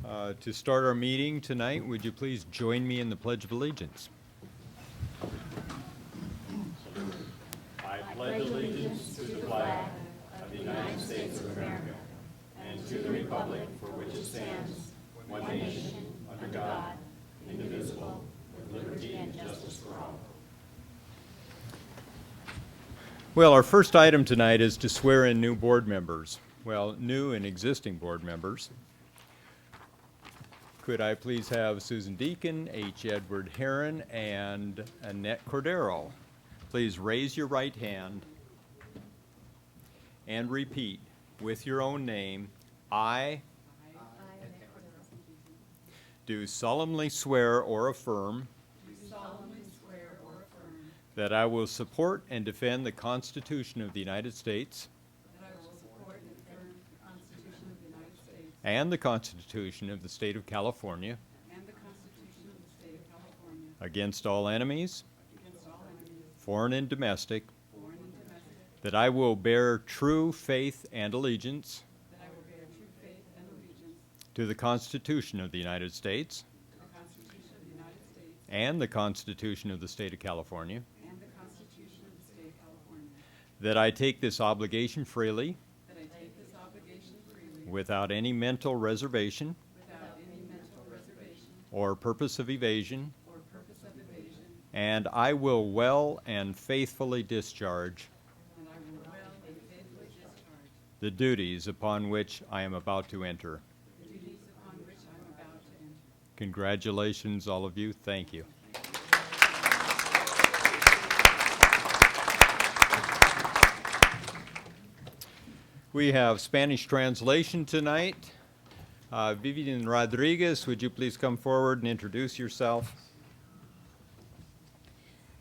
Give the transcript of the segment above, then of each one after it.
To start our meeting tonight, would you please join me in the Pledge of Allegiance? I pledge allegiance to the flag of the United States of America and to the republic for which it stands, one nation, under God, indivisible, with liberty and justice for all. Well, our first item tonight is to swear in new board members. Well, new and existing board members. Could I please have Susan Deacon, H. Edward Herron, and Annette Cordero? Please raise your right hand and repeat with your own name. I do solemnly swear or affirm that I will support and defend the Constitution of the United States and the Constitution of the State of California against all enemies, foreign and domestic, that I will bear true faith and allegiance to the Constitution of the United States and the Constitution of the State of California, that I take this obligation freely without any mental reservation or purpose of evasion, and I will well and faithfully discharge the duties upon which I am about to enter. Congratulations, all of you. Thank you. We have Spanish translation tonight. Vivian Rodriguez, would you please come forward and introduce yourself?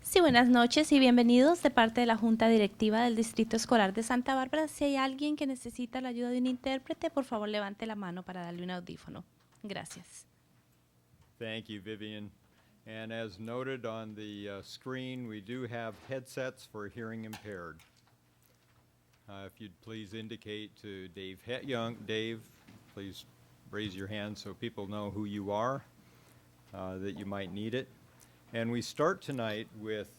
Sí, buenas noches y bienvenidos de parte de la Junta Directiva del Distrito Escolar de Santa Bárbara. Si hay alguien que necesita la ayuda de un intérprete, por favor levante la mano para darle un audífono. Gracias. Thank you, Vivian. And as noted on the screen, we do have headsets for hearing impaired. If you'd please indicate to Dave Young. Dave, please raise your hand so people know who you are, that you might need it. And we start tonight with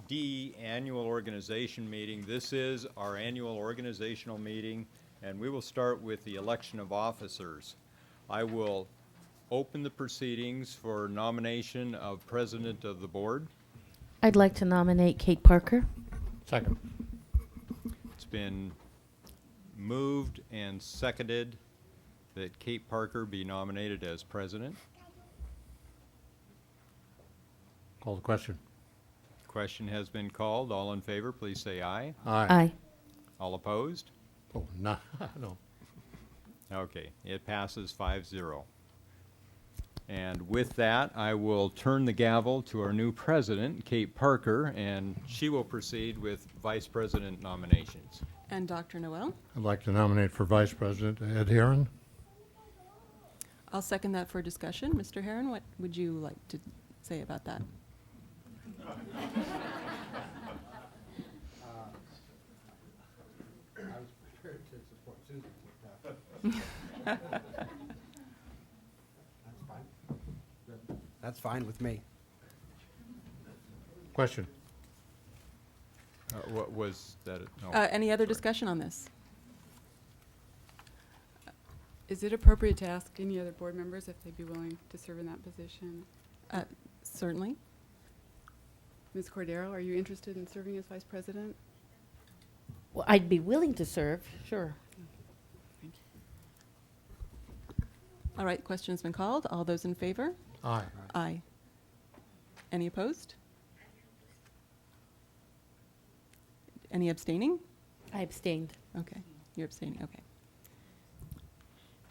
D, Annual Organization Meeting. This is our annual organizational meeting, and we will start with the election of officers. I will open the proceedings for nomination of President of the Board. I'd like to nominate Kate Parker. Second. It's been moved and seconded that Kate Parker be nominated as president. Call the question. Question has been called. All in favor, please say aye. Aye. All opposed? Oh, no, no. Okay, it passes 5-0. And with that, I will turn the gavel to our new president, Kate Parker, and she will proceed with vice president nominations. And Dr. Noel? I'd like to nominate for Vice President Ed Herron. I'll second that for discussion. Mr. Herron, what would you like to say about that? I was prepared to support Susan. That's fine. That's fine with me. Question. What was that? No. Any other discussion on this? Is it appropriate to ask any other board members if they'd be willing to serve in that position? Certainly. Ms. Cordero, are you interested in serving as vice president? Well, I'd be willing to serve, sure. Thank you. All right, question's been called. All those in favor? Aye. Aye. Any opposed? Any abstaining? I abstained. Okay, you're abstaining, okay.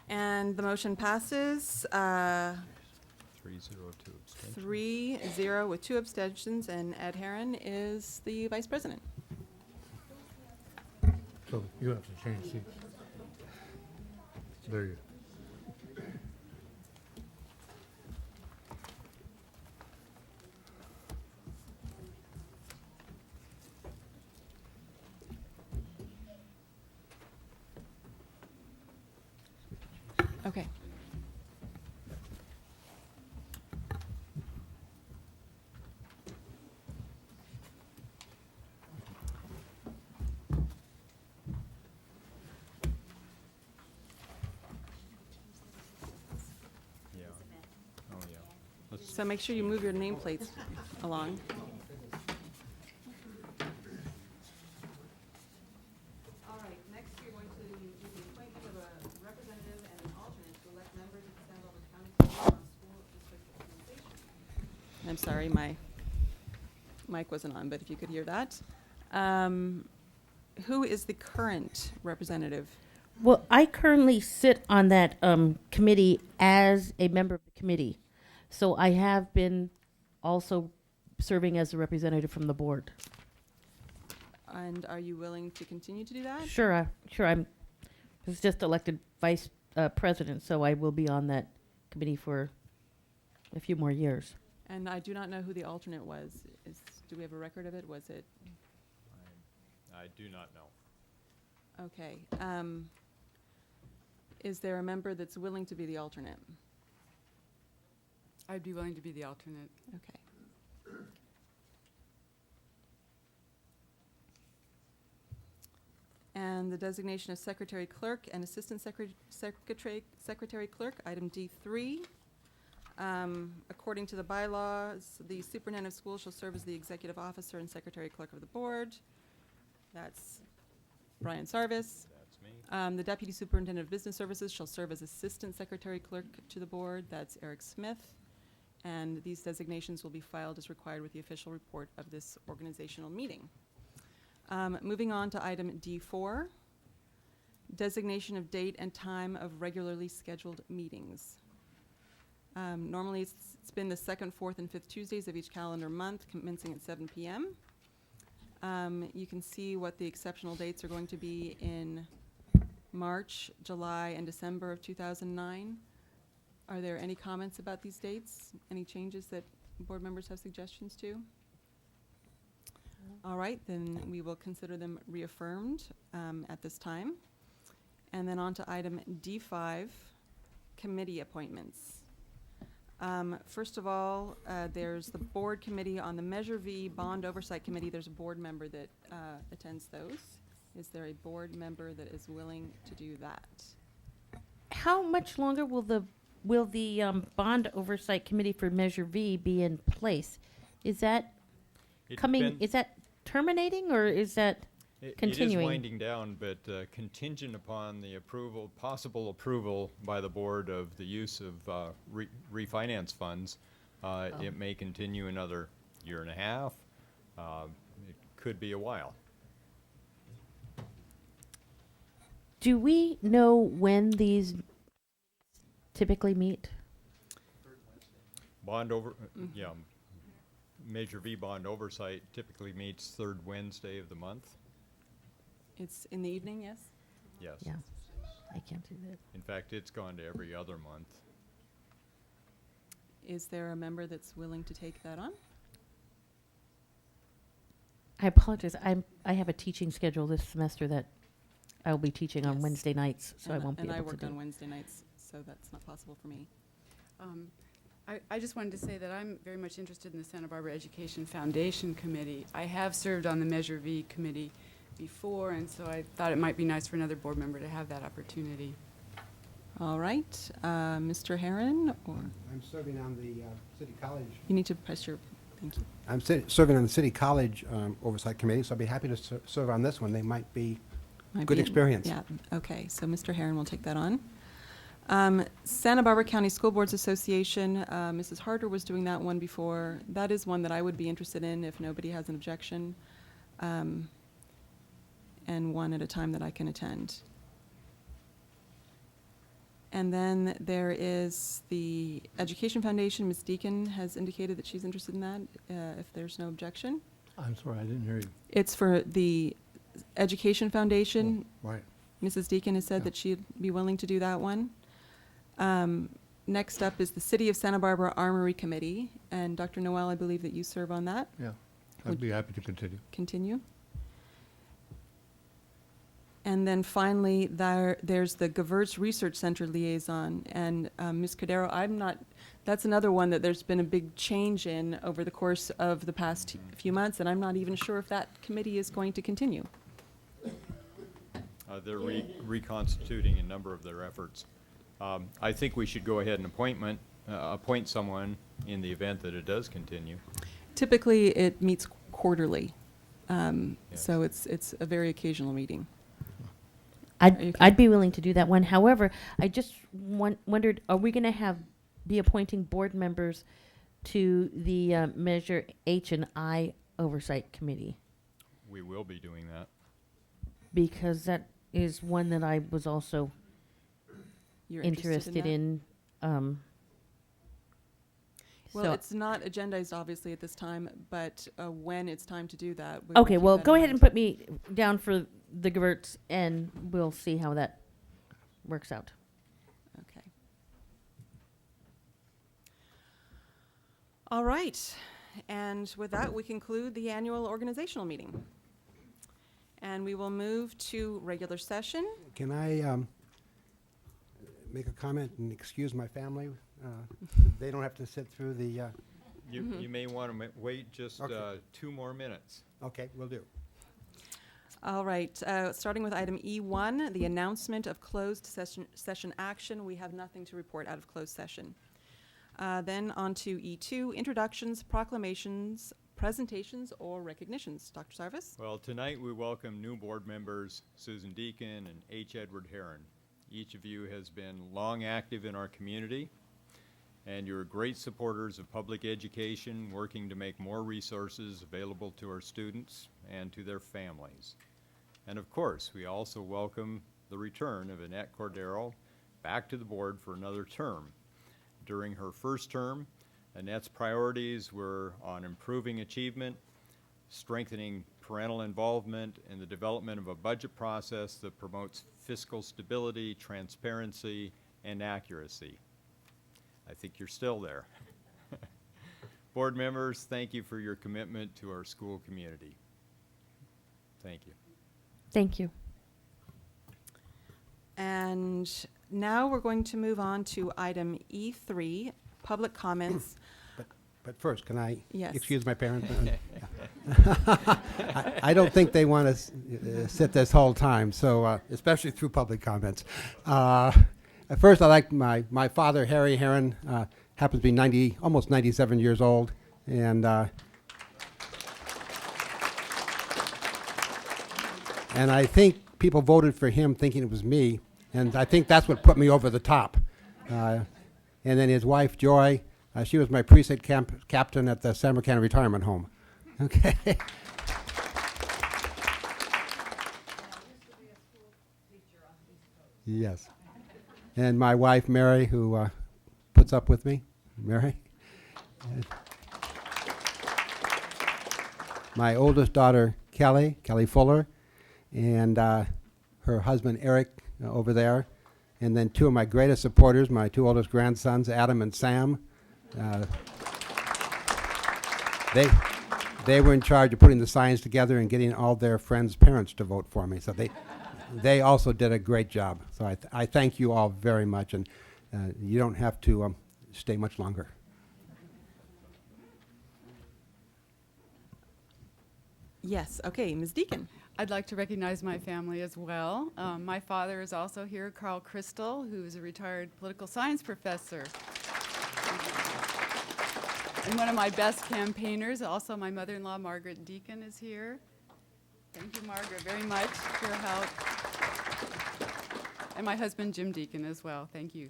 And the motion passes 3-0, 2 abstentions. 3-0 with 2 abstentions, and Ed Herron is the vice president. So you have to change seats. There you Okay. So make sure you move your nameplates along. All right, next you're going to do the appointment of a representative and an alternate to elect members of the Santa Barbara County School District Organization. I'm sorry, my mic wasn't on, but if you could hear that. Who is the current representative? Well, I currently sit on that committee as a member of the committee. So I have been also serving as a representative from the board. And are you willing to continue to do that? Sure, I was just elected vice president, so I will be on that committee for a few more years. And I do not know who the alternate was. Do we have a record of it? Was it? I do not know. Okay. Is there a member that's willing to be the alternate? I'd be willing to be the alternate. Okay. And the designation of secretary clerk and assistant secretary clerk, item D3. According to the bylaws, the superintendent of schools shall serve as the executive officer and secretary clerk of the board. That's Brian Sarvis. That's me. The deputy superintendent of business services shall serve as assistant secretary clerk to the board. That's Eric Smith. And these designations will be filed as required with the official report of this organizational meeting. Moving on to item D4, designation of date and time of regularly scheduled meetings. Normally it's been the second, fourth, and fifth Tuesdays of each calendar month, commencing at 7 p.m. You can see what the exceptional dates are going to be in March, July, and December of 2009. Are there any comments about these dates? Any changes that board members have suggestions to? All right, then we will consider them reaffirmed at this time. And then on to item D5, committee appointments. First of all, there's the board committee on the Measure V Bond Oversight Committee. There's a board member that attends those. Is there a board member that is willing to do that? How much longer will the bond oversight committee for Measure V be in place? Is that is that terminating, or is that continuing? It is winding down, but contingent upon the possible approval by the board of the use of refinance funds, it may continue another year and a half. It could be a while. Do we know when these typically meet? Measure V bond oversight typically meets third Wednesday of the month. It's in the evening, yes? Yes. Yeah, I can't do that. In fact, it's gone to every other month. Is there a member that's willing to take that on? I apologize. I have a teaching schedule this semester that I will be teaching on Yes. Wednesday nights, so I And- won't be And I able to work do on it. Wednesday nights, so that's not possible for me. I just wanted to say that I'm very much interested in the Santa Barbara Education Foundation Committee. I have served on the Measure V committee before, and so I thought it might be nice for another board member to have that opportunity. All right, Mr. Herron, or I'm serving on the City College. you need to press your, thank you. I'm serving on the City College Oversight Committee, so I'd be happy to serve on this one. They might be Might good be- experience. Yeah, okay, so Mr. Herron will take that on. Santa Barbara County School Boards Association, Mrs. Harder was doing that one before. That is one that I would be interested in if nobody has an objection, and one at a time that I can attend. And then there is the Education Foundation. Ms. Deacon has indicated that she's interested in that, if there's no objection. I'm sorry, I didn't hear you. It's for the Education Foundation. Right. Mrs. Deacon has said Yeah. that she'd be willing to do that one. Next up is the City of Santa Barbara Armory Committee, and Dr. Noel, I believe that you serve on that. Yeah, Would- I'd be happy to continue. Continue. And then finally, there's the Gewurz Research Center Liaison, and Ms. Cordero, that's another one that there's been a big change in over the course of the past few months, and I'm not even sure if that committee is going to continue. They're reconstituting a number of their efforts. I think we should go ahead and appoint appoint someone in the event that it does continue. Typically, it meets quarterly. Yes. So it's a very occasional meeting. I'd, I'd be willing to do that one. However, I just wondered, are we going to be appointing board members to the Measure H and I Oversight Committee? We will be doing that. Because that is one that I was also You're interested in. Well, So- it's not agendized, obviously, at this time, but when it's time to do that. we will Okay, keep well, that go in ahead and mind. put me down for the Gewurz, and we'll see how that works out. Okay. All right. And with that, we conclude the annual organizational meeting. And we will move to regular session. Can I make a comment and excuse my family? They don't have to sit through the, You may want to wait just Okay. 2 more minutes. okay, will do. All right, starting with item E1, the announcement of closed session action. We have nothing to report out of closed session. Then on to E2, introductions, proclamations, presentations, or recognitions. Dr. Sarvis? Well, tonight we welcome new board members Susan Deacon and H. Edward Heron. Each of you has been long active in our community, and you're great supporters of public education, working to make more resources available to our students and to their families. And of course, we also welcome the return of Annette Cordero back to the board for another term. During her first term, Annette's priorities were on improving achievement, strengthening parental involvement, and the development of a budget process that promotes fiscal stability, transparency, and accuracy. I think you're still there. Board members, thank you for your commitment to our school community. Thank you. Thank you. And now we're going to move on to item E3, public comments. But first, can I Yes. excuse my parents? I don't think they want to sit this whole time, so especially through public comments. At first, I like my father, Harry Heron, happens to be almost 97 years old, and I think people voted for him thinking it was me, and I think that's what put me over the top. And then his wife, Joy, she was my precinct captain at the San County Retirement Home. Okay. Yes. And my wife, Mary, who puts up with me. Mary. My oldest daughter, Kelly Fuller, and her husband, Eric, over there. And then 2 of my greatest supporters, my 2 oldest grandsons, Adam and Sam. They were in charge of putting the signs together and getting all their friends' parents to vote for me. So they also did a great job. So I thank you all very much, and you don't have to stay much longer. Yes, okay, Ms. Deacon. I'd like to recognize my family as well. My father is also here, Carl Crystal, who is a retired political science professor. And one of my best campaigners, also my mother-in-law, Margaret Deacon, is here. Thank you, Margaret, very much for your help. And my husband, Jim Deacon, as well. Thank you.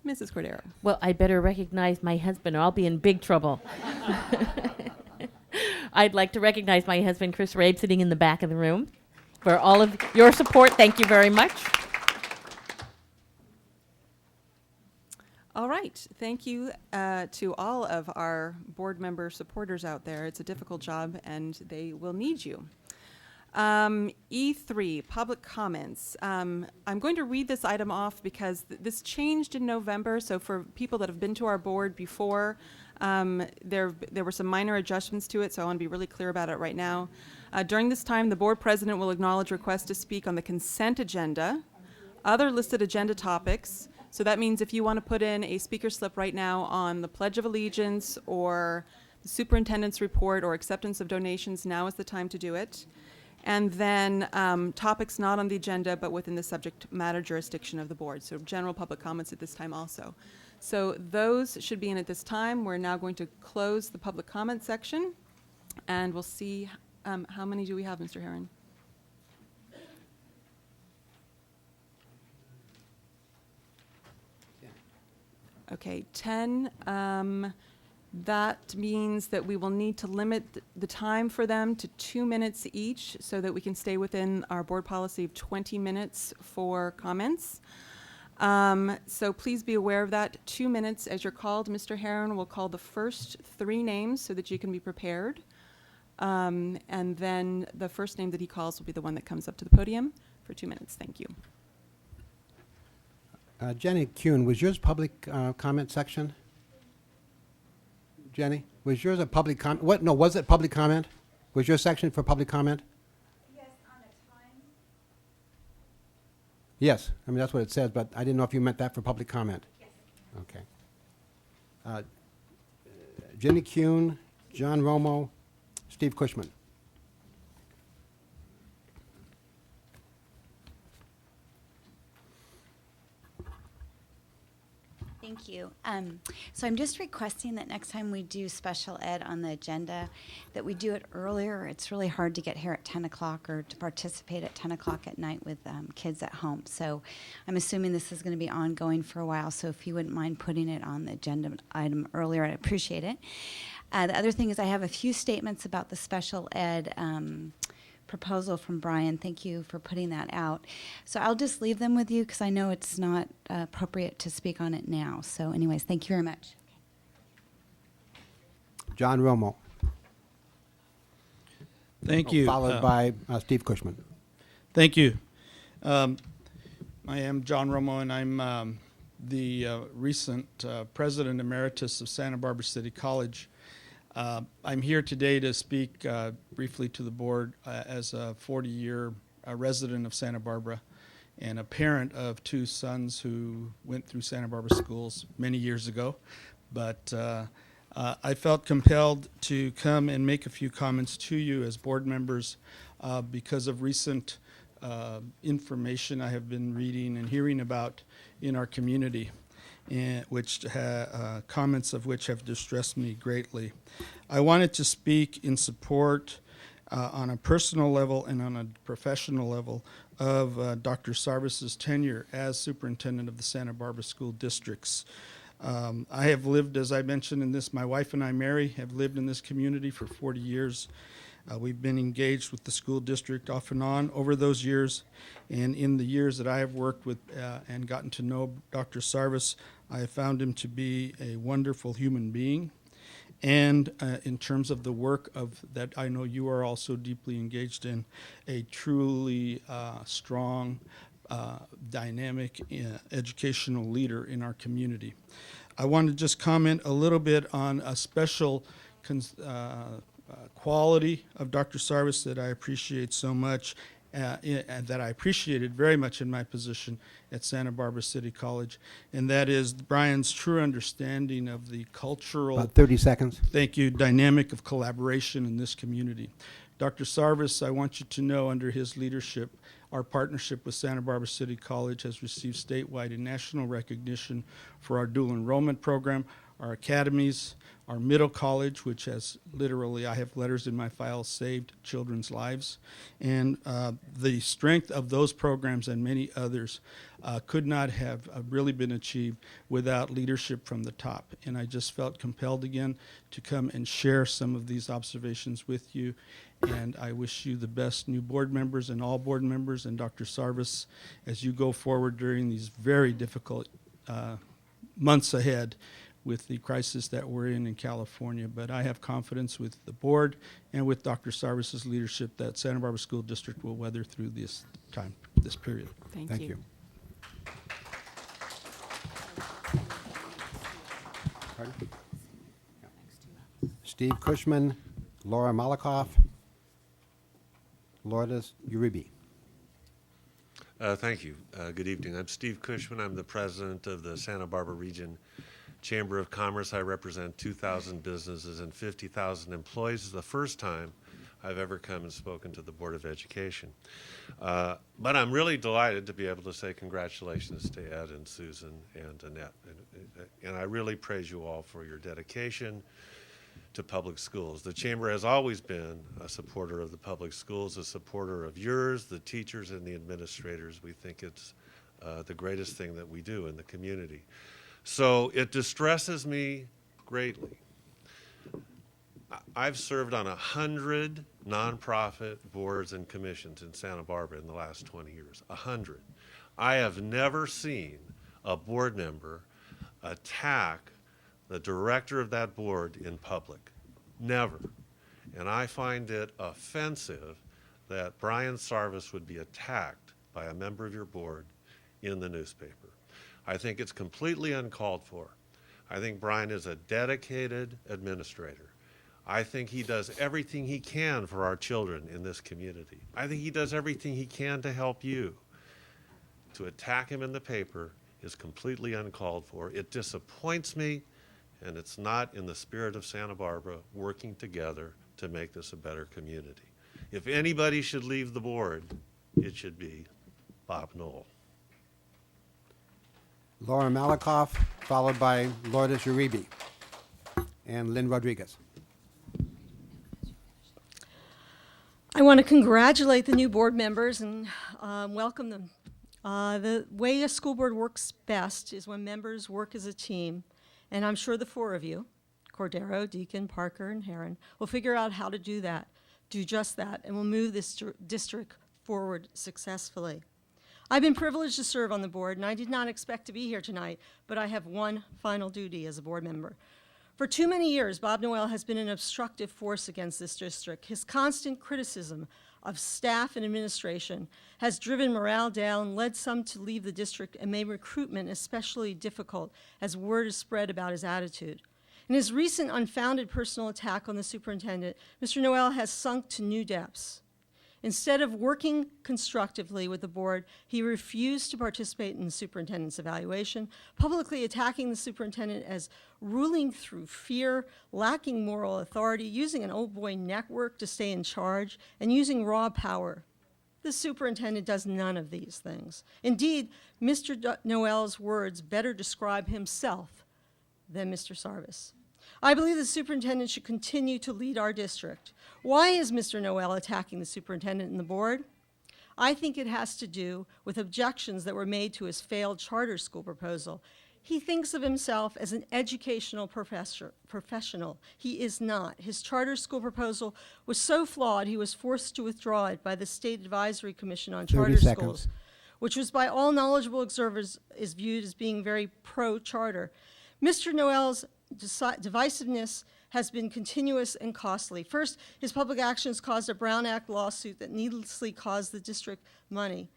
Mrs. Cordero. Well, I better recognize my husband or I'll be in big trouble. I'd like to recognize my husband, Chris Rabe, sitting in the back of the room. For all of your support, thank you very much. All right, thank you to all of our board member supporters out there. It's a difficult job, and they will need you. E3, public comments. I'm going to read this item off because this changed in November, so for people that have been to our board before, there were some minor adjustments to it, so I want to be really clear about it right now. During this time, the board president will acknowledge requests to speak on the consent agenda, other listed agenda topics. So that means if you want to put in a speaker slip right now on the Pledge of Allegiance or the superintendent's report or acceptance of donations, now is the time to do it. And then topics not on the agenda but within the subject matter jurisdiction of the board. So general public comments at this time also. So those should be in at this time. We're now going to close the public comment section, and we'll see how many do we have, Mr. Herron? Okay, 10. That means that we will need to limit the time for them to 2 minutes each so that we can stay within our board policy of 20 minutes for comments. So please be aware of that. 2 minutes as you're called. Mr. Herron will call the first 3 names so that you can be prepared. And then the first name that he calls will be the one that comes up to the podium for 2 minutes. Thank you. Jenny Kuhn, was yours public comment section? Jenny, was yours a public comment? What? No, was it public comment? Was your section for public comment? Yes, on a time. Yes, I mean, that's what it says, but I didn't know if you meant that for public comment. Yes. Okay. Jenny Kuhn, John Romo, Steve Cushman. Thank you. So I'm just requesting that next time we do special ed on the agenda, that we do it earlier. It's really hard to get here at 10 o'clock or to participate at 10 o'clock at night with kids at home. So I'm assuming this is going to be ongoing for a while. So if you wouldn't mind putting it on the agenda item earlier, I'd appreciate it. The other thing is I have a few statements about the special ed proposal from Brian. Thank you for putting that out. So I'll just leave them with you because I know it's not appropriate to speak on it now. So anyways, thank you very much. John Romo. Thank you. Followed by Steve Cushman. Thank you. I am John Romo, and I'm the recent president emeritus of Santa Barbara City College. I'm here today to speak briefly to the board as a 40-year resident of Santa Barbara and a parent of 2 sons who went through Santa Barbara schools many years ago. But I felt compelled to come and make a few comments to you as board members because of recent information I have been reading and hearing about in our community, and comments of which have distressed me greatly. I wanted to speak in support on a personal level and on a professional level of Dr. Sarvis's tenure as superintendent of the Santa Barbara School Districts. I have lived, as I mentioned in this, my wife and I, Mary, have lived in this community for 40 years. We've been engaged with the school district off and on over those years, and in the years that I have worked with and gotten to know Dr. Sarvis, I have found him to be a wonderful human being. And in terms of the work that I know you are also deeply engaged in, a truly strong, dynamic educational leader in our community. I want to just comment a little bit on a special quality of Dr. Sarvis that I appreciate so much, and that I appreciated very much in my position at Santa Barbara City College, and that is Brian's true understanding of the cultural, About 30 seconds. thank you, dynamic of collaboration in this community. Dr. Sarvis, I want you to know under his leadership, our partnership with Santa Barbara City College has received statewide and national recognition for our dual enrollment program, our academies, our middle college, which has literally, I have letters in my file, saved children's lives. And the strength of those programs and many others could not have really been achieved without leadership from the top. And I just felt compelled again to come and share some of these observations with you. And I wish you the best, new board members and all board members and Dr. Sarvis, as you go forward during these very difficult months ahead with the crisis that we're in California. But I have confidence with the board and with Dr. Sarvis's leadership that Santa Barbara School District will weather through this time, this period. Thank you. Pardon? Steve Cushman, Laura Malakoff, Lourdes Uribe. Thank you. Good evening. I'm Steve Cushman. I'm the president of the Santa Barbara Region Chamber of Commerce. I represent 2,000 businesses and 50,000 employees. It's the first time I've ever come and spoken to the Board of Education. But I'm really delighted to be able to say congratulations to Ed and Susan and Annette. And I really praise you all for your dedication to public schools. The Chamber has always been a supporter of the public schools, a supporter of yours, the teachers, and the administrators. We think it's the greatest thing that we do in the community. So it distresses me greatly. I've served on 100 nonprofit boards and commissions in Santa Barbara in the last 20 years, 100. I have never seen a board member attack the director of that board in public, never. And I find it offensive that Brian Sarvis would be attacked by a member of your board in the newspaper. I think it's completely uncalled for. I think Brian is a dedicated administrator. I think he does everything he can for our children in this community. I think he does everything he can to help you. To attack him in the paper is completely uncalled for. It disappoints me, and it's not in the spirit of Santa Barbara working together to make this a better community. If anybody should leave the board, it should be Bob Knoll. Laura Malakoff, followed by Lourdes Uribe and Lynn Rodriguez. I want to congratulate the new board members and welcome them. The way a school board works best is when members work as a team, and I'm sure the four of you, Cordero, Deacon, Parker, and Heron, will figure out how to do just that, and will move this district forward successfully. I've been privileged to serve on the board, and I did not expect to be here tonight, but I have one final duty as a board member. For too many years, Bob Noel has been an obstructive force against this district. His constant criticism of staff and administration has driven morale down, led some to leave the district, and made recruitment especially difficult as word is spread about his attitude. In his recent unfounded personal attack on the superintendent, Mr. Noel has sunk to new depths. Instead of working constructively with the board, he refused to participate in the superintendent's evaluation, publicly attacking the superintendent as ruling through fear, lacking moral authority, using an old boy network to stay in charge, and using raw power. The superintendent does none of these things. Indeed, Mr. Noel's words better describe himself than Mr. Sarvis. I believe the superintendent should continue to lead our district. Why is Mr. Noel attacking the superintendent and the board? I think it has to do with objections that were made to his failed charter school proposal. He thinks of himself as an educational professional. He is not. His charter school proposal was so flawed he was forced to withdraw it by the State Advisory Commission on Charter Schools, which was by all knowledgeable observers is viewed as being very pro-charter. Mr. Noel's divisiveness has been continuous and costly. First, his public actions caused a Brown Act lawsuit that needlessly caused the district money.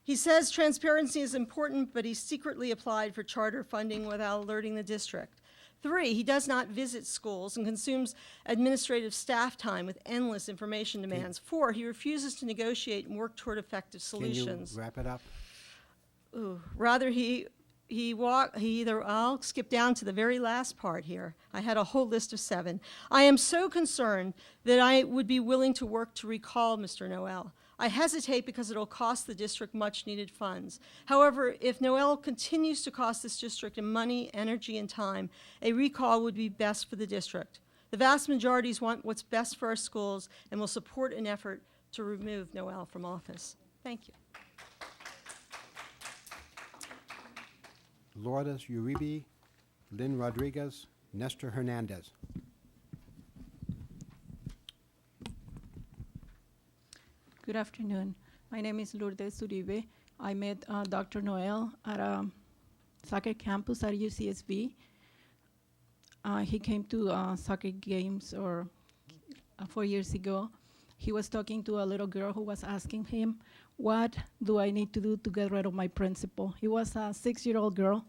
He says transparency is important, but he secretly applied for charter funding without alerting the district. 3, he does not visit schools and consumes administrative staff time with endless information demands. 4, he refuses to negotiate and work toward effective solutions. Can you wrap it up? Rather, I'll skip down to the very last part here. I had a whole list of 7. I am so concerned that I would be willing to work to recall Mr. Noel. I hesitate because it'll cost the district much needed funds. However, if Noel continues to cost this district in money, energy, and time, a recall would be best for the district. The vast majorities want what's best for our schools and will support an effort to remove Noel from office. Thank you. Lourdes Uribe, Lynn Rodriguez, Nestor Hernandez. Good afternoon. My name is Lourdes Uribe. I met Dr. Noel at a soccer campus at UCSB. He came to soccer games 4 years ago. He was talking to a little girl who was asking him, what do I need to do to get rid of my principal? He was a 6-year-old girl.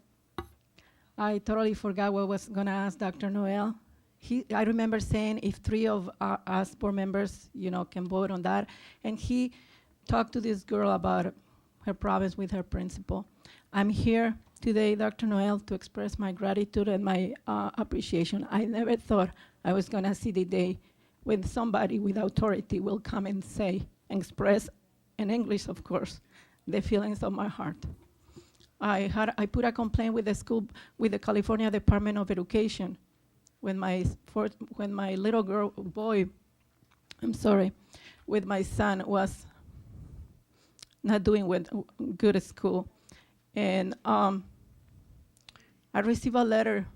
I totally forgot what I was going to ask Dr. Noel. I remember saying if 3 of us board members, can vote on that. And he talked to this girl about her problems with her principal. I'm here today, Dr. Noel, to express my gratitude and my appreciation. I never thought I was going to see the day when somebody with authority will come and say, and express, in English of course, the feelings of my heart. I put a complaint with the school, with the California Department of Education, when my little boy, with my son was not doing good at school. And I received a letter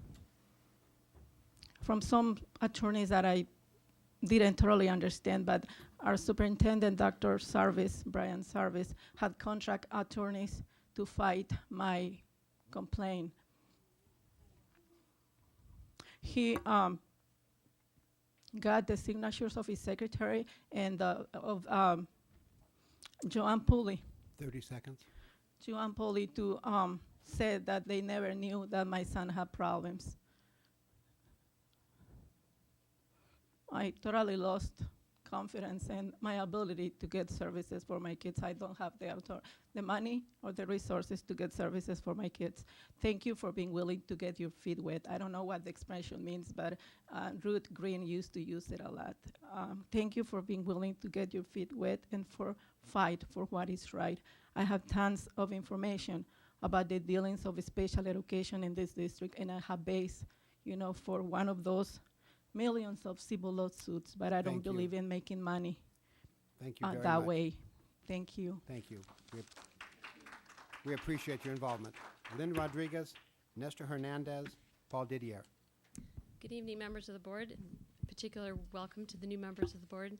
from some attorneys that I didn't thoroughly understand, but our superintendent, Dr. Sarvis, Brian Sarvis, had contract attorneys to fight my complaint. He got the signatures of his secretary and of Joanne Pulley. 30 seconds. Joanne Pulley to say that they never knew that my son had problems. I totally lost confidence in my ability to get services for my kids. I don't have the money or the resources to get services for my kids. Thank you for being willing to get your feet wet. I don't know what the expression means, but Ruth Green used to use it a lot. Thank you for being willing to get your feet wet and for fight for what is right. I have tons of information about the dealings of special education in this district, and I have base, for one of those millions of civil lawsuits, but I don't Thank you. believe in making money Thank you very that much. way. Thank you. Thank you. We appreciate your involvement. Lynn Rodriguez, Nestor Hernandez, Paul Didier. Good evening, members of the board. In particular, welcome to the new members of the board.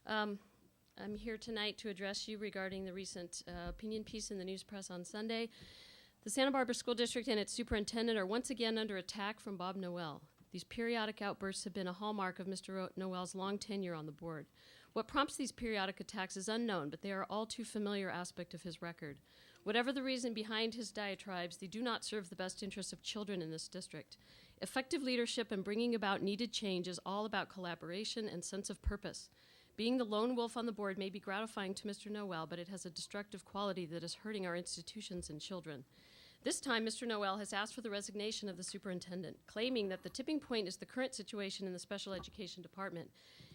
I'm here tonight to address you regarding the recent opinion piece in the news press on Sunday. The Santa Barbara School District and its superintendent are once again under attack from Bob Noel. These periodic outbursts have been a hallmark of Mr. Noel's long tenure on the board. What prompts these periodic attacks is unknown, but they are all too familiar aspect of his record. Whatever the reason behind his diatribes, they do not serve the best interests of children in this district. Effective leadership and bringing about needed change is all about collaboration and sense of purpose. Being the lone wolf on the board may be gratifying to Mr. Noel, but it has a destructive quality that is hurting our institutions and children. This time, Mr. Noel has asked for the resignation of the superintendent, claiming that the tipping point is the current situation in the special education department.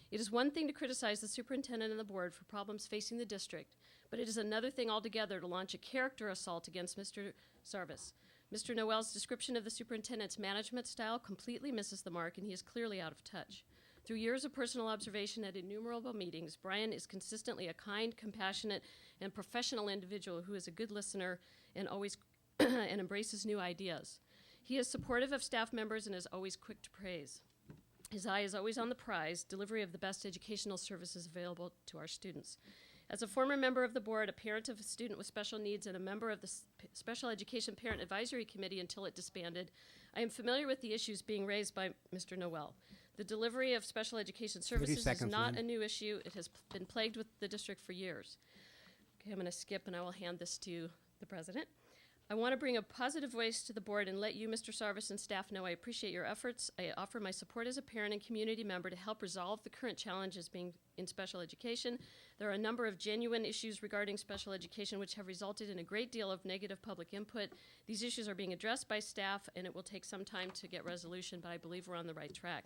It is one thing to criticize the superintendent and the board for problems facing the district, but it is another thing altogether to launch a character assault against Mr. Sarvis. Mr. Noel's description of the superintendent's management style completely misses the mark, and he is clearly out of touch. Through years of personal observation at innumerable meetings, Brian is consistently a kind, compassionate, and professional individual who is a good listener and always and embraces new ideas. He is supportive of staff members and is always quick to praise. His eye is always on the prize, delivery of the best educational services available to our students. As a former member of the board, a parent of a student with special needs, and a member of the Special Education Parent Advisory Committee until it disbanded, I am familiar with the issues being raised by Mr. Noel. The delivery of special education services is not a new issue. It has been plagued with the district for years. Okay, I'm going to skip and I will hand this to the president. I want to bring a positive voice to the board and let you, Mr. Sarvis, and staff know I appreciate your efforts. I offer my support as a parent and community member to help resolve the current challenges being in special education. There are a number of genuine issues regarding special education which have resulted in a great deal of negative public input. These issues are being addressed by staff, and it will take some time to get resolution, but I believe we're on the right track.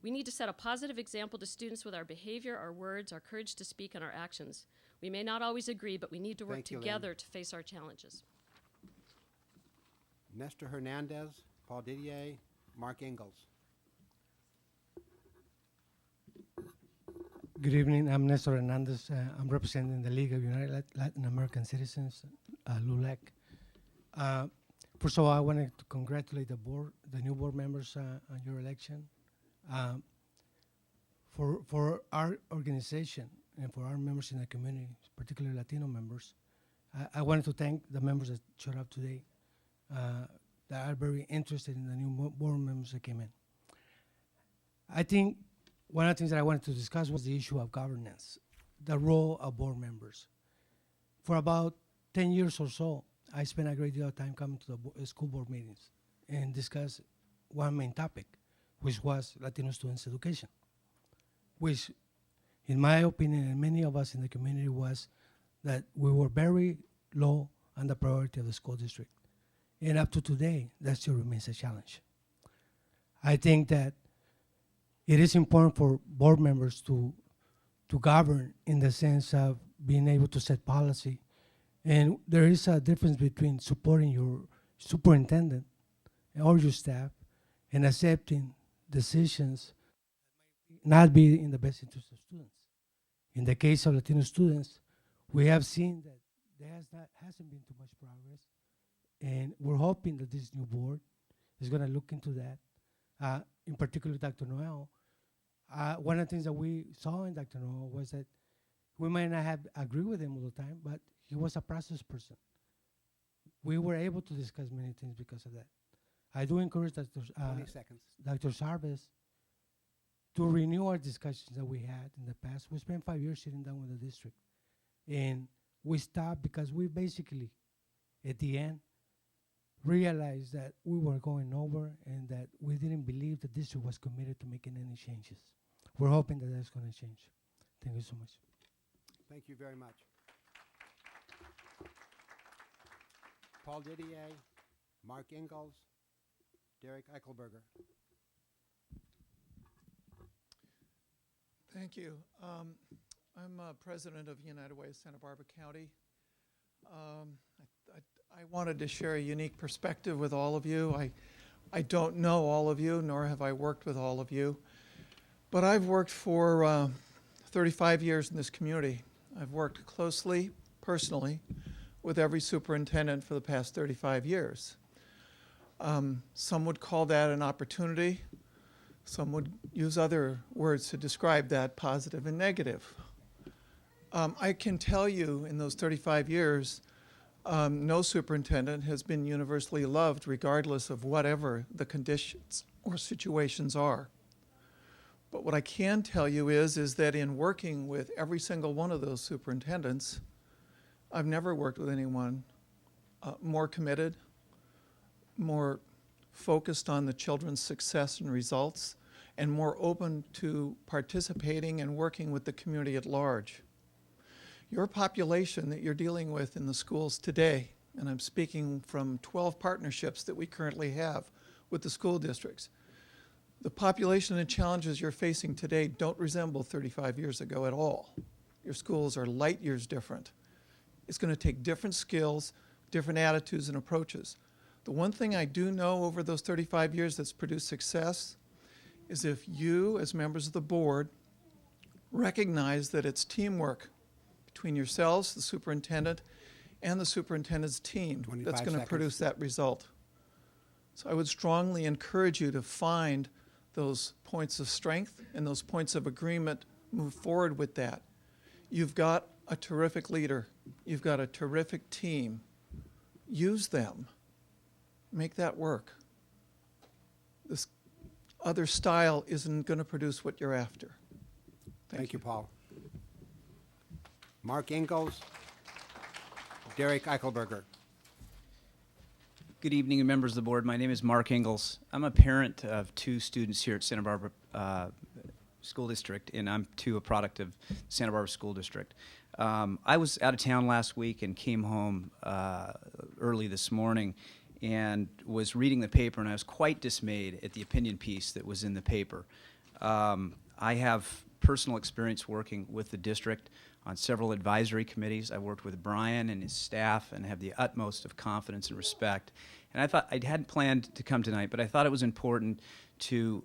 We need to set a positive example to students with our behavior, our words, our courage to speak, and our actions. We may not always agree, but we need to work together to face our challenges. Nestor Hernandez, Paul Didier, Mark Ingalls. Good evening. I'm Nestor Hernandez. I'm representing the League of United Latin American Citizens, LULAC. First of all, I wanted to congratulate the new board members on your election. For our organization and for our members in the community, particularly Latino members, I wanted to thank the members that showed up today that are very interested in the new board members that came in. I think one of the things that I wanted to discuss was the issue of governance, the role of board members. For about 10 years or so, I spent a great deal of time coming to the school board meetings and discuss one main topic, which was Latino students' education, which, in my opinion, and many of us in the community, was that we were very low on the priority of the school district. And up to today, that still remains a challenge. I think that it is important for board members to govern in the sense of being able to set policy. And there is a difference between supporting your superintendent or your staff and accepting decisions not be in the best interest of students. In the case of Latino students, we have seen that hasn't been too much progress, and we're hoping that this new board is going to look into that. In particular, Dr. Noel. One of the things that we saw in Dr. Noel was that we might not have agree with him all the time, but he was a process person. We were able to discuss many things because of that. I do encourage Dr. 20 seconds. Dr. Sarvis to renew our discussions that we had in the past. We spent 5 years sitting down with the district, and we stopped because we basically, at the end, realized that we were going over and that we didn't believe the district was committed to making any changes. We're hoping that that's going to change. Thank you so much. Thank you very much. Paul Didier, Mark Ingalls, Derek Eichelberger. Thank you. I'm president of United Way of Santa Barbara County. I wanted to share a unique perspective with all of you. I don't know all of you, nor have I worked with all of you, but I've worked for 35 years in this community. I've worked closely, personally, with every superintendent for the past 35 years. Some would call that an opportunity. Some would use other words to describe that, positive and negative. I can tell you in those 35 years, no superintendent has been universally loved regardless of whatever the conditions or situations are. But what I can tell you is that in working with every single one of those superintendents, I've never worked with anyone more committed, more focused on the children's success and results, and more open to participating and working with the community at large. Your population that you're dealing with in the schools today, and I'm speaking from 12 partnerships that we currently have with the school districts, the population and challenges you're facing today don't resemble 35 years ago at all. Your schools are light years different. It's going to take different skills, different attitudes and approaches. The one thing I do know over those 35 years that's produced success is if you, as members of the board, recognize that it's teamwork between yourselves, the superintendent, and the superintendent's team that's going to produce that result. So I would strongly encourage you to find those points of strength and those points of agreement, move forward with that. You've got a terrific leader. You've got a terrific team. Use them. Make that work. This other style isn't going to produce what you're after. Thank you, Paul. Mark Ingalls, Derek Eichelberger. Good evening, members of the board. My name is Mark Ingalls. I'm a parent of 2 students here at Santa Barbara School District, and I'm a product of Santa Barbara School District. I was out of town last week and came home early this morning and was reading the paper, and I was quite dismayed at the opinion piece that was in the paper. I have personal experience working with the district on several advisory committees. I worked with Brian and his staff and have the utmost of confidence and respect. And I thought I hadn't planned to come tonight, but I thought it was important to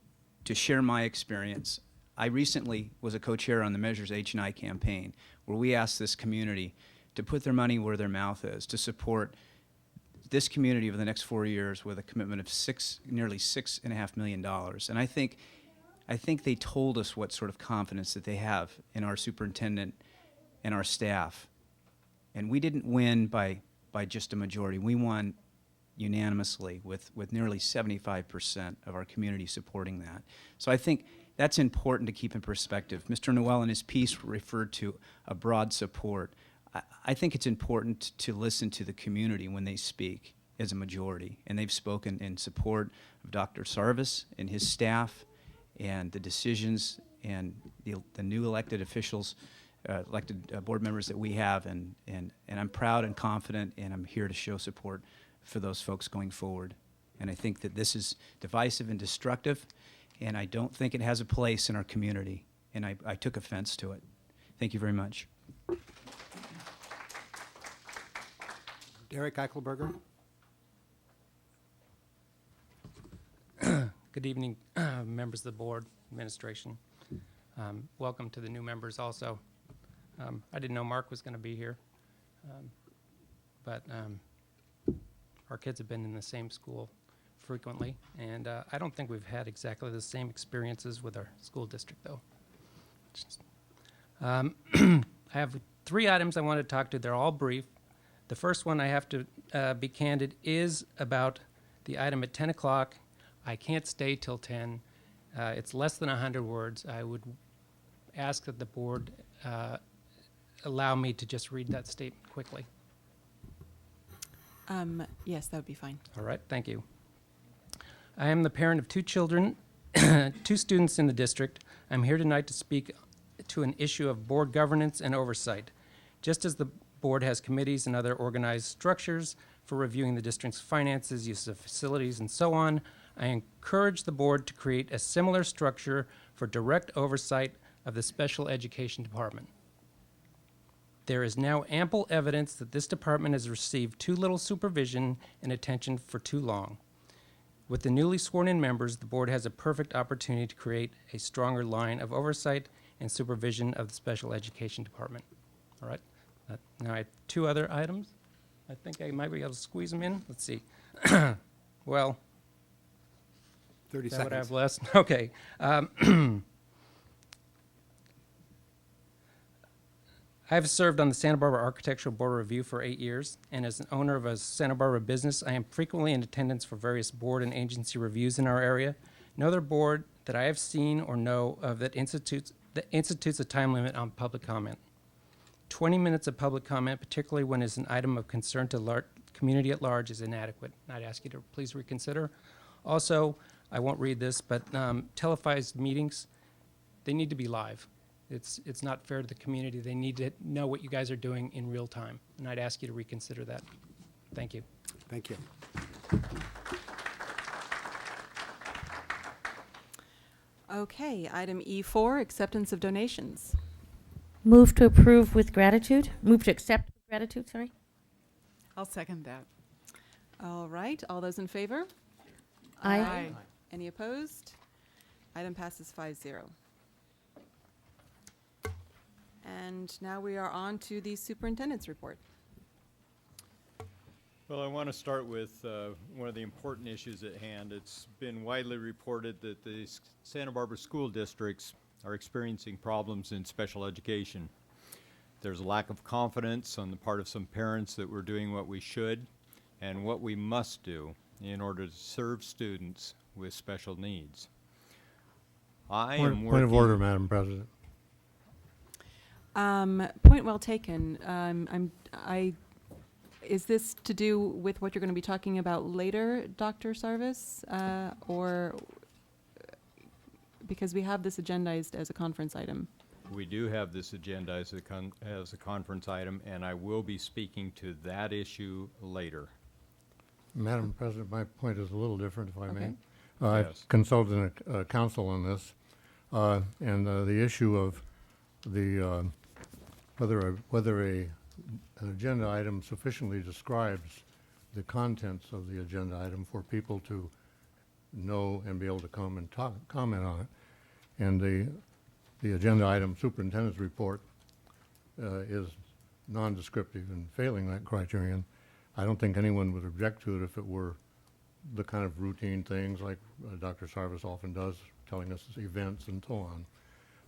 share my experience. I recently was a co-chair on the Measures H&I campaign, where we asked this community to put their money where their mouth is, to support this community over the next 4 years with a commitment of nearly $6.5 million. And I think they told us what sort of confidence that they have in our superintendent and our staff. And we didn't win by just a majority. We won unanimously with nearly 75% of our community supporting that. So I think that's important to keep in perspective. Mr. Noel in his piece referred to a broad support. I think it's important to listen to the community when they speak as a majority. And they've spoken in support of Dr. Sarvis and his staff and the decisions and the new elected officials, elected board members that we have, and I'm proud and confident, and I'm here to show support for those folks going forward. And I think that this is divisive and destructive, and I don't think it has a place in our community, and I took offense to it. Thank you very much. Derek Eichelberger. Good evening, members of the board, administration. Welcome to the new members also. I didn't know Mark was going to be here, but our kids have been in the same school frequently, and I don't think we've had exactly the same experiences with our school district, though. I have 3 items I want to talk to. They're all brief. The first one, I have to be candid, is about the item at 10 o'clock. I can't stay till 10. It's less than 100 words. I would ask that the board allow me to just read that statement quickly. Yes, that would be fine. All right, thank you. I am the parent of 2 children, 2 students in the district. I'm here tonight to speak to an issue of board governance and oversight. Just as the board has committees and other organized structures for reviewing the district's finances, use of facilities, and so on, I encourage the board to create a similar structure for direct oversight of the special education department. There is now ample evidence that this department has received too little supervision and attention for too long. With the newly sworn-in members, the board has a perfect opportunity to create a stronger line of oversight and supervision of the special education department. All right. Now I have 2 other items. I think I might be able to squeeze them in. Let's see. Well, 30 is that what I seconds. have less? Okay. I have served on the Santa Barbara Architectural Board of Review for 8 years, and as an owner of a Santa Barbara business, I am frequently in attendance for various board and agency reviews in our area. No other board that I have seen or know of that institutes a time limit on public comment. 20 minutes of public comment, particularly when it's an item of concern to community at large, is inadequate. I'd ask you to please reconsider. Also, I won't read this, but televised meetings, they need to be live. It's not fair to the community. They need to know what you guys are doing in real time, and I'd ask you to reconsider that. Thank you. Thank you. Okay, item E4, acceptance of donations. Move to approve with gratitude. Move to accept with gratitude, sorry. I'll second that. All right, all those in favor? Aye. Any opposed? Item passes 5-0. And now we are on to the superintendent's report. Well, I want to start with one of the important issues at hand. It's been widely reported that the Santa Barbara school districts are experiencing problems in special education. There's a lack of confidence on the part of some parents that we're doing what we should and what we must do in order to serve students with special needs. Point of order, Madam President. Point well taken. Is this to do with what you're going to be talking about later, Dr. Sarvis, or because we have this agendized as a conference item? We do have this agenda as a conference item, and I will be speaking to that issue later. Madam President, my point is a little different, if I may. Okay. I've consulted a counsel on this, and the issue of the whether an agenda item sufficiently describes the contents of the agenda item for people to know and be able to come and comment on it. And the agenda item superintendent's report is non-descriptive and failing that criterion. I don't think anyone would object to it if it were the kind of routine things like Dr. Sarvis often does, telling us events and so on.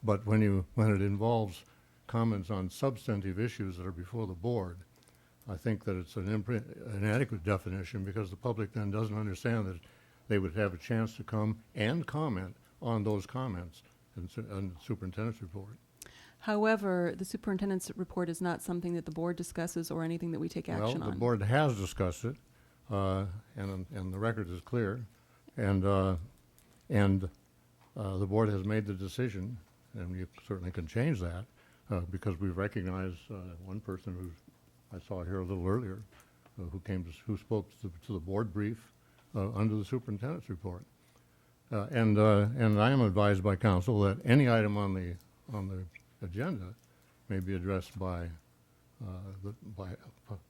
But when it involves comments on substantive issues that are before the board, I think that it's an inadequate definition, because the public then doesn't understand that they would have a chance to come and comment on those comments in the superintendent's report. However, the superintendent's report is not something that the board discusses or anything that we take action on. Well, the board has discussed it, and the record is clear, and the board has made the decision, and you certainly can change that, because we recognize one person who I saw here a little earlier, who spoke to the board brief under the superintendent's report. And I am advised by council that any item on the agenda may be addressed by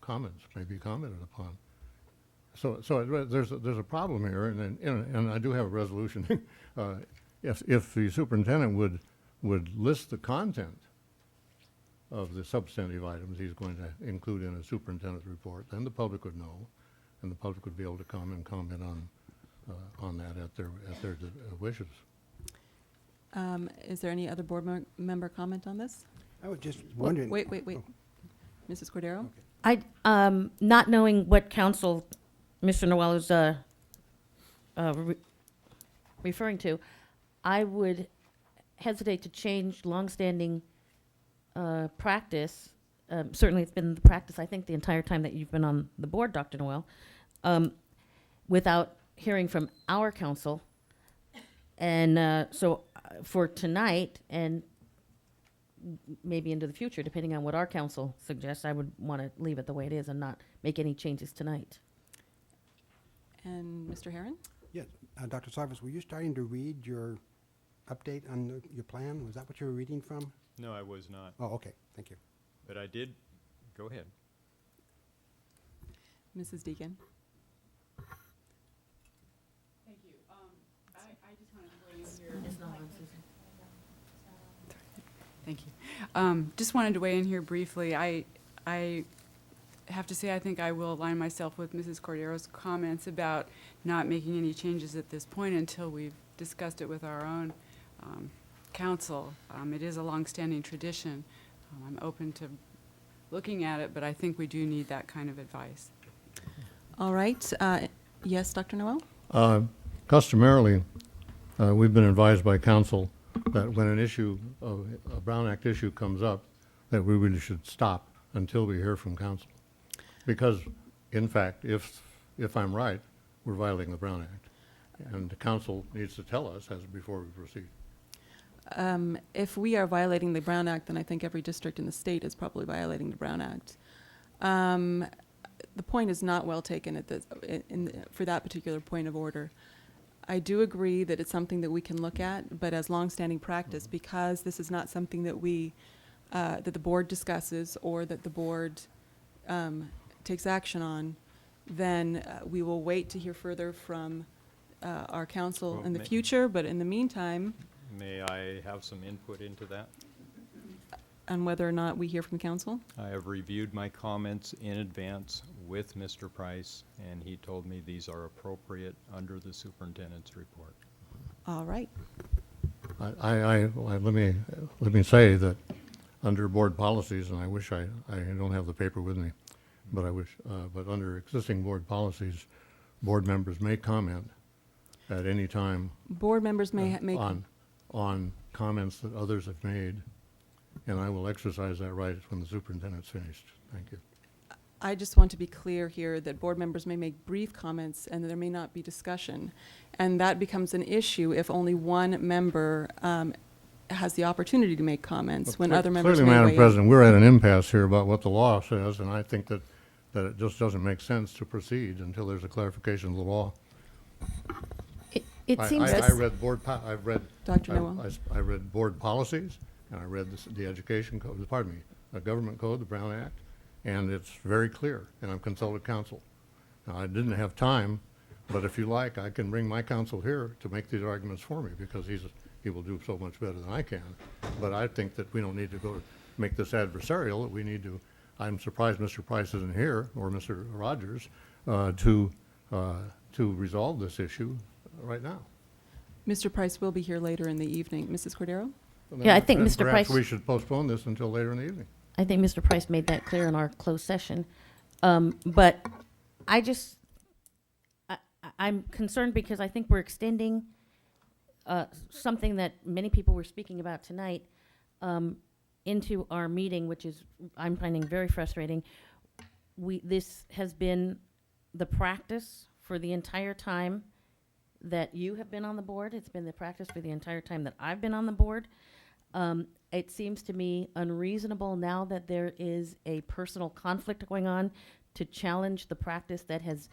comments, may be commented upon. So there's a problem here, and I do have a resolution. If the superintendent would list the content of the substantive items he's going to include in a superintendent's report, then the public would know, and the public would be able to come and comment on that at their wishes. Is there any other board member comment on this? I was just wondering. Wait. Mrs. Cordero? Not knowing what council Mr. Noel is referring to, I would hesitate to change longstanding practice. Certainly, it's been the practice, I think, the entire time that you've been on the board, Dr. Noel, without hearing from our council. And so for tonight and maybe into the future, depending on what our council suggests, I would want to leave it the way it is and not make any changes tonight. And Mr. Herron? Yes, Dr. Sarvis, were you starting to read your update on your plan? Was that what you were reading from? No, I was not. Oh, okay, thank you. But I did, go ahead. Mrs. Deacon? Thank you. I just wanted to weigh in here. Thank you. Just wanted to weigh in here briefly. I have to say I think I will align myself with Mrs. Cordero's comments about not making any changes at this point until we've discussed it with our own council. It is a longstanding tradition. I'm open to looking at it, but I think we do need that kind of advice. All right. Yes, Dr. Noel? Customarily, we've been advised by council that when an issue, a Brown Act issue comes up, that we really should stop until we hear from council. Because, in fact, if I'm right, we're violating the Brown Act. And the council needs to tell us as before we proceed. If we are violating the Brown Act, then I think every district in the state is probably violating the Brown Act. The point is not well taken at for that particular point of order. I do agree that it's something that we can look at, but as longstanding practice, because this is not something that that the board discusses or that the board takes action on, then we will wait to hear further from our council in the future. But in the meantime, May I have some input into that? on whether or not we hear from council. I have reviewed my comments in advance with Mr. Price, and he told me these are appropriate under the superintendent's report. All right. Let me say that under board policies, and I wish I don't have the paper with me, but I wish, but under existing board policies, board members may comment at any time. Board members may make on comments that others have made, and I will exercise that right when the superintendent's finished. Thank you. I just want to be clear here that board members may make brief comments and there may not be discussion. And that becomes an issue if only one member has the opportunity to make comments when other members may Clearly, Madam weigh in. President, we're at an impasse here about what the law says, and I think that it just doesn't make sense to proceed until there's a clarification of the law. It seems I read board. I've read. Dr. Noel. I read board policies, and I read the education code. Pardon me, the government code, the Brown Act, and it's very clear. And I've consulted counsel. Now, I didn't have time, but if you like, I can bring my counsel here to make these arguments for me because he will do so much better than I can. But I think that we don't need to go make this adversarial. That we need to. I'm surprised Mr. Price isn't here or Mr. Rogers to resolve this issue right now. Mr. Price will be here later in the evening. Mrs. Cordero? Yeah, I think Then Mr. perhaps Price. we should postpone this until later in the evening. I think Mr. Price made that clear in our closed session. But I'm concerned because I think we're extending something that many people were speaking about tonight into our meeting, which is, I'm finding very frustrating. This has been the practice for the entire time that you have been on the board. It's been the practice for the entire time that I've been on the board. It seems to me unreasonable now that there is a personal conflict going on to challenge the practice that has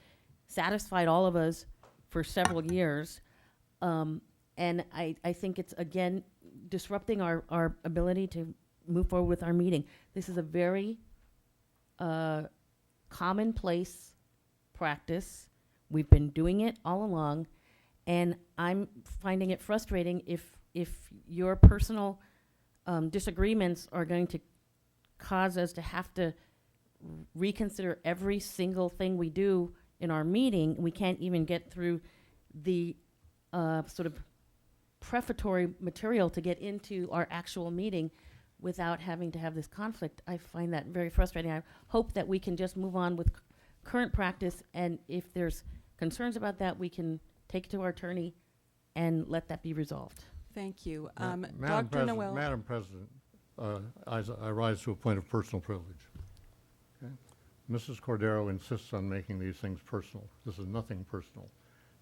satisfied all of us for several years. And I think it's, again, disrupting our ability to move forward with our meeting. This is a very commonplace practice. We've been doing it all along, and I'm finding it frustrating if your personal disagreements are going to cause us to have to reconsider every single thing we do in our meeting. We can't even get through the sort of prefatory material to get into our actual meeting without having to have this conflict. I find that very frustrating. I hope that we can just move on with current practice, and if there's concerns about that, we can take it to our attorney and let that be resolved. Thank you. Madam Dr. Noel. Madam President, I rise to a point of personal privilege. Okay? Mrs. Cordero insists on making these things personal. This is nothing personal.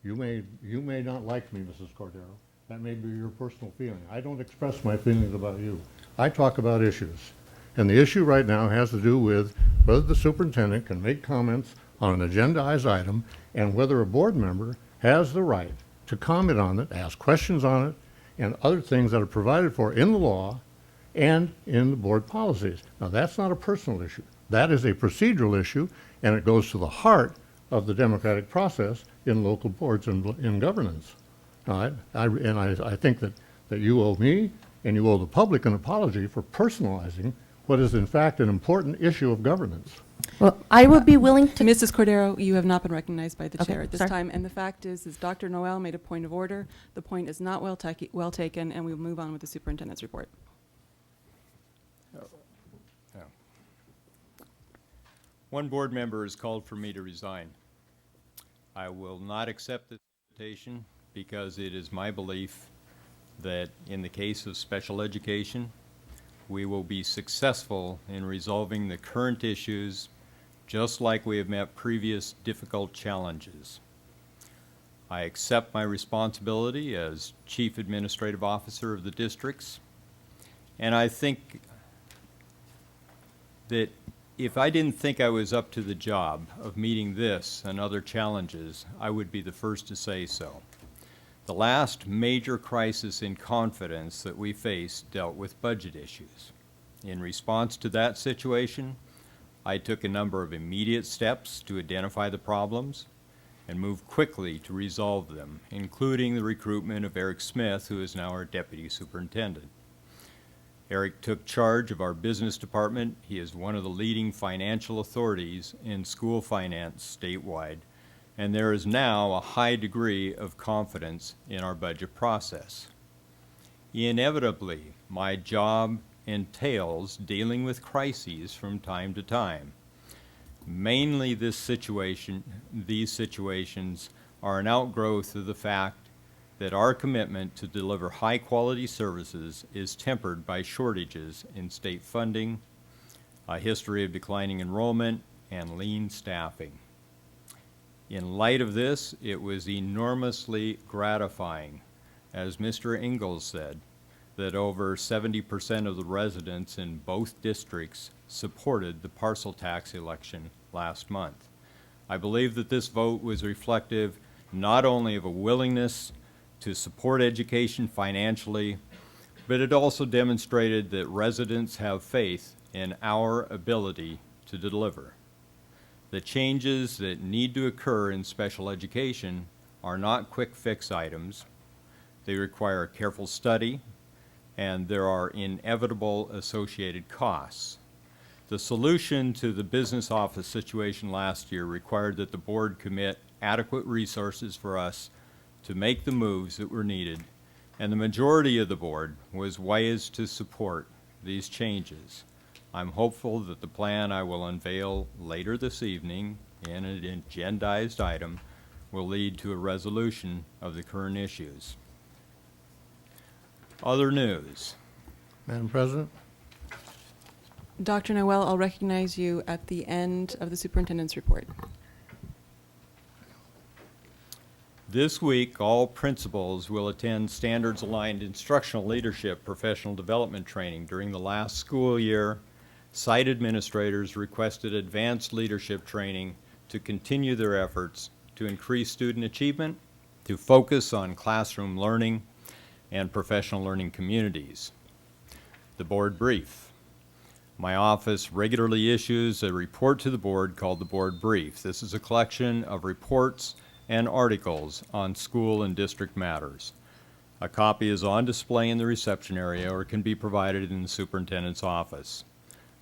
You may not like me, Mrs. Cordero. That may be your personal feeling. I don't express my feelings about you. I talk about issues. And the issue right now has to do with whether the superintendent can make comments on an agendized item and whether a board member has the right to comment on it, ask questions on it, and other things that are provided for in the law and in the board policies. Now, that's not a personal issue. That is a procedural issue, and it goes to the heart of the democratic process in local boards and in governance. All right? I think that you owe me and you owe the public an apology for personalizing what is in fact an important issue of governance. Well, I would be willing to... Mrs. Cordero, you have not been recognized by the Okay, chair at this sorry. time, and the fact is Dr. Noel made a point of order. The point is not well taken, and we will move on with the superintendent's report. One board member has called for me to resign. I will not accept this invitation because it is my belief that in the case of special education, we will be successful in resolving the current issues just like we have met previous difficult challenges. I accept my responsibility as Chief Administrative Officer of the districts, and I think that if I didn't think I was up to the job of meeting this and other challenges, I would be the first to say so. The last major crisis in confidence that we faced dealt with budget issues. In response to that situation, I took a number of immediate steps to identify the problems and move quickly to resolve them, including the recruitment of Eric Smith, who is now our Deputy Superintendent. Eric took charge of our business department. He is one of the leading financial authorities in school finance statewide, and there is now a high degree of confidence in our budget process. Inevitably, my job entails dealing with crises from time to time. Mainly these situations are an outgrowth of the fact that our commitment to deliver high-quality services is tempered by shortages in state funding, a history of declining enrollment, and lean staffing. In light of this, it was enormously gratifying, as Mr. Ingalls said, that over 70% of the residents in both districts supported the parcel tax election last month. I believe that this vote was reflective not only of a willingness to support education financially, but it also demonstrated that residents have faith in our ability to deliver. The changes that need to occur in special education are not quick fix items. They require careful study, and there are inevitable associated costs. The solution to the business office situation last year required that the board commit adequate resources for us to make the moves that were needed, and the majority of the board was wise to support these changes. I'm hopeful that the plan I will unveil later this evening in an agendized item will lead to a resolution of the current issues. Other news. Madam President? Dr. Noel, I'll recognize you at the end of the superintendent's report. This week, all principals will attend standards-aligned instructional leadership professional development training. During the last school year, site administrators requested advanced leadership training to continue their efforts to increase student achievement to focus on classroom learning and professional learning communities. The board brief. My office regularly issues a report to the board called the Board Brief. This is a collection of reports and articles on school and district matters. A copy is on display in the reception area or can be provided in the superintendent's office.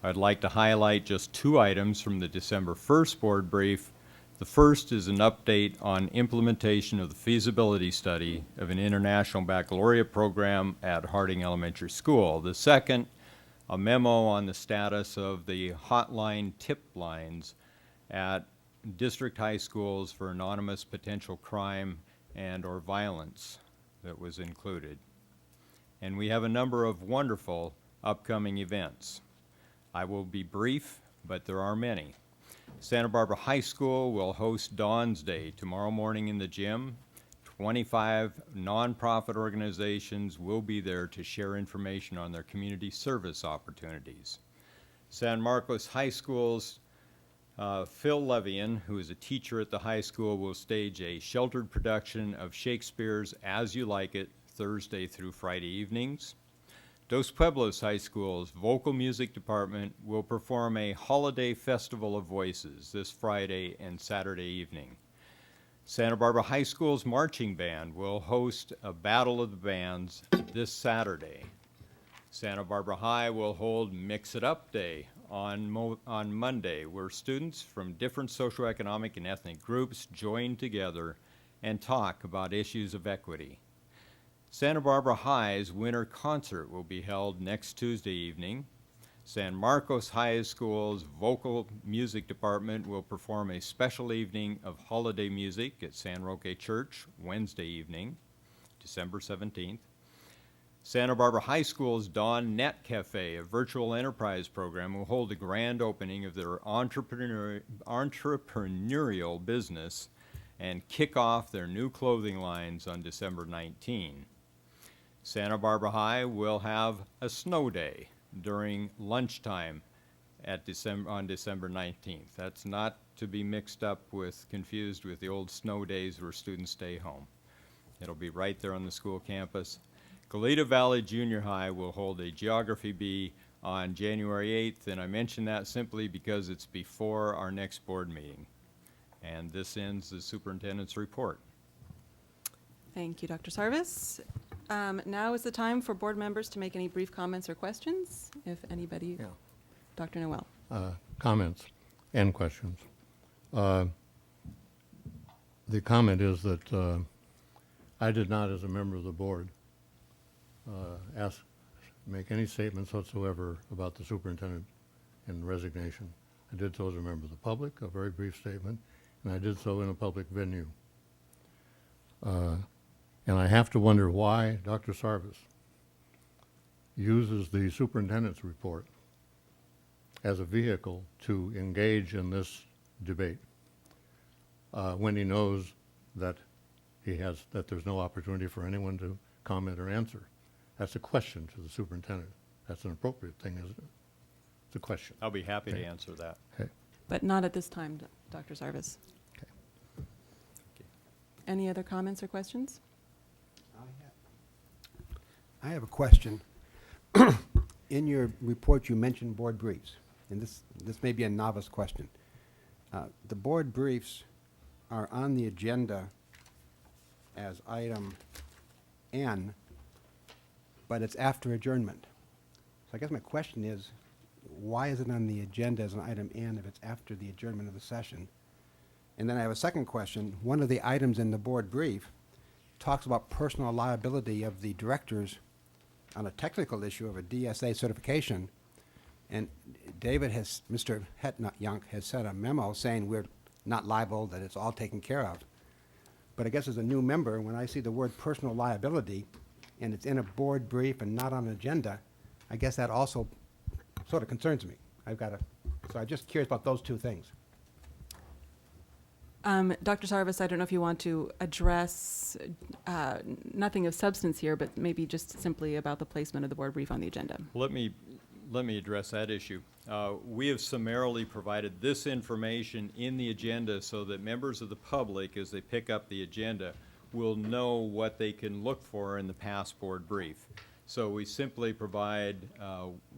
I'd like to highlight just 2 items from the December 1st board brief. The first is an update on implementation of the feasibility study of an international baccalaureate program at Harding Elementary School. The second, a memo on the status of the hotline tip lines at district high schools for anonymous potential crime and or violence that was included. And we have a number of wonderful upcoming events. I will be brief, but there are many. Santa Barbara High School will host Dawn's Day tomorrow morning in the gym. 25 nonprofit organizations will be there to share information on their community service opportunities. San Marcos High School's Phil Levian, who is a teacher at the high school, will stage a sheltered production of Shakespeare's As You Like It Thursday through Friday evenings. Dos Pueblos High School's vocal music department will perform a holiday festival of voices this Friday and Saturday evening. Santa Barbara High School's marching band will host a Battle of the Bands this Saturday. Santa Barbara High will hold Mix It Up Day on Monday, where students from different socioeconomic and ethnic groups join together and talk about issues of equity. Santa Barbara High's winter concert will be held next Tuesday evening. San Marcos High School's vocal music department will perform a special evening of holiday music at San Roque Church Wednesday evening, December 17th. Santa Barbara High School's Dawn Net Cafe, a virtual enterprise program, will hold a grand opening of their entrepreneurial business and kick off their new clothing lines on December 19. Santa Barbara High will have a snow day during lunchtime on December 19th. That's not to be confused with the old snow days where students stay home. It'll be right there on the school campus. Goleta Valley Junior High will hold a geography bee on January 8th, and I mention that simply because it's before our next board meeting. And this ends the superintendent's report. Thank you, Dr. Sarvis. Now is the time for board members to make any brief comments or questions, if anybody. Yeah. Dr. Noel. Comments and questions. The comment is that I did not, as a member of the board, make any statements whatsoever about the superintendent in resignation. I did so as a member of the public, a very brief statement, and I did so in a public venue. And I have to wonder why Dr. Sarvis uses the superintendent's report as a vehicle to engage in this debate when he knows that there's no opportunity for anyone to comment or answer. That's a question to the superintendent. That's an appropriate thing, isn't it? It's a question. I'll be happy to answer that. Okay. But not at this time, Dr. Sarvis. Okay. Any other comments or questions? I have a question. In your report, you mentioned board briefs, and this may be a novice question. The board briefs are on the agenda as item N, but it's after adjournment. So I guess my question is, why is it on the agenda as an item N if it's after the adjournment of the session? And then I have a second question. One of the items in the board brief talks about personal liability of the directors on a technical issue of a DSA certification. And Mr. Hetnut-Young has sent a memo saying we're not liable, that it's all taken care of. But I guess as a new member, when I see the word personal liability and it's in a board brief and not on an agenda, I guess that also sort of concerns me. So I'm just curious about those two things. Dr. Sarvis, I don't know if you want to address nothing of substance here, but maybe just simply about the placement of the board brief on the agenda. Let me address that issue. We have summarily provided this information in the agenda so that members of the public, as they pick up the agenda, will know what they can look for in the past board brief. So we simply provide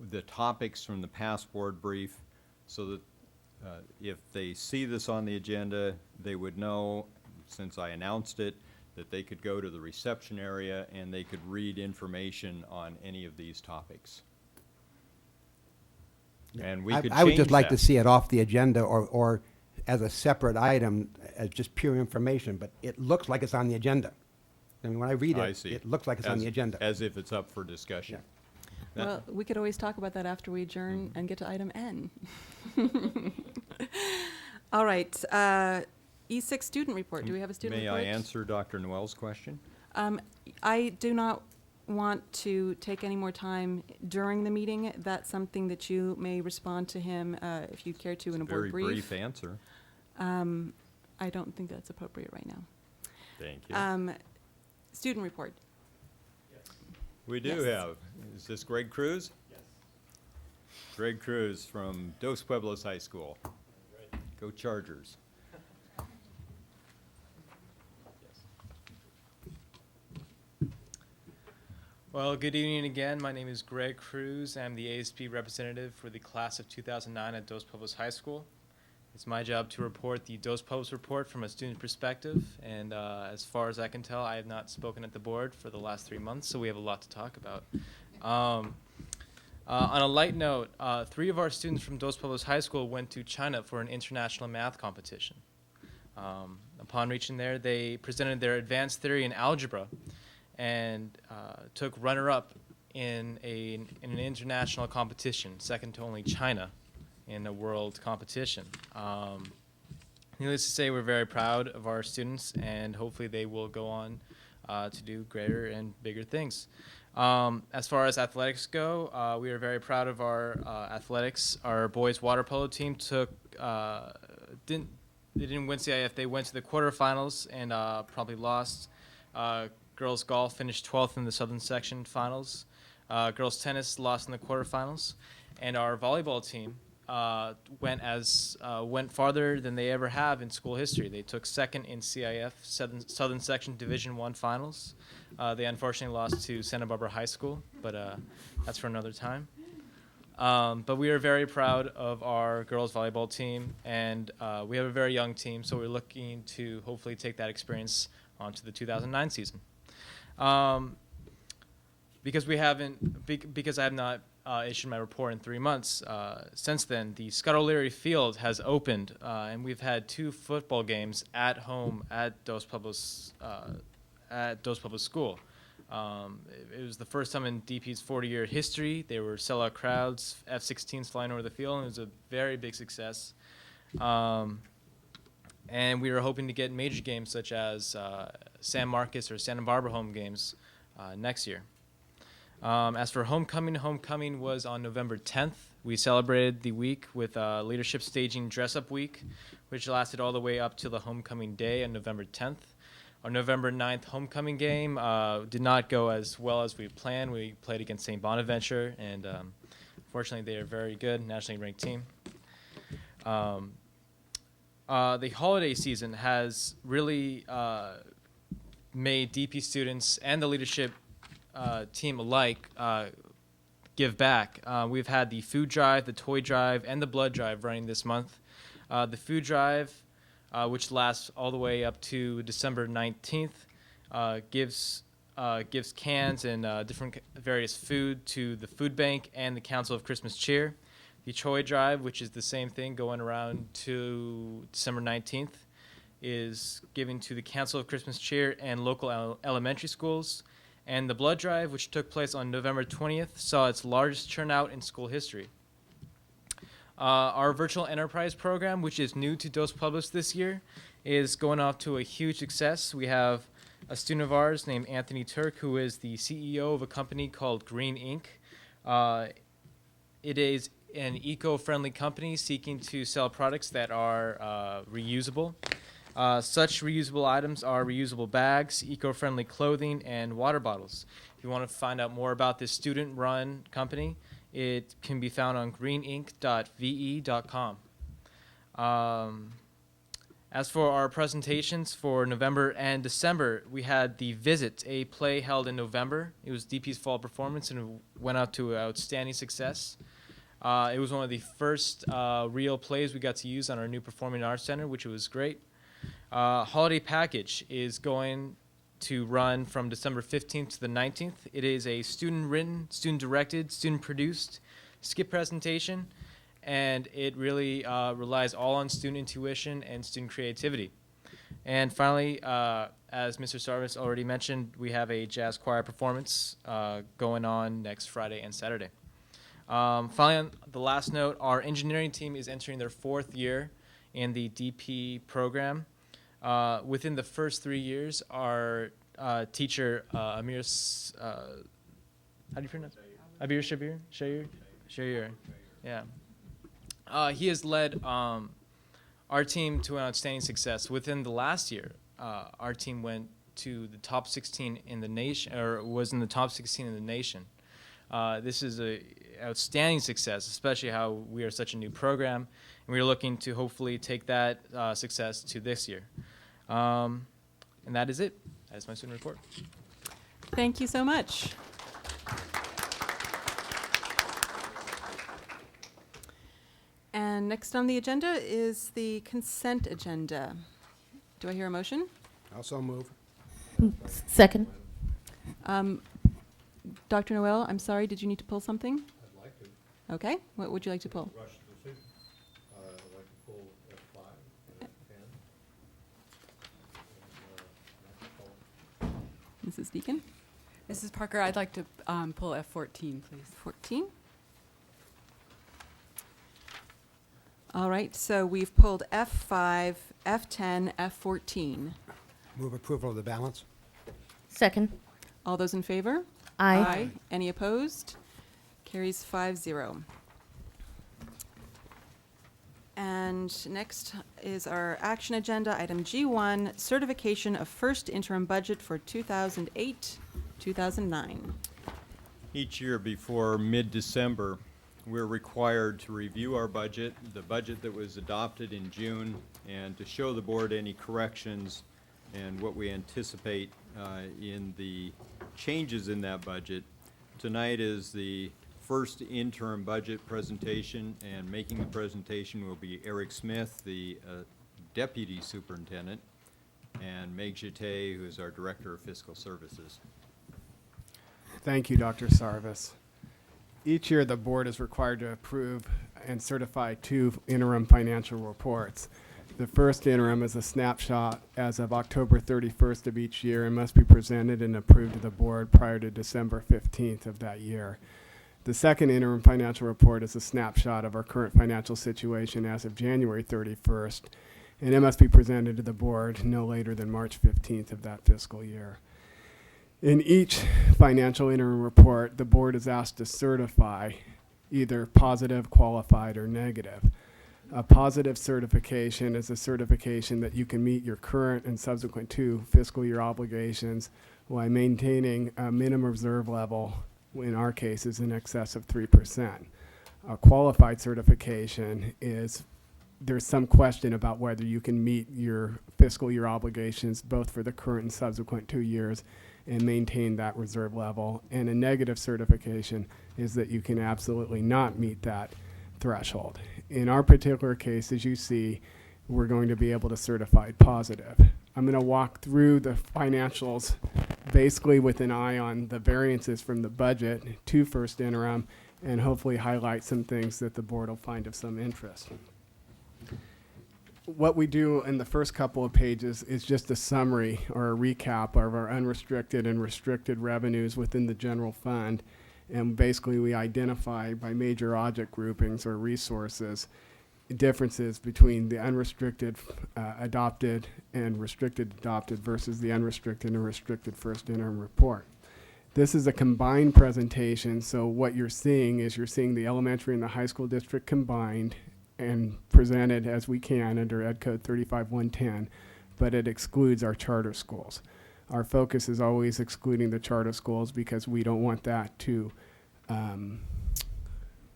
the topics from the past board brief so that if they see this on the agenda, they would know, since I announced it, that they could go to the reception area and they could read information on any of these topics. And we could I would just change like that. to see it off the agenda or as a separate item, as just pure information, but it looks like it's on the agenda. I mean, when I read I it, see. it looks like it's on As- the agenda. As if it's up for discussion. That- Well, we could always talk about that after we adjourn and get to item N. All right, E6 student report. Do we have a student May report? I answer Dr. Noel's question? I do not want to take any more time during the meeting. That's something that you may respond to him if you care to in a board Very brief answer. I don't think that's appropriate right now. Thank you. Student report. We do Yes. have. Is this Greg Cruz? Yes. Greg Cruz from Dos Pueblos High School. Go Chargers. Well, good evening again. My name is Greg Cruz. I'm the ASB representative for the class of 2009 at Dos Pueblos High School. It's my job to report the Dos Pueblos report from a student perspective, and as far as I can tell, I have not spoken at the board for the last 3 months, so we have a lot to talk about. On a light note, 3 of our students from Dos Pueblos High School went to China for an international math competition. Upon reaching there, they presented their advanced theory in algebra and took runner-up in an international competition, second to only China in a world competition. Needless to say, we're very proud of our students, and hopefully they will go on to do greater and bigger things. As far as athletics go, we are very proud of our athletics. Our boys water polo team they didn't win CIF. They went to the quarterfinals and probably lost. Girls golf finished 12th in the Southern Section finals. Girls tennis lost in the quarterfinals, and our volleyball team went farther than they ever have in school history. They took second in CIF Southern Section Division I finals. They unfortunately lost to Santa Barbara High School, but that's for another time. But we are very proud of our girls volleyball team, and we have a very young team, so we're looking to hopefully take that experience onto the 2009 season. Because I have not issued my report in 3 months, since then, the Scott O'Leary Field has opened, and we've had 2 football games at home at Dos Pueblos School. It was the first time in DP's 40-year history. There were sellout crowds, F-16s flying over the field, and it was a very big success. And we were hoping to get major games such as San Marcos or Santa Barbara home games next year. As for homecoming was on November 10th. We celebrated the week with Leadership Staging Dress-Up Week, which lasted all the way up to the homecoming day on November 10th. Our November 9th homecoming game did not go as well as we planned. We played against St. Bonaventure, and fortunately they are a very good, nationally ranked team. The holiday season has really made DP students and the leadership team alike give back. We've had the food drive, the toy drive, and the blood drive running this month. The food drive, which lasts all the way up to December 19th, gives cans and different various food to the food bank and the Council of Christmas Cheer. The Choi Drive, which is the same thing going around to December 19th, is given to the Council of Christmas Cheer and local elementary schools. And the Blood Drive, which took place on November 20th, saw its largest turnout in school history. Our virtual enterprise program, which is new to Dos Pueblos this year, is going off to a huge success. We have a student of ours named Anthony Turk, who is the CEO of a company called Green Inc. It is an eco-friendly company seeking to sell products that are reusable. Such reusable items are reusable bags, eco-friendly clothing, and water bottles. If you want to find out more about this student-run company, it can be found on greeninc.ve.com. As for our presentations for November and December, we had The Visit, a play held in November. It was DP's fall performance and it went out to outstanding success. It was one of the first real plays we got to use on our new Performing Arts Center, which was great. Holiday Package is going to run from December 15th to the 19th. It is a student-written, student-directed, student-produced skit presentation, and it really relies all on student intuition and student creativity. And finally, as Mr. Sarvis already mentioned, we have a jazz choir performance going on next Friday and Saturday. Finally, on the last note, our engineering team is entering their 4th year in the DP program. Within the first 3 years, our teacher, Amir, how do you pronounce it? Abir Shabir? Shayir. Yeah. He has led our team to an outstanding success. Within the last year, our team went to the top 16 in the nation, or was in the top 16 in the nation. This is a outstanding success, especially how we are such a new program, and we are looking to hopefully take that success to this year. And that is it. That is my student report. Thank you so much. And next on the agenda is the consent agenda. Do I hear a motion? Also move. Second. Dr. Noel, I'm sorry, did you need to pull something? I'd like to. Okay, what would you like to pull? Rush decision. I'd like to pull F5 and F10. Mrs. Deacon? Mrs. Parker, I'd like to pull F14, please. 14. All right, so we've pulled F5, F10, F14. Move approval of the balance. Second. All those in favor? Aye. Any opposed? Carries 5-0. And next is our action agenda, item G1, certification of first interim budget for 2008-2009. Each year before mid-December, we're required to review our budget, the budget that was adopted in June, and to show the board any corrections and what we anticipate in the changes in that budget. Tonight is the first interim budget presentation, and making the presentation will be Eric Smith, the Deputy Superintendent, and Meg Jete, who is our Director of Fiscal Services. Thank you, Dr. Sarvis. Each year, the board is required to approve and certify 2 interim financial reports. The first interim is a snapshot as of October 31st of each year and must be presented and approved to the board prior to December 15th of that year. The second interim financial report is a snapshot of our current financial situation as of January 31st, and it must be presented to the board no later than March 15th of that fiscal year. In each financial interim report, the board is asked to certify either positive, qualified, or negative. A positive certification is a certification that you can meet your current and subsequent 2 fiscal year obligations while maintaining a minimum reserve level, in our case, is in excess of 3%. A qualified certification is there's some question about whether you can meet your fiscal year obligations both for the current and subsequent 2 years and maintain that reserve level. And a negative certification is that you can absolutely not meet that threshold. In our particular case, as you see, we're going to be able to certify positive. I'm going to walk through the financials basically with an eye on the variances from the budget to first interim and hopefully highlight some things that the board will find of some interest. What we do in the first couple of pages is just a summary or a recap of our unrestricted and restricted revenues within the general fund. And basically we identify by major object groupings or resources differences between the unrestricted adopted and restricted adopted versus the unrestricted and restricted first interim report. This is a combined presentation, so what you're seeing is you're seeing the elementary and the high school district combined and presented as we can under Ed Code 35110, but it excludes our charter schools. Our focus is always excluding the charter schools because we don't want that to,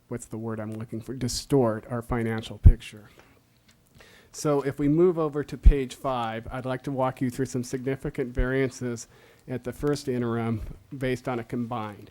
what's the word I'm looking for, distort our financial picture. So if we move over to page 5, I'd like to walk you through some significant variances at the first interim based on a combined.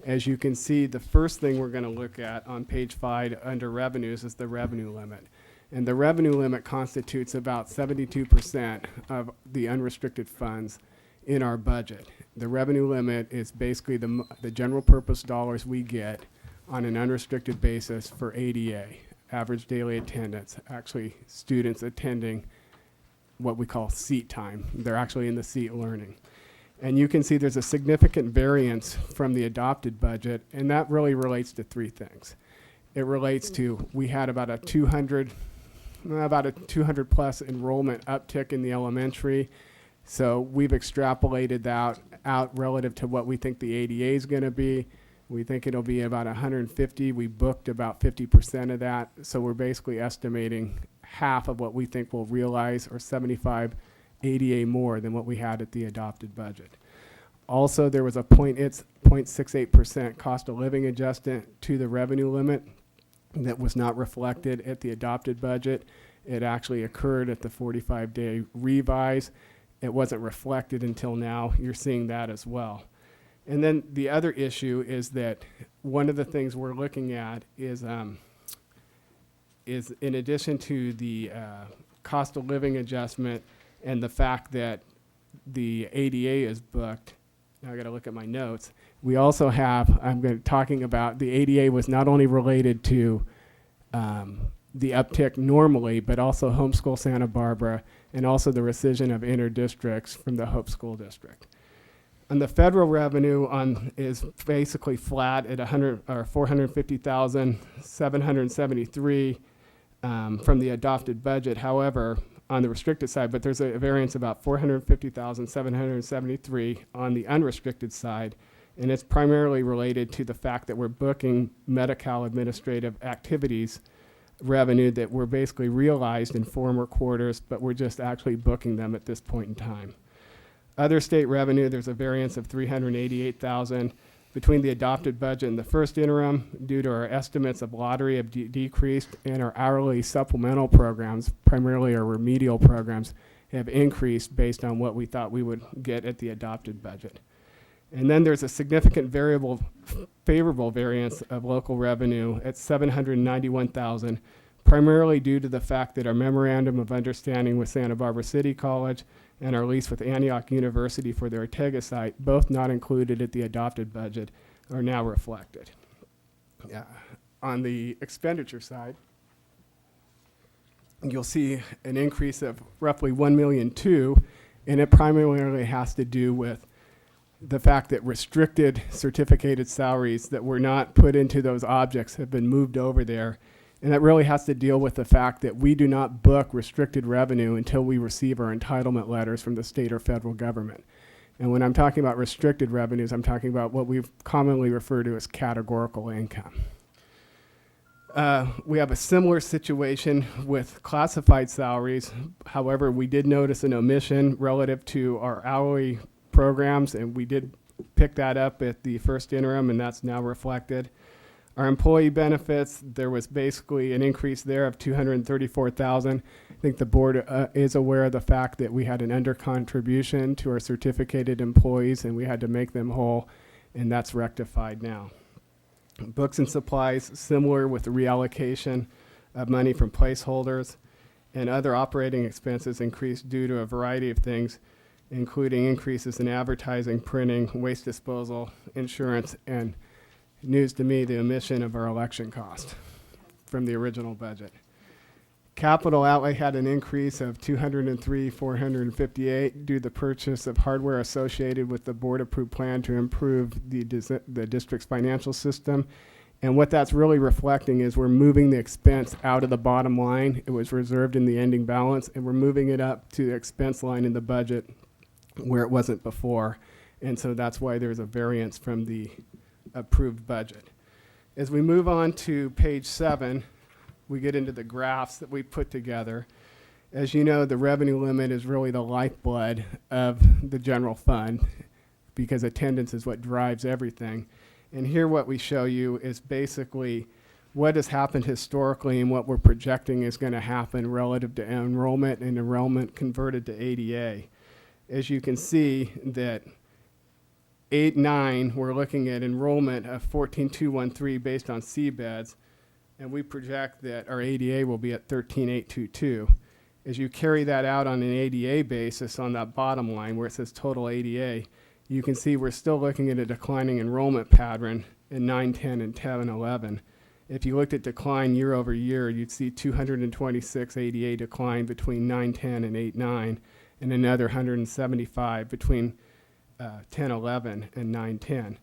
As you can see, the first thing we're going to look at on page 5 under revenues is the revenue limit. And the revenue limit constitutes about 72% of the unrestricted funds in our budget. The revenue limit is basically the general purpose dollars we get on an unrestricted basis for ADA, average daily attendance, actually students attending what we call seat time. They're actually in the seat learning. And you can see there's a significant variance from the adopted budget, and that really relates to 3 things. It relates to, we had about a 200 plus enrollment uptick in the elementary. So we've extrapolated that out relative to what we think the ADA is going to be. We think it'll be about 150. We booked about 50% of that. So we're basically estimating half of what we think we'll realize, or 75 ADA more than what we had at the adopted budget. Also, there was a 0.68% cost of living adjustment to the revenue limit that was not reflected at the adopted budget. It actually occurred at the 45-day revise. It wasn't reflected until now. You're seeing that as well. And then the other issue is that one of the things we're looking at is in addition to the cost of living adjustment and the fact that the ADA is booked, now I got to look at my notes. We also have, talking about the ADA was not only related to the uptick normally, but also Homeschool Santa Barbara and also the rescission of inter-districts from the Hope School District. And the federal revenue is basically flat at 450,773 from the adopted budget. However, on the restricted side, but there's a variance about 450,773 on the unrestricted side, and it's primarily related to the fact that we're booking Medi-Cal administrative activities revenue that were basically realized in former quarters, but we're just actually booking them at this point in time. Other state revenue, there's a variance of 388,000 between the adopted budget and the first interim due to our estimates of lottery have decreased, and our hourly supplemental programs, primarily our remedial programs, have increased based on what we thought we would get at the adopted budget. And then there's a significant favorable variance of local revenue at 791,000, primarily due to the fact that our memorandum of understanding with Santa Barbara City College and our lease with Antioch University for their Ortega site, both not included at the adopted budget, are now reflected. On the expenditure side, you'll see an increase of roughly $1.2 million, and it primarily has to do with the fact that restricted certificated salaries that were not put into those objects have been moved over there. And that really has to deal with the fact that we do not book restricted revenue until we receive our entitlement letters from the state or federal government. And when I'm talking about restricted revenues, I'm talking about what we commonly refer to as categorical income. We have a similar situation with classified salaries. However, we did notice an omission relative to our hourly programs, and we did pick that up at the first interim, and that's now reflected. Our employee benefits, there was basically an increase there of 234,000. I think the board is aware of the fact that we had an under-contribution to our certificated employees, and we had to make them whole, and that's rectified now. Books and supplies, similar with the reallocation of money from placeholders, and other operating expenses increased due to a variety of things, including increases in advertising, printing, waste disposal, insurance, and news to me, the omission of our election cost from the original budget. Capital outlay had an increase of $203,458 due to the purchase of hardware associated with the board-approved plan to improve the district's financial system. And what that's really reflecting is we're moving the expense out of the bottom line. It was reserved in the ending balance, and we're moving it up to the expense line in the budget where it wasn't before. And so that's why there's a variance from the approved budget. As we move on to page 7, we get into the graphs that we put together. As you know, the revenue limit is really the lifeblood of the general fund because attendance is what drives everything. And here what we show you is basically what has happened historically and what we're projecting is going to happen relative to enrollment and enrollment converted to ADA. As you can see that 8-9, we're looking at enrollment of 14,213 based on C beds, and we project that our ADA will be at 13,822. As you carry that out on an ADA basis on that bottom line where it says total ADA, you can see we're still looking at a declining enrollment pattern in 9, 10, and 10, 11. If you looked at decline year over year, you'd see 226 ADA decline between 9, 10, and 8, 9, and another 175 between 10, 11, and 9, 10.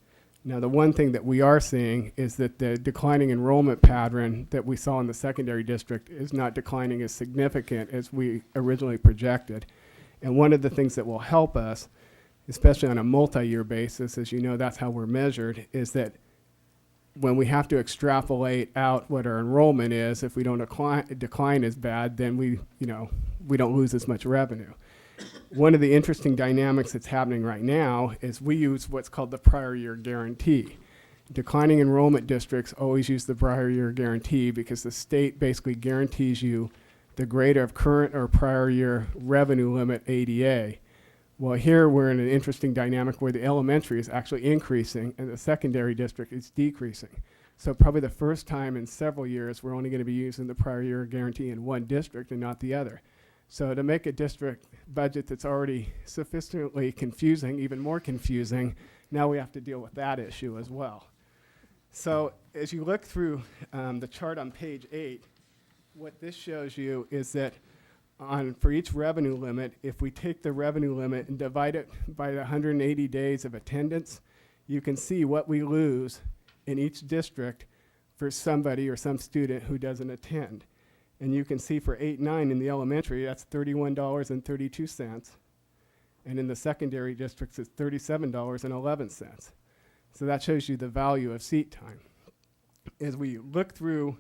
Now, the one thing that we are seeing is that the declining enrollment pattern that we saw in the secondary district is not declining as significant as we originally projected. And one of the things that will help us, especially on a multi-year basis, as you know, that's how we're measured, is that when we have to extrapolate out what our enrollment is, if we don't decline as bad, then we don't lose as much revenue. One of the interesting dynamics that's happening right now is we use what's called the prior year guarantee. Declining enrollment districts always use the prior year guarantee because the state basically guarantees you the grade of current or prior year revenue limit ADA. Well, here we're in an interesting dynamic where the elementary is actually increasing and the secondary district is decreasing. So probably the first time in several years, we're only going to be using the prior year guarantee in one district and not the other. So to make a district budget that's already sufficiently confusing, even more confusing, now we have to deal with that issue as well. So as you look through the chart on page 8, what this shows you is that for each revenue limit, if we take the revenue limit and divide it by the 180 days of attendance, you can see what we lose in each district for somebody or some student who doesn't attend. And you can see for 8, 9 in the elementary, that's $31.32. And in the secondary districts, it's $37.11. So that shows you the value of seat time. As we look through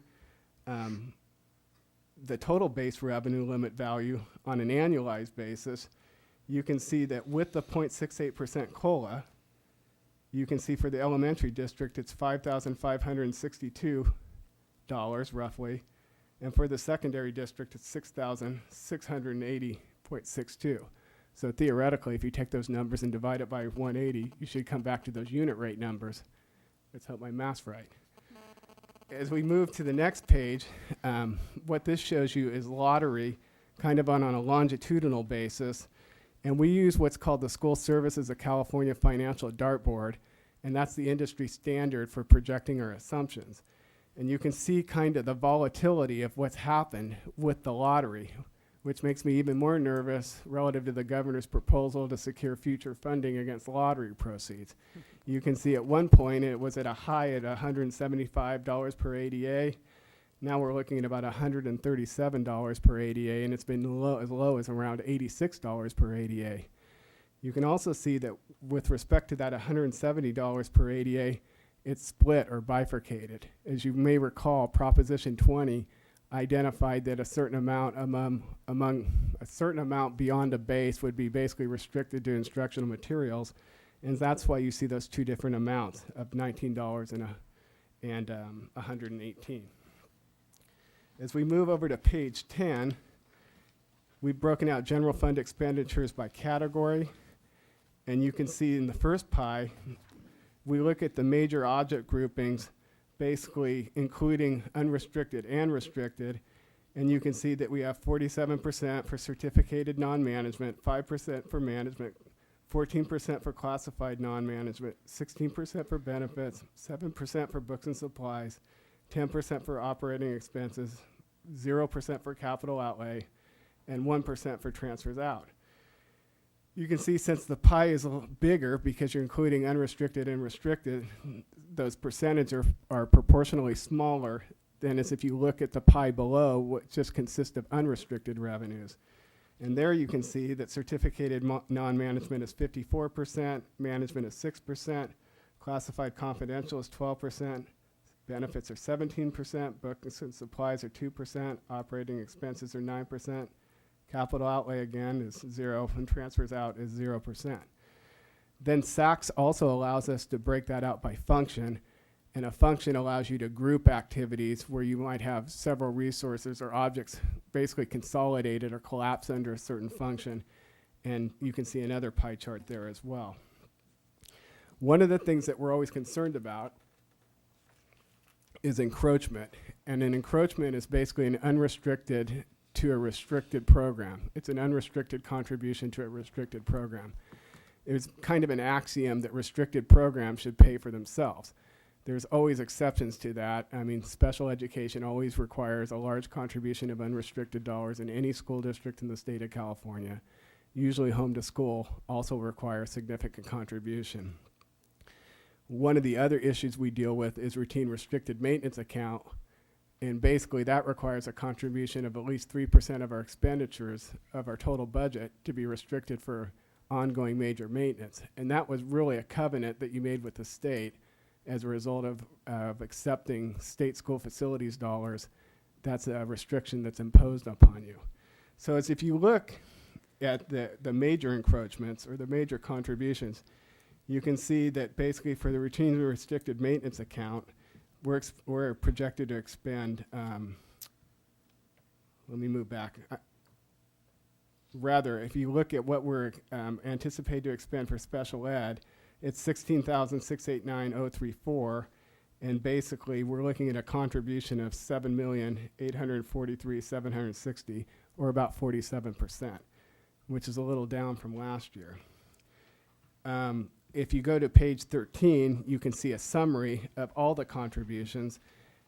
the total base revenue limit value on an annualized basis, you can see that with the 0.68% COLA, you can see for the elementary district, it's $5,562 roughly. And for the secondary district, it's $6,680.62. So theoretically, if you take those numbers and divide it by 180, you should come back to those unit rate numbers. Let's hope my math's right. As we move to the next page, what this shows you is lottery kind of on a longitudinal basis. And we use what's called the School Services of California Financial Dartboard, and that's the industry standard for projecting our assumptions. And you can see kind of the volatility of what's happened with the lottery, which makes me even more nervous relative to the governor's proposal to secure future funding against lottery proceeds. You can see at one point it was at a high at $175 per ADA. Now we're looking at about $137 per ADA, and it's been as low as around $86 per ADA. You can also see that with respect to that $170 per ADA, it's split or bifurcated. As you may recall, Proposition 20 identified that a certain amount among a certain amount beyond a base would be basically restricted to instructional materials, and that's why you see those two different amounts of $19 and $118. As we move over to page 10, we've broken out general fund expenditures by category, and you can see in the first pie, we look at the major object groupings, basically including unrestricted and restricted, and you can see that we have 47% for certificated non-management, 5% for management, 14% for classified non-management, 16% for benefits, 7% for books and supplies, 10% for operating expenses, 0% for capital outlay, and 1% for transfers out. You can see since the pie is a little bigger because you're including unrestricted and restricted, those percentages are proportionally smaller than as if you look at the pie below, which just consists of unrestricted revenues. And there you can see that certificated non-management is 54%, management is 6%, classified confidential is 12%, benefits are 17%, books and supplies are 2%, operating expenses are 9%, capital outlay again is 0, and transfers out is 0%. Then SACS also allows us to break that out by function, And a function allows you to group activities where you might have several resources or objects basically consolidated or collapsed under a certain function. And you can see another pie chart there as well. One of the things that we're always concerned about is encroachment. And an encroachment is basically an unrestricted to a restricted program. It's an unrestricted contribution to a restricted program. It's kind of an axiom that restricted programs should pay for themselves. There's always exceptions to that. I mean, special education always requires a large contribution of unrestricted dollars in any school district in the state of California. Usually home to school also requires significant contribution. One of the other issues we deal with is routine restricted maintenance account. And basically that requires a contribution of at least 3% of our expenditures of our total budget to be restricted for ongoing major maintenance. And that was really a covenant that you made with the state as a result of accepting state school facilities dollars. That's a restriction that's imposed upon you. So as if you look at the major encroachments or the major contributions, you can see that basically for the routine restricted maintenance account, we're projected to expend, let me move back. Rather, if you look at what we're anticipated to expend for special ed, it's $16,689,034, and basically we're looking at a contribution of $7,843,760, or about 47%, which is a little down from last year. If you go to page 13, you can see a summary of all the contributions.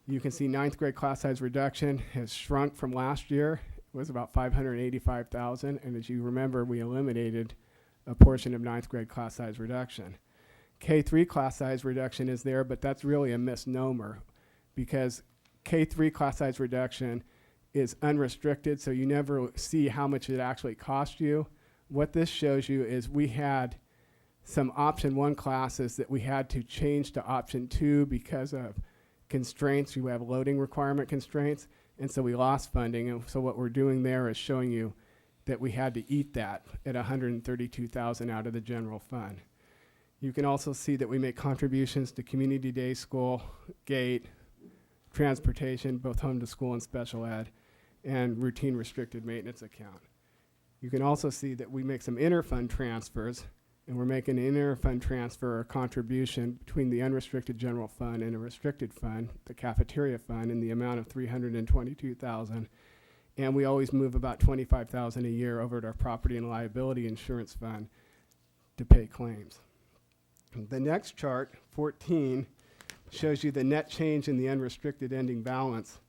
You can see 9th grade class size reduction has shrunk from last year. It was about 585,000, and as you remember, we eliminated a portion of 9th grade class size reduction. K3 class size reduction is there, but that's really a misnomer because K3 class size reduction is unrestricted, so you never see how much it actually cost you. What this shows you is we had some option 1 classes that we had to change to option 2 because of constraints. You have loading requirement constraints, and so we lost funding. And so what we're doing there is showing you that we had to eat that at $132,000 out of the general fund. You can also see that we make contributions to community day school, gate, transportation, both home to school and special ed, and routine restricted maintenance account. You can also see that we make some interfund transfers, and we're making an interfund transfer or contribution between the unrestricted general fund and a restricted fund, the cafeteria fund, in the amount of $322,000. And we always move about $25,000 a year over to our property and liability insurance fund to pay claims. The next chart, 14, shows you the net change in the unrestricted ending balance.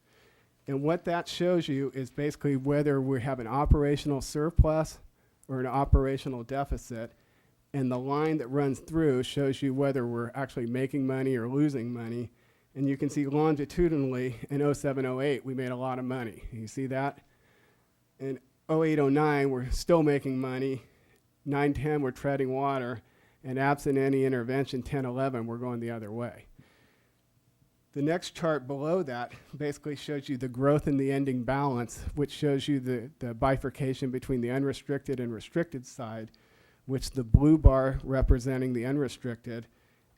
And what that shows you is basically whether we have an operational surplus or an operational deficit. And the line that runs through shows you whether we're actually making money or losing money. And you can see longitudinally in 07-08, we made a lot of money. You see that? In 08-09, we're still making money. 9-10, we're treading water. And absent any intervention, 10-11, we're going the other way. The next chart below that basically shows you the growth in the ending balance, which shows you the bifurcation between the unrestricted and restricted side, which the blue bar representing the unrestricted,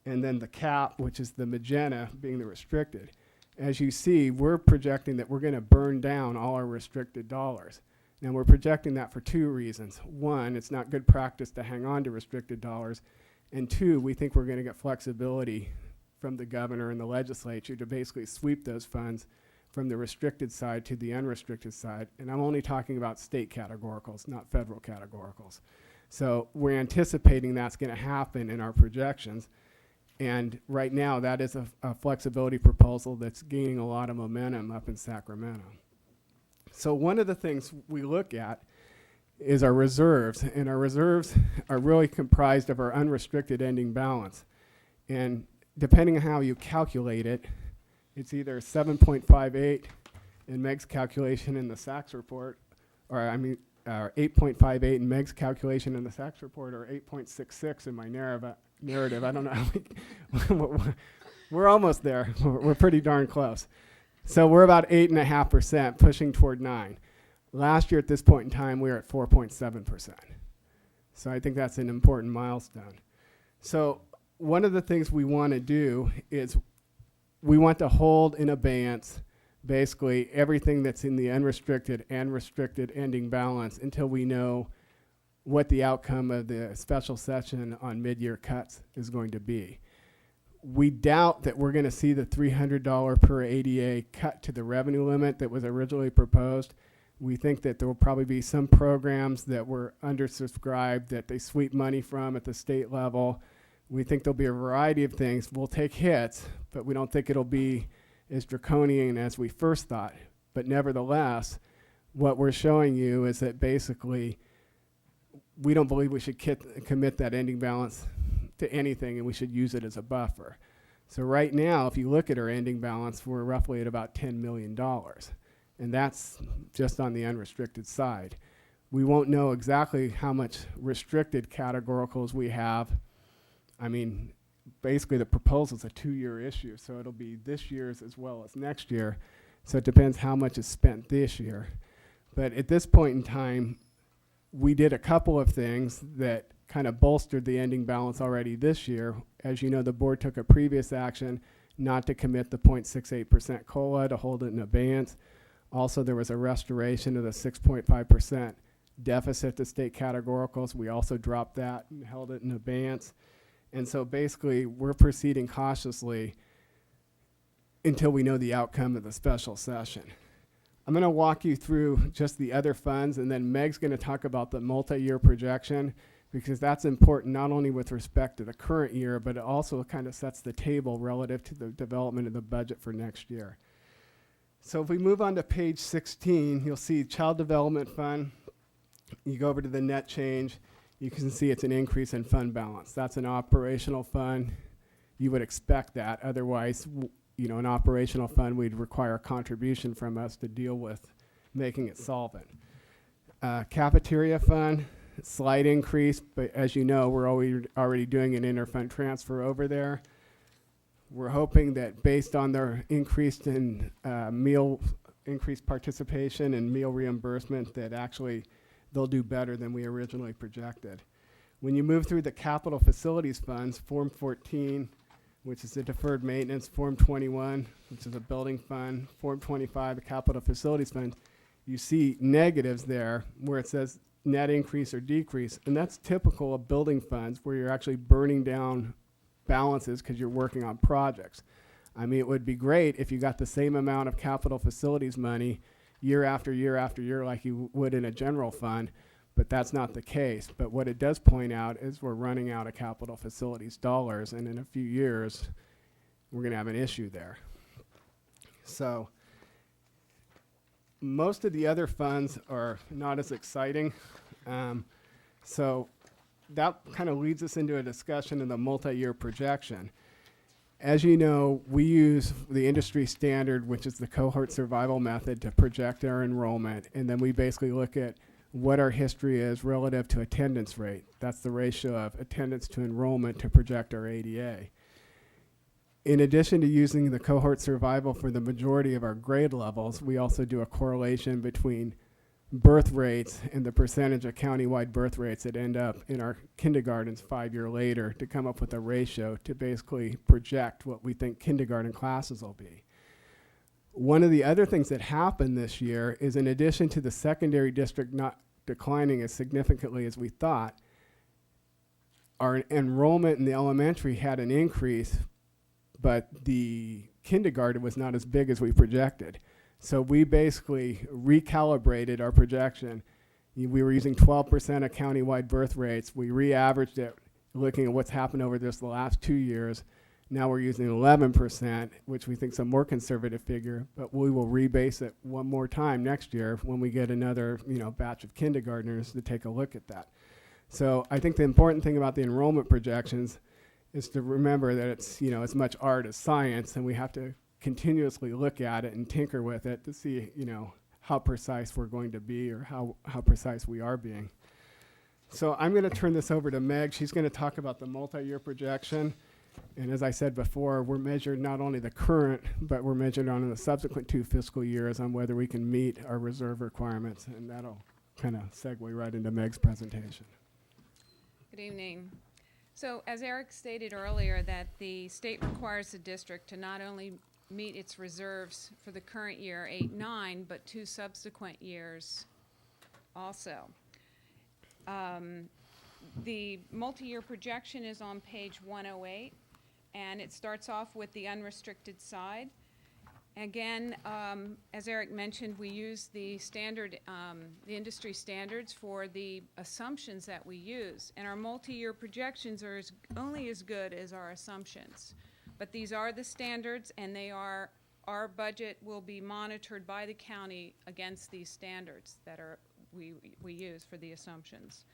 and then the cap, which is the magenta, being the restricted. As you see, we're projecting that we're going to burn down all our restricted dollars. And we're projecting that for 2 reasons. 1, it's not good practice to hang on to restricted dollars. And 2, we think we're going to get flexibility from the governor and the legislature to basically sweep those funds from the restricted side to the unrestricted side. And I'm only talking about state categoricals, not federal categoricals. So we're anticipating that's going to happen in our projections. And right now, that is a flexibility proposal that's gaining a lot of momentum up in Sacramento. So one of the things we look at is our reserves. And our reserves are really comprised of our unrestricted ending balance. And depending on how you calculate it, it's either 7.58 in Meg's calculation in the SACS report, or 8.58 in Meg's calculation in the SACS report, or 8.66 in my narrative. I don't know. We're almost there. We're pretty darn close. So we're about 8.5%, pushing toward 9%. Last year at this point in time, we were at 4.7%. So I think that's an important milestone. So one of the things we want to do is we want to hold in abeyance basically everything that's in the unrestricted and restricted ending balance until we know what the outcome of the special session on mid-year cuts is going to be. We doubt that we're going to see the $300 per ADA cut to the revenue limit that was originally proposed. We think that there will probably be some programs that were undersubscribed that they sweep money from at the state level. We think there'll be a variety of things. We'll take hits, but we don't think it'll be as draconian as we first thought. But nevertheless, what we're showing you is that basically we don't believe we should commit that ending balance to anything, and we should use it as a buffer. So right now, if you look at our ending balance, we're roughly at about $10 million. And that's just on the unrestricted side. We won't know exactly how much restricted categoricals we have. I mean, basically the proposal's a 2-year issue, so it'll be this year's as well as next year. So it depends how much is spent this year. But at this point in time, we did a couple of things that kind of bolstered the ending balance already this year. As you know, the board took a previous action not to commit the 0.68% COLA, to hold it in abeyance. Also, there was a restoration of the 6.5% deficit to state categoricals. We also dropped that and held it in abeyance. And so basically, we're proceeding cautiously until we know the outcome of the special session. I'm going to walk you through just the other funds, and then Meg's going to talk about the multi-year projection, because that's important not only with respect to the current year, but it also kind of sets the table relative to the development of the budget for next year. So if we move on to page 16, you'll see Child Development Fund. You go over to the net change, you can see it's an increase in fund balance. That's an operational fund. You would expect that. Otherwise, an operational fund would require a contribution from us to deal with making it solvent. Cafeteria fund, slight increase, but as you know, we're already doing an interfund transfer over there. We're hoping that based on their increased participation and meal reimbursement, that actually they'll do better than we originally projected. When you move through the capital facilities funds, Form 14, which is the deferred maintenance, Form 21, which is a building fund, Form 25, the capital facilities fund, you see negatives there where it says net increase or decrease, and that's typical of building funds where you're actually burning down balances because you're working on projects. I mean, it would be great if you got the same amount of capital facilities money year after year after year like you would in a general fund, but that's not the case. But what it does point out is we're running out of capital facilities dollars, and in a few years, we're going to have an issue there. So most of the other funds are not as exciting. So that kind of leads us into a discussion of the multi-year projection. As you know, we use the industry standard, which is the cohort survival method, to project our enrollment, and then we basically look at what our history is relative to attendance rate. That's the ratio of attendance to enrollment to project our ADA. In addition to using the cohort survival for the majority of our grade levels, we also do a correlation between birth rates and the percentage of countywide birth rates that end up in our kindergartens 5 years later to come up with a ratio to basically project what we think kindergarten classes will be. One of the other things that happened this year is, in addition to the secondary district not declining as significantly as we thought, our enrollment in the elementary had an increase, but the kindergarten was not as big as we projected. So we basically recalibrated our projection. We were using 12% of countywide birth rates. We re-averaged it, looking at what's happened over the last 2 years. Now we're using 11%, which we think is a more conservative figure, but we will rebase it one more time next year when we get another batch of kindergartners to take a look at that. So I think the important thing about the enrollment projections is to remember that it's as much art as science, and we have to continuously look at it and tinker with it to see how precise we're going to be, or how precise we are being. So I'm going to turn this over to Meg. She's going to talk about the multi-year projection. And as I said before, we're measured not only the current, but we're measured on the subsequent 2 fiscal years on whether we can meet our reserve requirements. And that'll kind of segue right into Meg's presentation. Good evening. So as Eric stated earlier, that the state requires the district to not only meet its reserves for the current year, 8-9, but 2 subsequent years also. The multi-year projection is on page 108, and it starts off with the unrestricted side. Again, as Eric mentioned, we use the standard, the industry standards for the assumptions that we use, and our multi-year projections are only as good as our assumptions. But these are the standards, and they are, our budget will be monitored by the county against these standards that we use for the assumptions.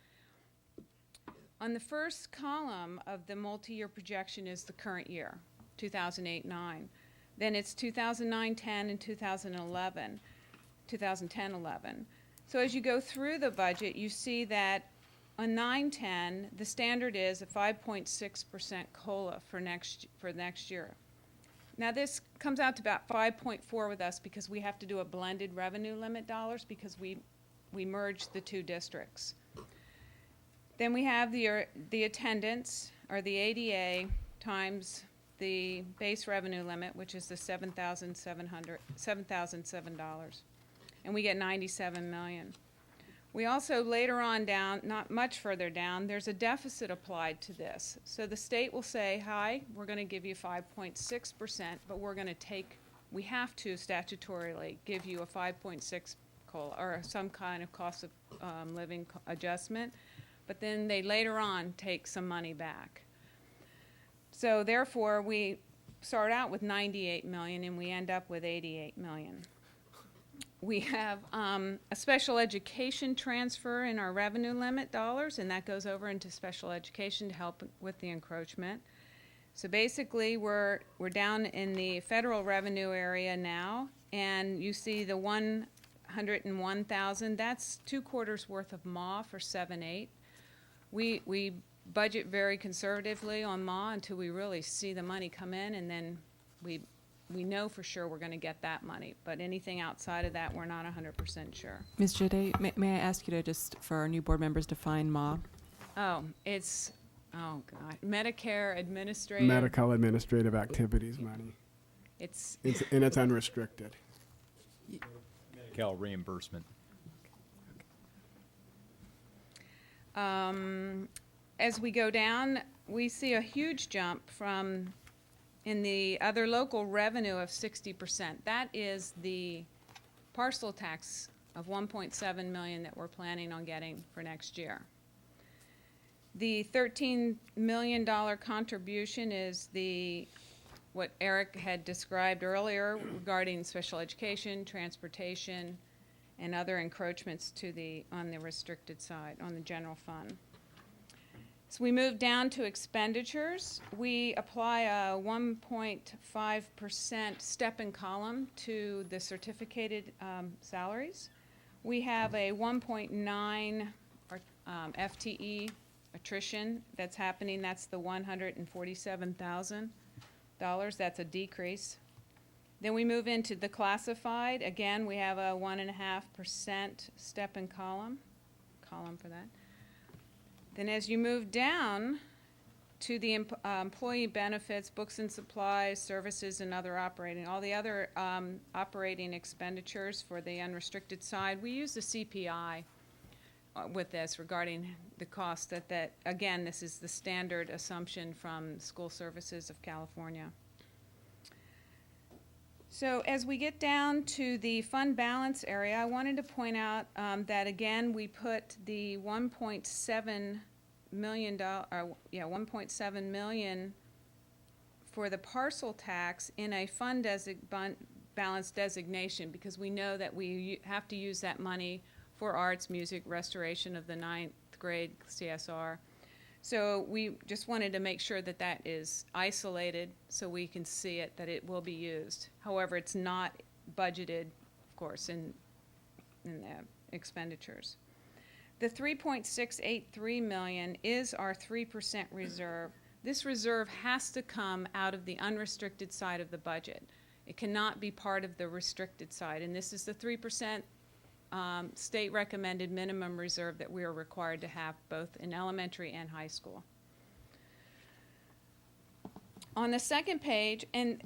On the first column of the multi-year projection is the current year, 2008-9. Then it's 2009-10 and 2010-11. So as you go through the budget, you see that on 9-10, the standard is a 5.6% COLA for next year. Now this comes out to about 5.4 with us because we have to do a blended revenue limit dollars because we merged the 2 districts. Then we have the attendance, or the ADA, times the base revenue limit, which is the $7,007, and we get 97 million. We also later on down, not much further down, there's a deficit applied to this. So the state will say, hi, we're going to give you 5.6%, but we have to statutorily give you a 5.6 COLA, or some kind of cost of living adjustment, but then they later on take some money back. So therefore, we start out with 98 million and we end up with 88 million. We have a special education transfer in our revenue limit dollars, and that goes over into special education to help with the encroachment. So basically, we're down in the federal revenue area now, and you see the 101,000. That's 2 quarters worth of MAW for 7-8. We budget very conservatively on MAW until we really see the money come in, and then we know for sure we're going to get that money. But anything outside of that, we're not 100% sure. Ms. Jade, may I ask you to just, for our new board members, define MAW? Oh, it's, oh God, Medicare administrative. Medical administrative activities money. It's unrestricted. Medi-Cal reimbursement. As we go down, we see a huge jump from in the other local revenue of 60%. That is the parcel tax of 1.7 million that we're planning on getting for next year. The $13 million contribution is what Eric had described earlier regarding special education, transportation, and other encroachments on the restricted side, on the general fund. So we move down to expenditures. We apply a 1.5% step and column to the certificated salaries. We have a 1.9 FTE attrition that's happening. That's the $147,000. That's a decrease. Then we move into the classified. Again, we have a 1.5% step and column for that. Then as you move down to the employee benefits, books and supplies, services, and other operating, all the other operating expenditures for the unrestricted side, we use the CPI with this regarding the cost that again, this is the standard assumption from School Services of California. So as we get down to the fund balance area, I wanted to point out that again we put the $1.7 million for the parcel tax in a fund balance designation because we know that we have to use that money for arts, music, restoration of the 9th grade CSR. So we just wanted to make sure that that is isolated so we can see it, that it will be used. However, it's not budgeted, of course, in the expenditures. The $3.683 million is our 3% reserve. This reserve has to come out of the unrestricted side of the budget. It cannot be part of the restricted side, and this is the 3% state recommended minimum reserve that we are required to have both in elementary and high school. On the second page, and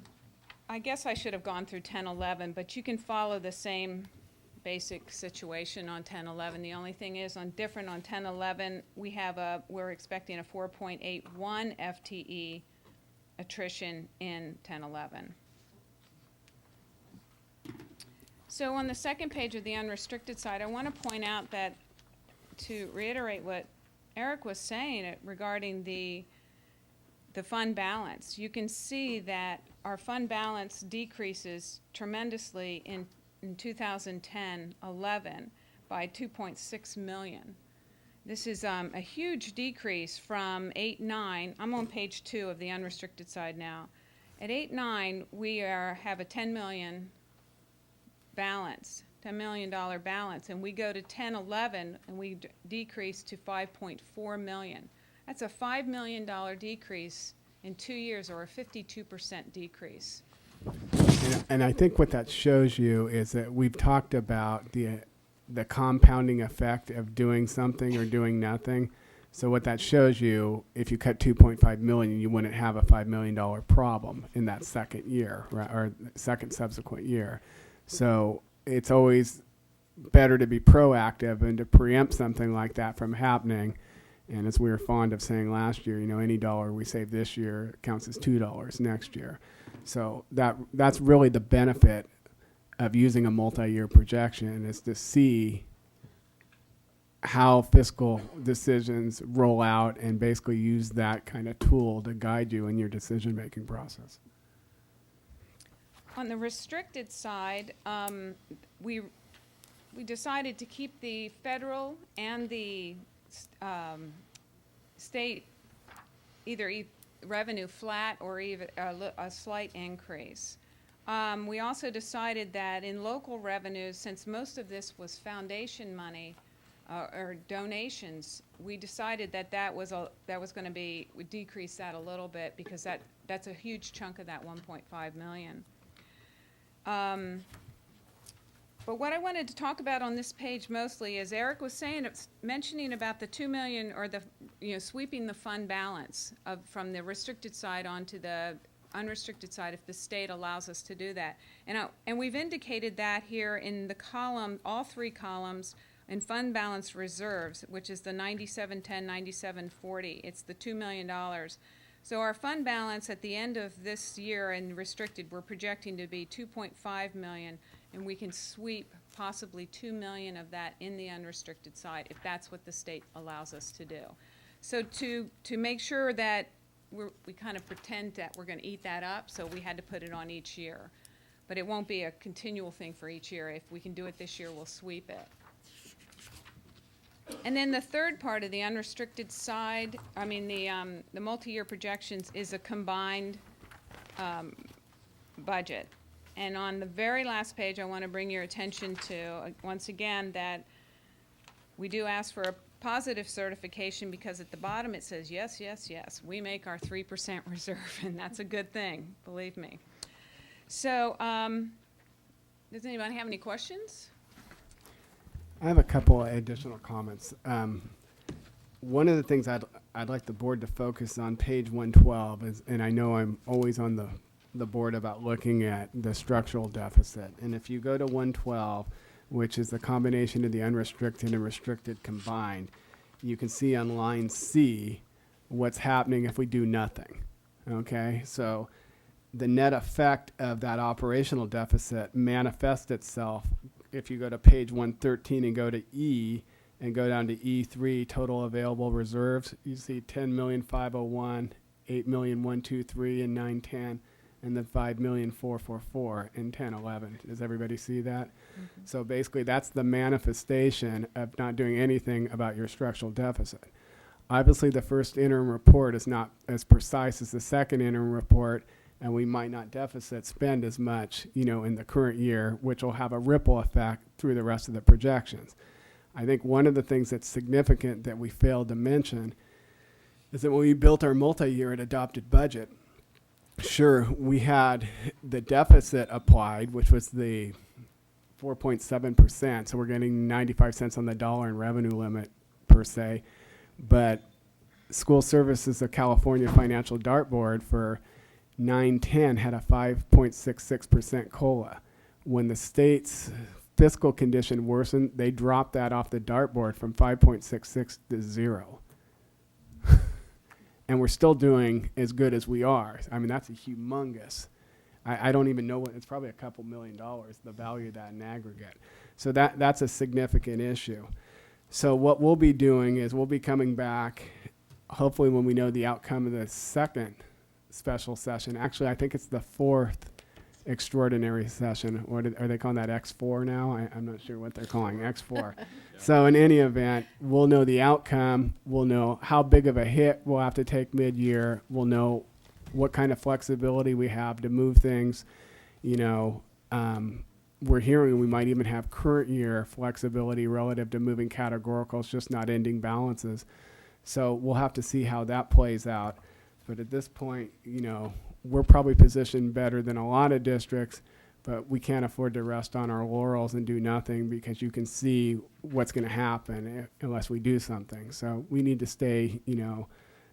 I guess I should have gone through 1011, but you can follow the same basic situation on 1011. The only thing is different on 1011, we're expecting a 4.81 FTE attrition in 1011. So on the second page of the unrestricted side, I want to point out that, to reiterate what Eric was saying regarding the fund balance, you can see that our fund balance decreases tremendously in 2010-11 by 2.6 million. This is a huge decrease from 8-9. I'm on page 2 of the unrestricted side now. At 8-9, we have a $10 million balance, $10 million balance, and we go to 10-11 and we decrease to 5.4 million. That's a $5 million decrease in 2 years, or a 52% decrease. And I think what that shows you is that we've talked about the compounding effect of doing something or doing nothing. So what that shows you, if you cut 2.5 million, you wouldn't have a $5 million problem in that second year, right, or second subsequent year. So it's always better to be proactive and to preempt something like that from happening. And as we were fond of saying last year, any dollar we save this year counts as $2 next year. So that's really the benefit of using a multi-year projection, is to see how fiscal decisions roll out and basically use that kind of tool to guide you in your decision-making process. On the restricted side, we decided to keep the federal and the state either revenue flat or even a slight increase. We also decided that in local revenues, since most of this was foundation money or donations, we decided that was going to be, we decrease that a little bit, because that's a huge chunk of that 1.5 million. But what I wanted to talk about on this page mostly is Eric was mentioning about the 2 million, or sweeping the fund balance from the restricted side onto the unrestricted side if the state allows us to do that. And we've indicated that here in the column, all three columns, in fund balance reserves, which is the 9710, 9740. It's the $2 million. So our fund balance at the end of this year in restricted, we're projecting to be 2.5 million, and we can sweep possibly 2 million of that in the unrestricted side if that's what the state allows us to do. So to make sure that we kind of pretend that we're going to eat that up, so we had to put it on each year. But it won't be a continual thing for each year. If we can do it this year, we'll sweep it. And then the third part of the unrestricted side, the multi-year projections, is a combined budget. And on the very last page, I want to bring your attention to, once again, that we do ask for a positive certification, because at the bottom it says, yes, yes, yes, we make our 3% reserve, and that's a good thing, believe me. So does anybody have any questions? I have a couple of additional comments. One of the things I'd like the board to focus on, page 112, is, and I know I'm always on the board about looking at the structural deficit. And if you go to 112, which is the combination of the unrestricted and restricted combined, you can see on line C what's happening if we do nothing. Okay, so the net effect of that operational deficit manifests itself if you go to page 113 and go to E and go down to E3, total available reserves. You see 10,501,000, 8,123 and 910, and then 5,444 in 1011. Does everybody see that? Mm-hmm. So basically that's the manifestation of not doing anything about your structural deficit. Obviously the first interim report is not as precise as the second interim report, and we might not deficit spend as much, in the current year, which will have a ripple effect through the rest of the projections. I think one of the things that's significant that we failed to mention is that when we built our multi-year and adopted budget, sure, we had the deficit applied, which was the 4.7%, so we're getting 95 cents on the dollar in revenue limit per se, but School Services of California Financial Dartboard for 9-10 had a 5.66% COLA. When the state's fiscal condition worsened, they dropped that off the dartboard from 5.66 to 0. And we're still doing as good as we are. I mean, that's a humongous. I don't even know what, it's probably a couple $1 million, the value of that in aggregate. So that's a significant issue. So what we'll be doing is we'll be coming back, hopefully when we know the outcome of the second special session. Actually, I think it's the fourth extraordinary session. Are they calling that X4 now? I'm not sure what they're calling X4. So in any event, we'll know the outcome. We'll know how big of a hit we'll have to take mid-year. We'll know what kind of flexibility we have to move things. You know, we're hearing we might even have current year flexibility relative to moving categoricals, just not ending balances. So we'll have to see how that plays out. But at this point, you know, we're probably positioned better than a lot of districts, but we can't afford to rest on our laurels and do nothing, because you can see what's going to happen unless we do something. So we need to stay, you know,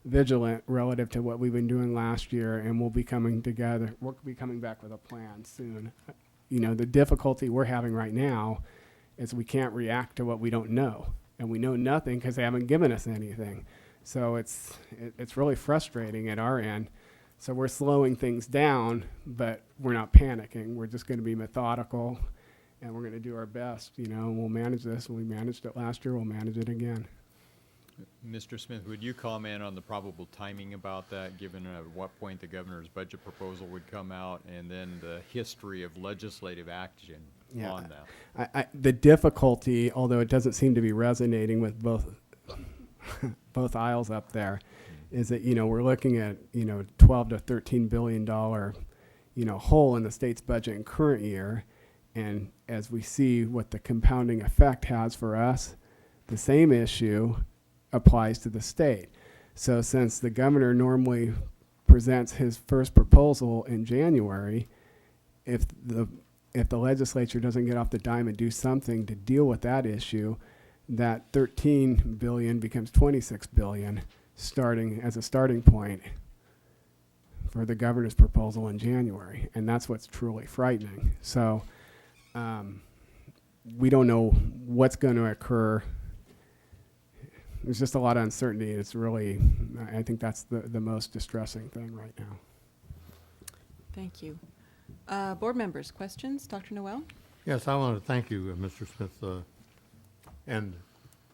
vigilant relative to what we've been doing last year, and we'll be coming together. We'll be coming back with a plan soon. You know, the difficulty we're having right now is we can't react to what we don't know, and we know nothing because they haven't given us anything. So it's really frustrating at our end. So we're slowing things down, but we're not panicking. We're just going to be methodical, and we're going to do our best. You know, we'll manage this. We managed it last year. We'll manage it again. Mr. Smith, would you comment on the probable timing about that, given at what point the governor's budget proposal would come out, and then the history of legislative action on that? The difficulty, although it doesn't seem to be resonating with both aisles up there, is that, you know, we're looking at, you know, $12 to $13 billion, you know, hole in the state's budget in current year. And as we see what the compounding effect has for us, the same issue applies to the state. So since the governor normally presents his first proposal in January, if the legislature doesn't get off the dime and do something to deal with that issue, that $13 billion becomes $26 billion, starting as a starting point for the governor's proposal in January. And that's what's truly frightening. So we don't know what's going to occur. There's just a lot of uncertainty. It's really, I think that's the most distressing thing right now. Thank you. Board members, questions? Dr. Noel? Yes, I want to thank you, Mr. Smith, and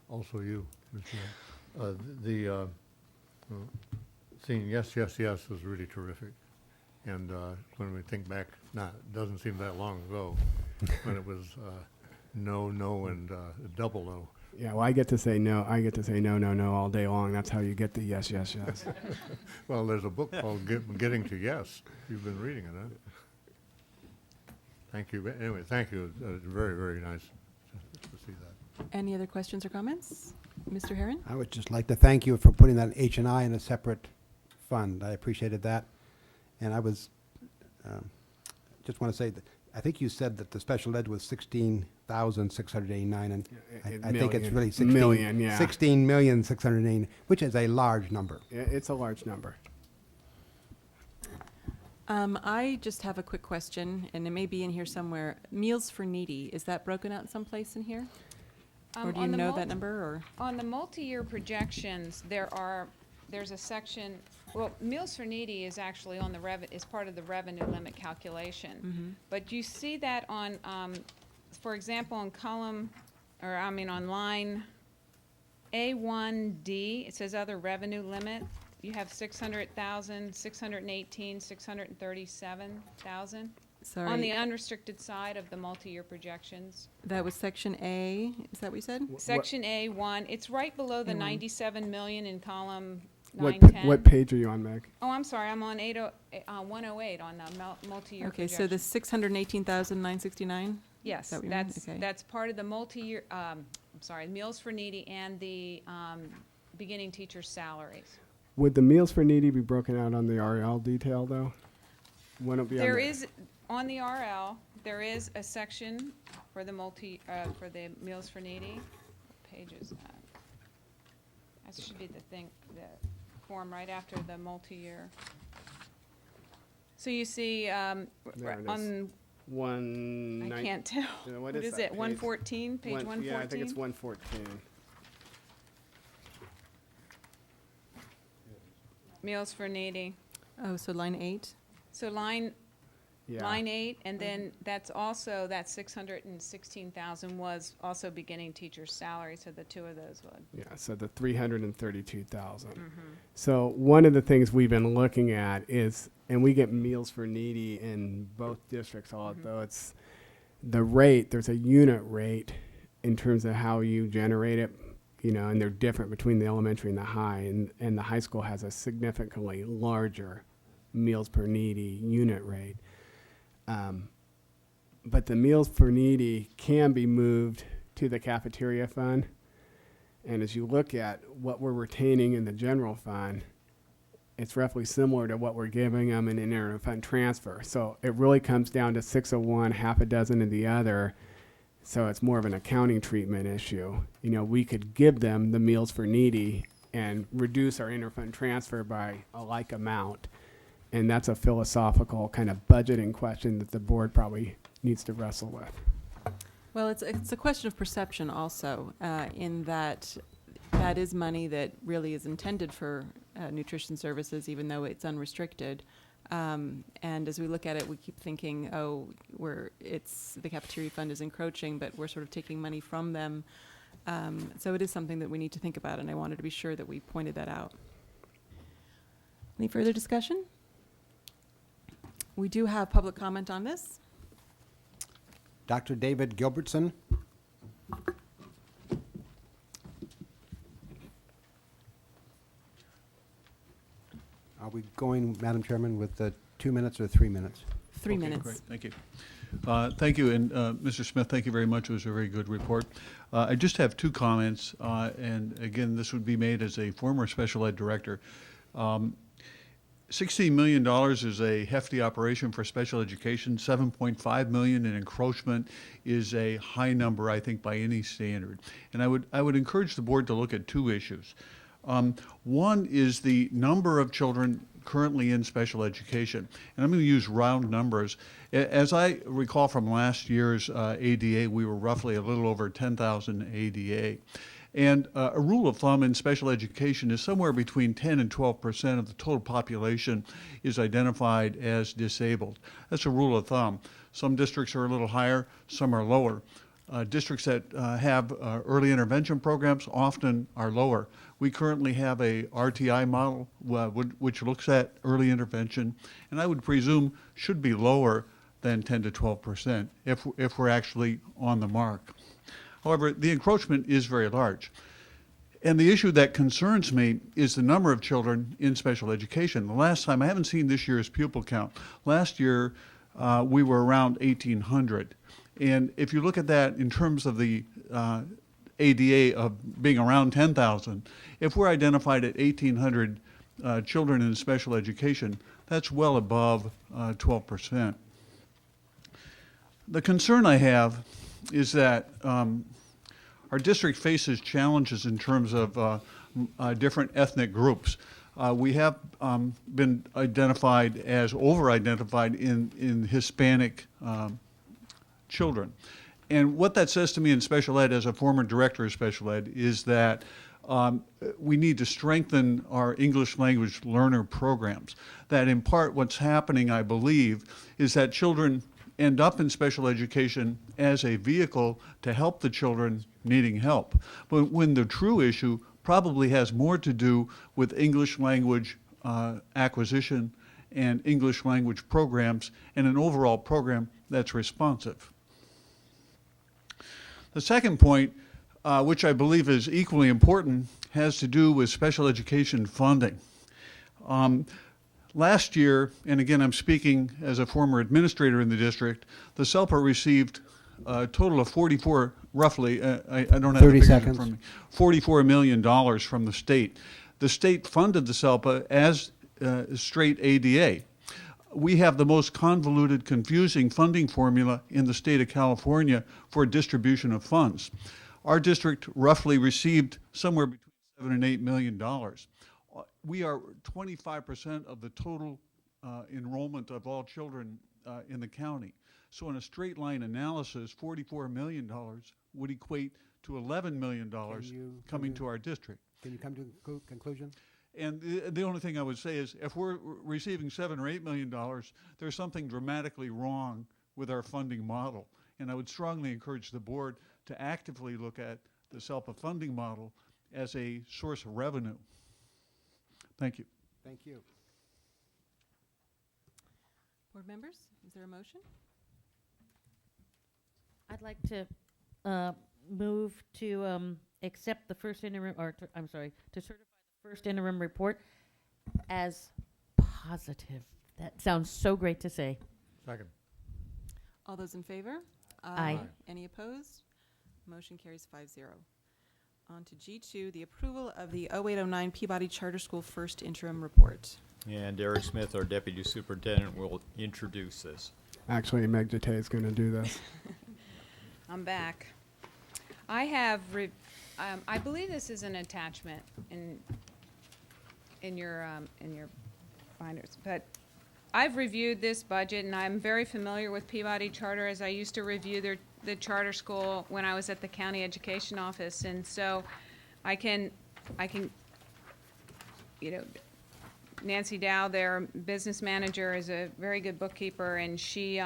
also you, Mr. Seeing yes, yes, yes was really terrific. And when we think back, it doesn't seem that long ago, when it was no, no, and double no. Yeah, well, I get to say no. I get to say no, no, no all day long. That's how you get the yes, yes, yes. Well, there's a book called Getting to Yes. You've been reading it, huh? Thank you. Anyway, thank you. Very, very nice to see that. Any other questions or comments? Mr. Herron? I would just like to thank you for putting that H&I in a separate fund. I appreciated that. And I was, just want to say that I think you said that the special ed was 16,689, and I think it's really 16,689,000, which is a large number. It's a large number. I just have a quick question, and it may be in here somewhere. Meals for Needy, is that broken out someplace in here? Or do you know that number, or? On the multi-year projections, there's a section, well, Meals for Needy is actually on is part of the revenue limit calculation. But you see that on, for example, on on line A1D, it says other revenue limit. You have 600,000, 618, 637,000. Sorry. On the unrestricted side of the multi-year projections. That was section A, is that what you said? Section A1, it's right below the 97 million in column What page are you on, Meg? Oh, I'm sorry, I'm on 108 on the multi-year Okay, projection. so the 618,969? Yes, Is that what you mean? Okay. that's part of the multi-year, Meals for Needy and the beginning teacher salaries. Would the Meals for Needy be broken out on the RL detail, though? Wouldn't it be There is, on the RL, there is a section for the for the Meals for Needy. What page is that? That should be the form right after the multi-year. So you see There it is. on, I can't tell. What is that it, page? 114, page 114? Yeah, I think it's 114. Meals for needy. Oh, so line 8? So line Yeah. Line 8, and then that's also, that 616,000 was also beginning teacher's salary, so the two of those would. Yeah, so the 332,000. Mhm. So one of the things we've been looking at is, and we get Meals for Needy in both districts, although it's the rate, there's a unit rate in terms of how you generate it, you know, and they're different between the elementary and the high, and the high school has a significantly larger Meals per Needy unit rate. But the Meals for Needy can be moved to the cafeteria fund. And as you look at what we're retaining in the general fund, it's roughly similar to what we're giving them in an interfund transfer. So it really comes down to 6 of one, half a dozen of the other. So it's more of an accounting treatment issue. You know, we could give them the Meals for Needy and reduce our interfund transfer by a like amount. And that's a philosophical kind of budgeting question that the board probably needs to wrestle with. Well, it's a question of perception also, in that that is money that really is intended for nutrition services, even though it's unrestricted. And as we look at it, we keep thinking, oh, the cafeteria fund is encroaching, but we're sort of taking money from them. So it is something that we need to think about, and I wanted to be sure that we pointed that out. Any further discussion? We do have public comment on this. Dr. David Gilbertson. Are we going, Madam Chairman, with the 2 minutes or 3 minutes? 3 minutes. Great, thank you. Thank you, and Mr. Smith, thank you very much. It was a very good report. I just have 2 comments, and again, this would be made as a former special ed director. $16 million is a hefty operation for special education. $7.5 million in encroachment is a high number, I think, by any standard. And I would encourage the board to look at 2 issues. One is the number of children currently in special education. And I'm going to use round numbers. As I recall from last year's ADA, we were roughly a little over 10,000 ADA. And a rule of thumb in special education is somewhere between 10 and 12% of the total population is identified as disabled. That's a rule of thumb. Some districts are a little higher, some are lower. Districts that have early intervention programs often are lower. We currently have a RTI model which looks at early intervention, and I would presume should be lower than 10 to 12% if we're actually on the mark. However, the encroachment is very large. And the issue that concerns me is the number of children in special education. The last time, I haven't seen this year's pupil count. Last year, we were around 1,800. And if you look at that in terms of the ADA of being around 10,000, if we're identified at 1,800 children in special education, that's well above 12%. The concern I have is that our district faces challenges in terms of different ethnic groups. We have been identified as over-identified in Hispanic children. And what that says to me in special ed, as a former director of special ed, is that we need to strengthen our English language learner programs. That in part what's happening, I believe, is that children end up in special education as a vehicle to help the children needing help. But when the true issue probably has more to do with English language acquisition and English language programs and an overall program that's responsive. The second point, which I believe is equally important, has to do with special education funding. Last year, and again I'm speaking as a former administrator in the district, the SELPA received a total of 44, roughly, I don't have 30 the figures seconds. in front of me, $44 million from the state. The state funded the SELPA as straight ADA. We have the most convoluted, confusing funding formula in the state of California for distribution of funds. Our district roughly received somewhere between $7 and $8 million. We are 25% of the total enrollment of all children in the county. So in a straight line analysis, $44 million would equate to $11 million coming to our district. Can you come to a conclusion? And the only thing I would say is, if we're receiving $7 or $8 million, there's something dramatically wrong with our funding model. And I would strongly encourage the board to actively look at the SELPA funding model as a source of revenue. Thank you. Thank you. Board members, is there a motion? I'd like to move to accept the first interim, or I'm sorry, to certify the first interim report as positive. That sounds so great to say. Second. All those in favor? Aye. Any opposed? Motion carries 5-0. On to G2, the approval of the 0809 Peabody Charter School first interim report. And Eric Smith, our deputy superintendent, will introduce this. Actually, Meg Jate is going to do this. I'm back. I have, I believe this is an attachment in your binders, but I've reviewed this budget and I'm very familiar with Peabody Charter, as I used to review the charter school when I was at the county education office, and so I can, you know, Nancy Dow, their business manager, is a very good bookkeeper, and she's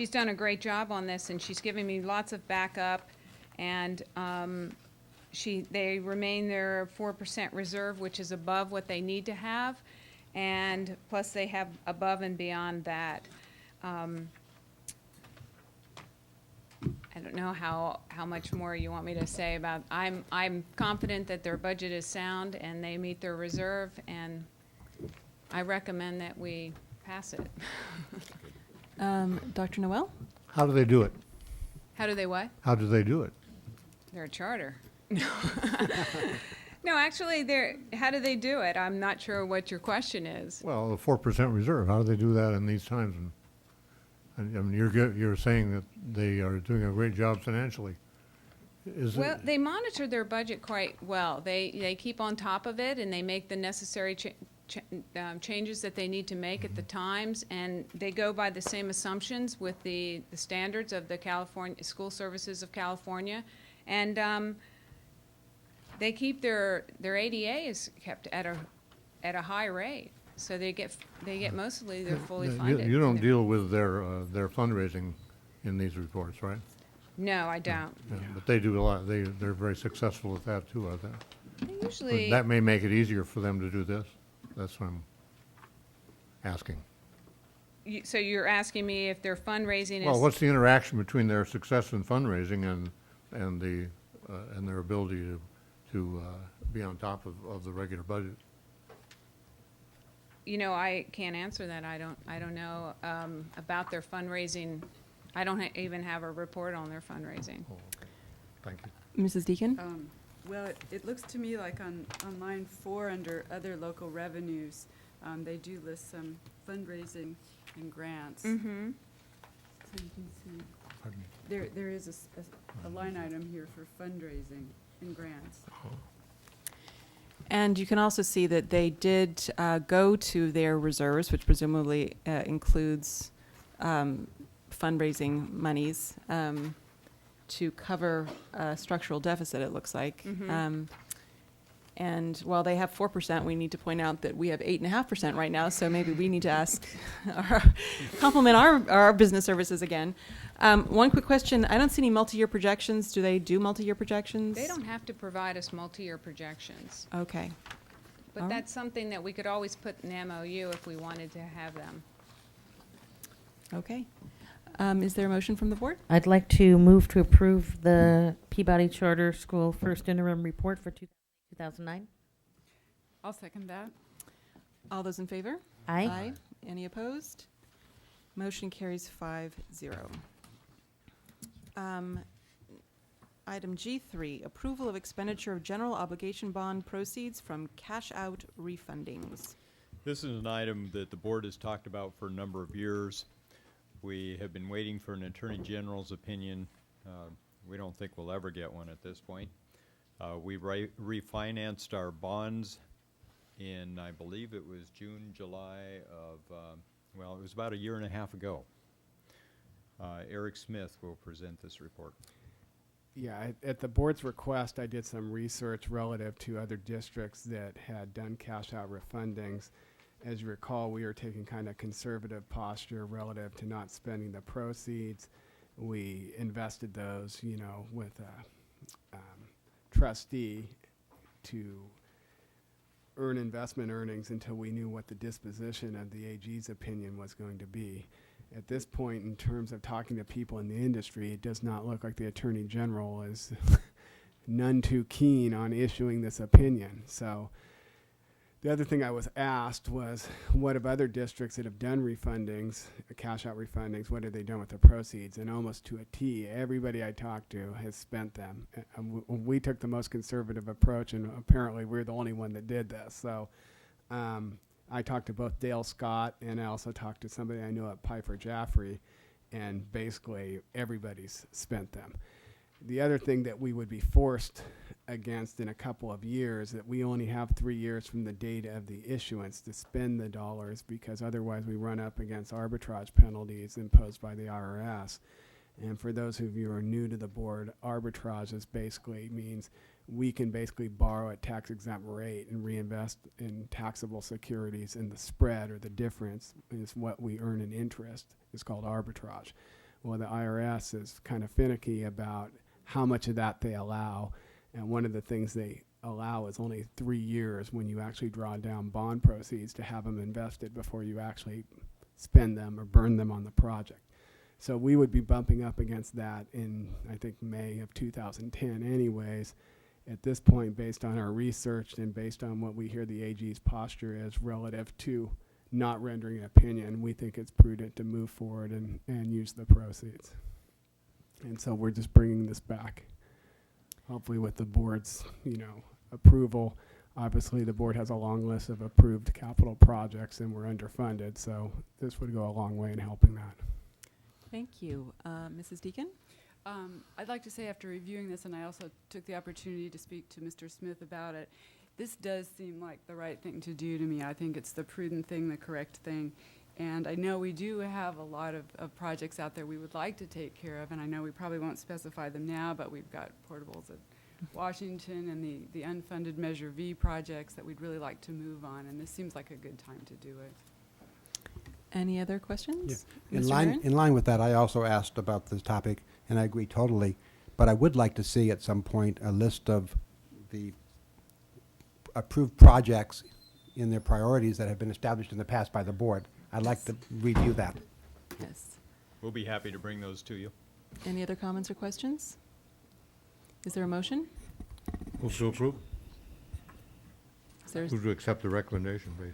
done a great job on this, and she's giving me lots of backup, and they remain their 4% reserve, which is above what they need to have, and plus they have above and beyond that. I don't know how much more you want me to say about. I'm confident that their budget is sound and they meet their reserve, and I recommend that we pass it. Dr. Noel? How do they do it? How do they what? How do they do it? They're a charter. No, actually, how do they do it? I'm not sure what your question is. Well, the 4% reserve, how do they do that in these times? And I mean, you're saying that they are doing a great job financially. Well, they monitor their budget quite well. They keep on top of it, and they make the necessary changes that they need to make at the times, and they go by the same assumptions with the standards of the California School Services of California, and they keep their ADA is kept at a high rate, so they get mostly they're fully funded. You don't deal with their fundraising in these reports, right? No, I don't. Yeah, but they do a lot. They're very successful at that too, I think. They usually. But that may make it easier for them to do this. That's what I'm asking. So you're asking me if their fundraising is. Well, what's the interaction between their success in fundraising and their ability to be on top of the regular budget? You know, I can't answer that. I don't know about their fundraising. I don't even have a report on their fundraising. Oh, okay. Thank you. Mrs. Deacon? Well, it looks to me like on line 4 under other local revenues, they do list some fundraising and grants. Mm-hmm. So you can see, there is a line item here for fundraising and grants. And you can also see that they did go to their reserves, which presumably includes fundraising monies to cover structural deficit, it looks like. Mhm. And while they have 4%, we need to point out that we have 8.5% right now, so maybe we need to ask, compliment our business services again. One quick question, I don't see any multi-year projections. Do they do multi-year projections? They don't have to provide us multi-year projections, Okay. but All right. that's something that we could always put in MOU if we wanted to have them. Okay. Is there a motion from the board? I'd like to move to approve the Peabody Charter School first interim report for 2009. I'll second that. All those in favor? Aye. Any opposed? Motion carries 5-0. Item G3, approval of expenditure of general obligation bond proceeds from cash-out refundings. This is an item that the board has talked about for a number of years. We have been waiting for an Attorney General's opinion. We don't think we'll ever get one at this point. We refinanced our bonds in, I believe it was June, July of, well, it was about a year and a half ago. Eric Smith will present this report. Yeah, at the board's request, I did some research relative to other districts that had done cash out refundings. As you recall, we are taking kind of conservative posture relative to not spending the proceeds. We invested those, you know, with a trustee to earn investment earnings until we knew what the disposition of the AG's opinion was going to be. At this point, in terms of talking to people in the industry, it does not look like the Attorney General is none too keen on issuing this opinion. So the other thing I was asked was, what of other districts that have done refundings, cash out refundings, what have they done with the proceeds? And almost to a T, everybody I talked to has spent them. We took the most conservative approach, and apparently we're the only one that did this. So I talked to both Dale Scott, and I also talked to somebody I know at Piper Jaffray, and basically everybody's spent them. The other thing that we would be forced against in a couple of years, that we only have 3 years from the date of the issuance to spend the dollars, because otherwise we run up against arbitrage penalties imposed by the IRS. And for those of you who are new to the board, arbitrage is basically means we can basically borrow at tax exempt rate and reinvest in taxable securities, and the spread or the difference is what we earn in interest. It's called arbitrage. Well, the IRS is kind of finicky about how much of that they allow, and one of the things they allow is only 3 years when you actually draw down bond proceeds to have them invested before you actually spend them or burn them on the project. So we would be bumping up against that in, I think, May of 2010 anyways. At this point, based on our research and based on what we hear the AG's posture is relative to not rendering an opinion, we think it's prudent to move forward and use the proceeds. And so we're just bringing this back, hopefully with the board's, you know, approval. Obviously, the board has a long list of approved capital projects, and we're underfunded, so this would go a long way in helping that. Thank you. Mrs. Deacon? I'd like to say, after reviewing this, and I also took the opportunity to speak to Mr. Smith about it, this does seem like the right thing to do to me. I think it's the prudent thing, the correct thing. And I know we do have a lot of projects out there we would like to take care of, and I know we probably won't specify them now, but we've got portables at Washington and the unfunded Measure V projects that we'd really like to move on, and this seems like a good time to do it. Any other questions? Yeah. Mr. Herron? In line with that, I also asked about this topic, and I agree totally. But I would like to see at some point a list of the approved projects in their priorities that have been established in the past by the board. I'd like to review that. Yes. We'll be happy to bring those to you. Any other comments or questions? Is there a motion? Move to approve. Is there Move to accept the recommendation, please.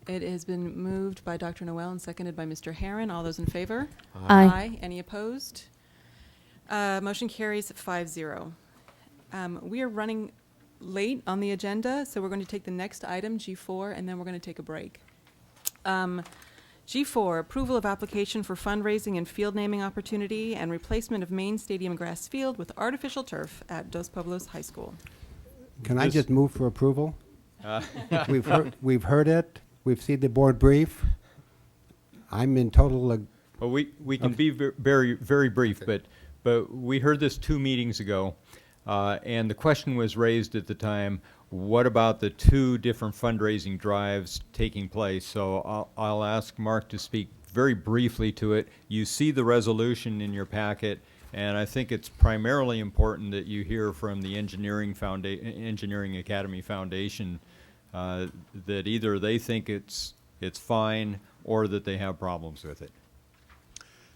It has been moved by Dr. Noel and seconded by Mr. Herron. All those in favor? Aye. Any opposed? Motion carries 5-0. We are running late on the agenda, so we're going to take the next item, G4, and then we're going to take a break. G4, approval of application for fundraising and field naming opportunity and replacement of main stadium grass field with artificial turf at Dos Pueblos High School. Can I just move for approval? We've heard it. We've seen the board brief. I'm in total. Well, we can be very, very brief, but we heard this 2 meetings ago, and the question was raised at the time, what about the 2 different fundraising drives taking place? So I'll ask Mark to speak very briefly to it. You see the resolution in your packet, and I think it's primarily important that you hear from the Engineering Academy Foundation that either they think it's fine or that they have problems with it.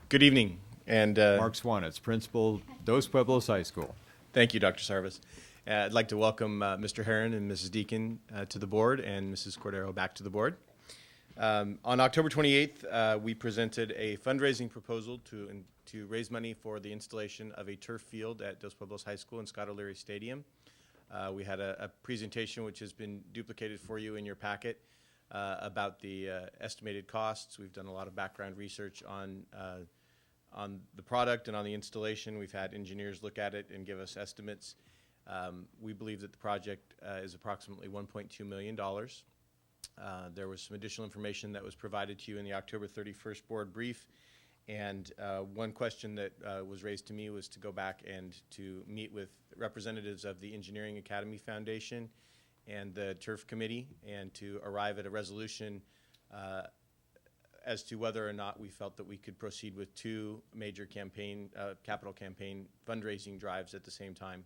Good evening. And Mark Swanitz, Principal, Dos Pueblos High School. Thank you, Dr. Sarvis. I'd like to welcome Mr. Herron and Mrs. Deacon to the board, and Mrs. Cordero back to the board. On October 28th, we presented a fundraising proposal to raise money for the installation of a turf field at Dos Pueblos High School and Scott O'Leary Stadium. We had a presentation which has been duplicated for you in your packet about the estimated costs. We've done a lot of background research on the product and on the installation. We've had engineers look at it and give us estimates. We believe that the project is approximately $1.2 million. There was some additional information that was provided to you in the October 31st board brief. And one question that was raised to me was to go back and to meet with representatives of the Engineering Academy Foundation and the Turf Committee and to arrive at a resolution as to whether or not we felt that we could proceed with two major capital campaign fundraising drives at the same time.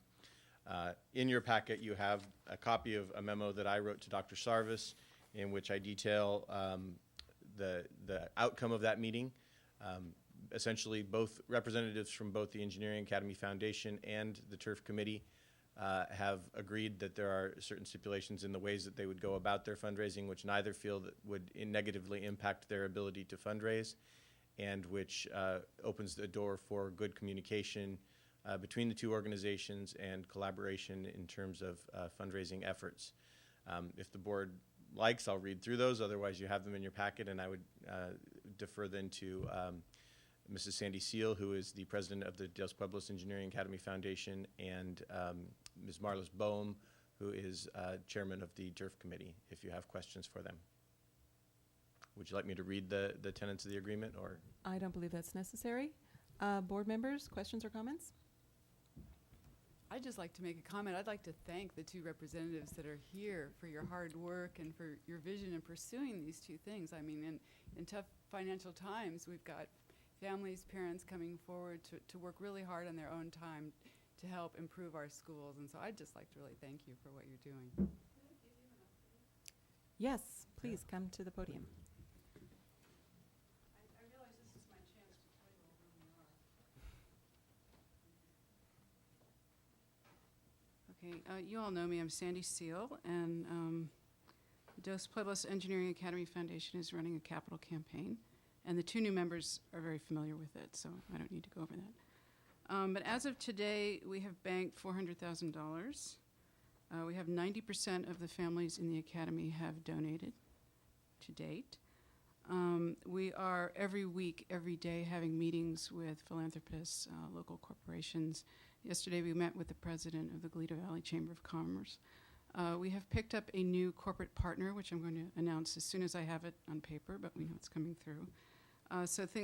In your packet, you have a copy of a memo that I wrote to Dr. Sarvis in which I detail the outcome of that meeting. Essentially, both representatives from both the Engineering Academy Foundation and the Turf Committee have agreed that there are certain stipulations in the ways that they would go about their fundraising, which neither feel that would negatively impact their ability to fundraise, and which opens the door for good communication between the two organizations and collaboration in terms of fundraising efforts. If the board likes, I'll read through those. Otherwise, you have them in your packet, and I would defer then to Mrs. Sandy Seal, who is the president of the Dos Pueblos Engineering Academy Foundation, and Ms. Marlis Bohm, who is chairman of the Turf Committee, if you have questions for them. Would you like me to read the tenets of the agreement, or? I don't believe that's necessary. Board members, questions or comments? I'd just like to make a comment. I'd like to thank the two representatives that are here for your hard work and for your vision in pursuing these two things. I mean, in tough financial times, we've got families, parents coming forward to work really hard on their own time to help improve our schools. And so I'd just like to really thank you for what you're doing. Yes, please come to the podium. I realize this is my chance to tell you all who we are. Okay, you all know me. I'm Sandy Seal, and Dos Pueblos Engineering Academy Foundation is running a capital campaign, and the two new members are very familiar with it, so I don't need to go over that. But as of today, we have banked $400,000. We have 90% of the families in the academy have donated to date. We are every week, every day, having meetings with philanthropists, local corporations. Yesterday, we met with the president of the Goleta Valley Chamber of Commerce. We have picked up a new corporate partner, which I'm going to announce as soon as I have it on paper, but we know it's coming through.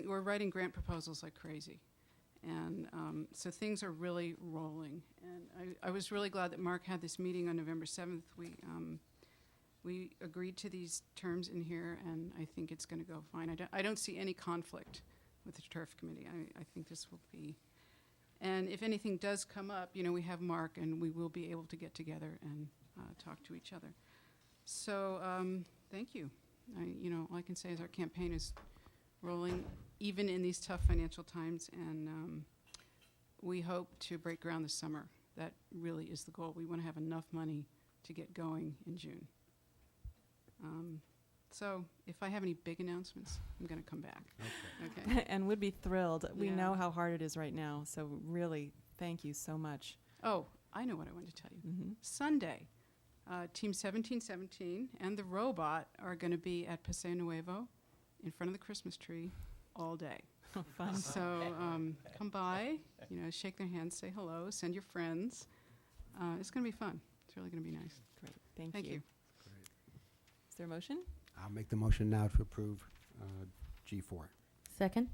We're writing grant proposals like crazy. And so things are really rolling. And I was really glad that Mark had this meeting on November 7th. We agreed to these terms in here, and I think it's going to go fine. I don't see any conflict with the Turf Committee. I think this will be. And if anything does come up, we have Mark, and we will be able to get together and talk to each other. So thank you. All I can say is our campaign is rolling, even in these tough financial times, and we hope to break ground this summer. That really is the goal. We want to have enough money to get going in June. So if I have any big announcements, I'm going to come back. Okay. And would be thrilled. We Yeah. know how hard it is right now, so really, thank you so much. Oh, I know what I wanted to tell you. Mm-hmm. Sunday, Team 1717 and the robot are going to be at Paseo Nuevo in front of the Christmas tree all day. Fun. So come by, shake their hands, say hello, send your friends. It's going to be fun. It's really going to be nice. Great. Thank Thank you. Is there a motion? I'll make the motion now to approve G4. Second?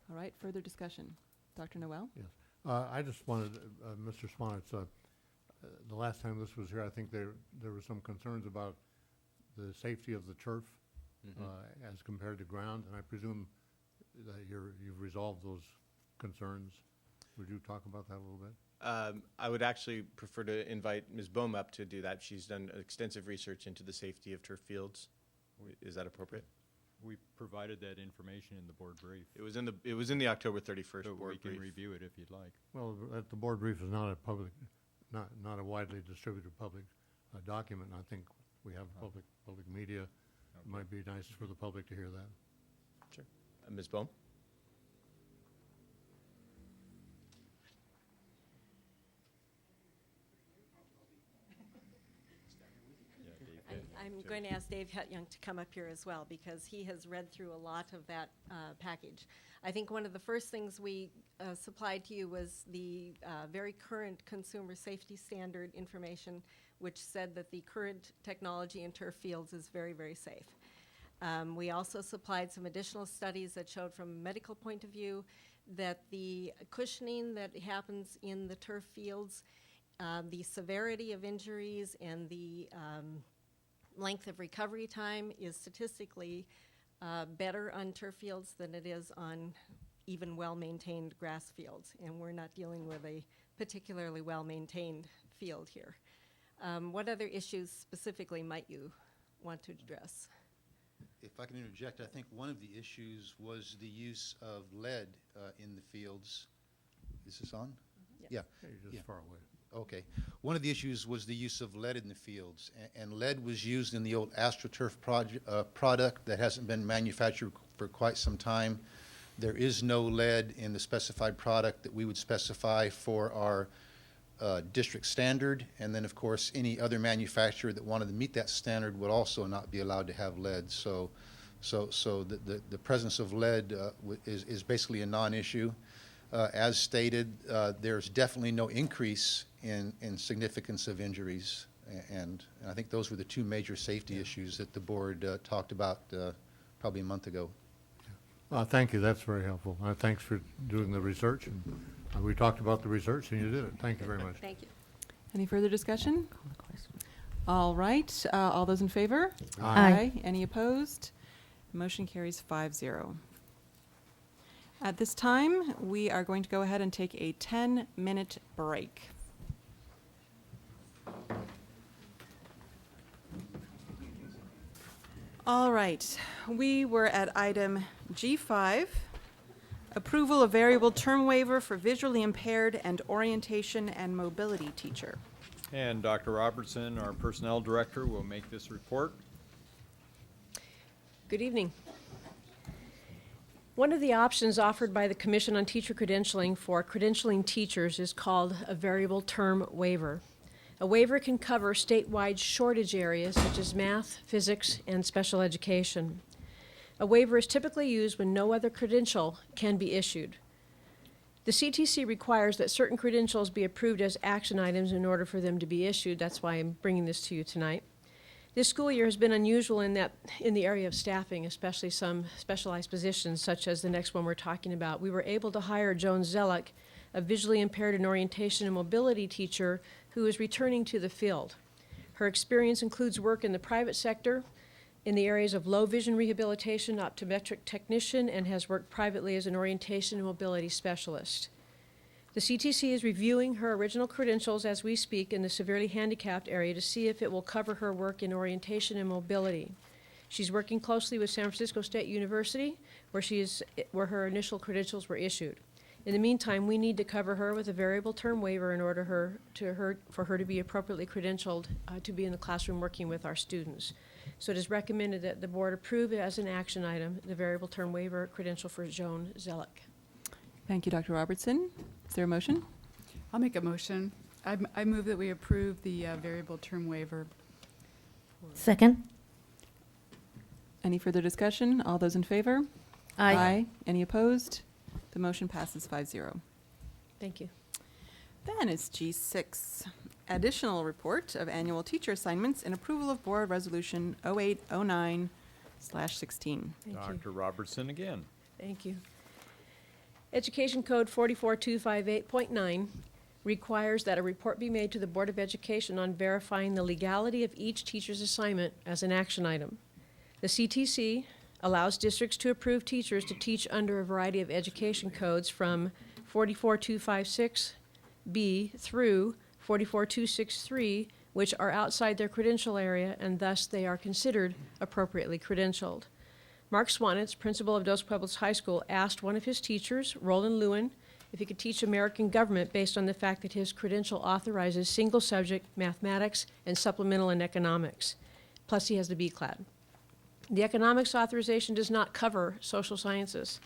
All right, further discussion. Dr. Noel? Yes. I just wanted, Mr. Swanitz, the last time this was here, I think there were some concerns about the safety of the turf as compared to ground, and I presume that you've resolved those concerns. Would you talk about that a little bit? I would actually prefer to invite Ms. Bohm up to do that. She's done extensive research into the safety of turf fields. Is that appropriate? We provided that information in the board brief. It was in the October 31st So board we can brief. review it if you'd like. Well, the board brief is not a public, not a widely distributed public document. I think we have public media. It might be nice for the public to hear that. Sure. Ms. Bohm? I'm going to ask Dave Hetyoung to come up here as well, because he has read through a lot of that package. I think one of the first things we supplied to you was the very current consumer safety standard information, which said that the current technology in turf fields is very, very safe. We also supplied some additional studies that showed from a medical point of view that the cushioning that happens in the turf fields, the severity of injuries and the length of recovery time is statistically better on turf fields than it is on even well-maintained grass fields. And we're not dealing with a particularly well-maintained field here. What other issues specifically might you want to address? If I can interject, I think one of the issues was the use of lead in the fields. Is this on? Yeah. You're just far away. Okay. One of the issues was the use of lead in the fields, and lead was used in the old AstroTurf product that hasn't been manufactured for quite some time. There is no lead in the specified product that we would specify for our district standard, and then of course any other manufacturer that wanted to meet that standard would also not be allowed to have lead. So the presence of lead is basically a non-issue. As stated, there's definitely no increase in significance of injuries, and I think those were the two major safety issues that the board talked about probably a month ago. Thank you. That's very helpful. Thanks for doing the research. And we talked about the research, and you did it. Thank you very much. Thank you. Any further discussion? All right. All those in favor? Aye. Any opposed? Motion carries 5-0. At this time, we are going to go ahead and take a 10-minute break. All right. We were at item G5. Approval of variable term waiver for visually impaired and orientation and mobility teacher. And Dr. Robertson, our personnel director, will make this report. Good evening. One of the options offered by the Commission on Teacher Credentialing for credentialing teachers is called a variable term waiver. A waiver can cover statewide shortage areas such as math, physics, and special education. A waiver is typically used when no other credential can be issued. The CTC requires that certain credentials be approved as action items in order for them to be issued. That's why I'm bringing this to you tonight. This school year has been unusual in the area of staffing, especially some specialized positions, such as the next one we're talking about. We were able to hire Joan Zellick, a visually impaired and orientation and mobility teacher who is returning to the field. Her experience includes work in the private sector, in the areas of low vision rehabilitation, optometric technician, and has worked privately as an orientation and mobility specialist. The CTC is reviewing her original credentials as we speak in the severely handicapped area to see if it will cover her work in orientation and mobility. She's working closely with San Francisco State University, where her initial credentials were issued. In the meantime, we need to cover her with a variable term waiver in order for her to be appropriately credentialed to be in the classroom working with our students. So it is recommended that the board approve as an action item the variable term waiver credential for Joan Zellick. Thank you, Dr. Robertson. Is there a motion? I'll make a motion. I move that we approve the variable term waiver. Second. Any further discussion? All those in favor? Aye. Any opposed? The motion passes 5-0. Thank you. Then it's G6, additional report of annual teacher assignments and approval of board resolution 0809/16. Dr. Robertson again. Thank you. Education Code 44258.9 requires that a report be made to the Board of Education on verifying the legality of each teacher's assignment as an action item. The CTC allows districts to approve teachers to teach under a variety of education codes from 44256B through 44263, which are outside their credential area, and thus they are considered appropriately credentialed. Mark Swanitz, principal of Dos Pueblos High School, asked one of his teachers, Roland Lewin, if he could teach American government based on the fact that his credential authorizes single subject mathematics and supplemental in economics. Plus he has the B-clad. The economics authorization does not cover social sciences.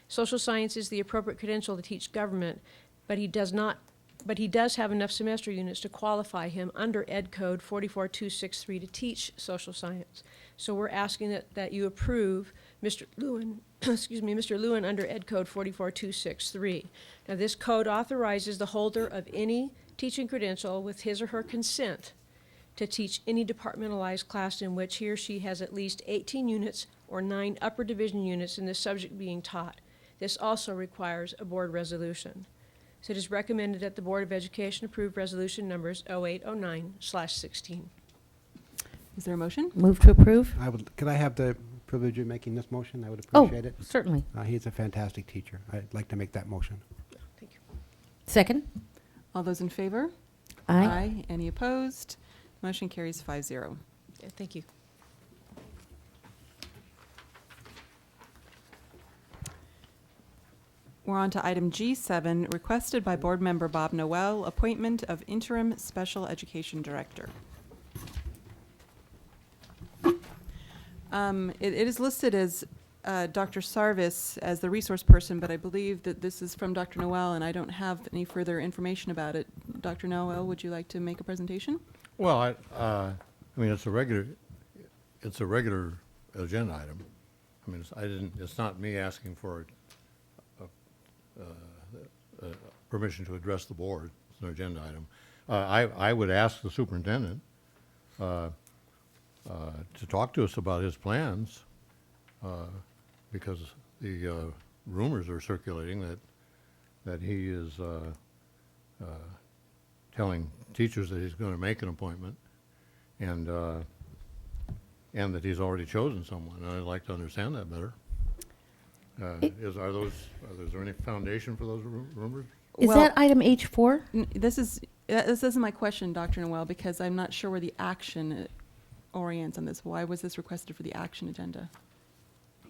Social science is the appropriate credential to teach government, but he does not but he does have enough semester units to qualify him under Ed Code 44263 to teach social science. So we're asking that you approve Mr. Lewin, excuse me, Mr. Lewin under Ed Code 44263. Now, this code authorizes the holder of any teaching credential with his or her consent to teach any departmentalized class in which he or she has at least 18 units or 9 upper division units in the subject being taught. This also requires a board resolution. So it is recommended that the Board of Education approve resolution numbers 0809/16. Is there a motion? Move to approve? Could I have the privilege of making this motion? I would Oh, appreciate it. certainly. He's a fantastic teacher. I'd like to make that motion. Second? All those in favor? Aye. Any opposed? Motion carries 5-0. Yeah, thank you. We're on to item G7, requested by Board Member Bob Noel, appointment of interim special education director. It is listed as Dr. Sarvis as the resource person, but I believe that this is from Dr. Noel, and I don't have any further information about it. Dr. Noel, would you like to make a presentation? Well, I mean, it's a regular agenda item. I mean, it's not me asking for permission to address the board. It's an agenda item. I would ask the superintendent to talk to us about his plans, because the rumors are circulating that he is telling teachers that he's going to make an appointment, and that he's already chosen someone. And I'd like to understand that better. Is there any foundation for those rumors? Is that item H4? This isn't my question, Dr. Noel, because I'm not sure where the action orients on this. Why was this requested for the action agenda?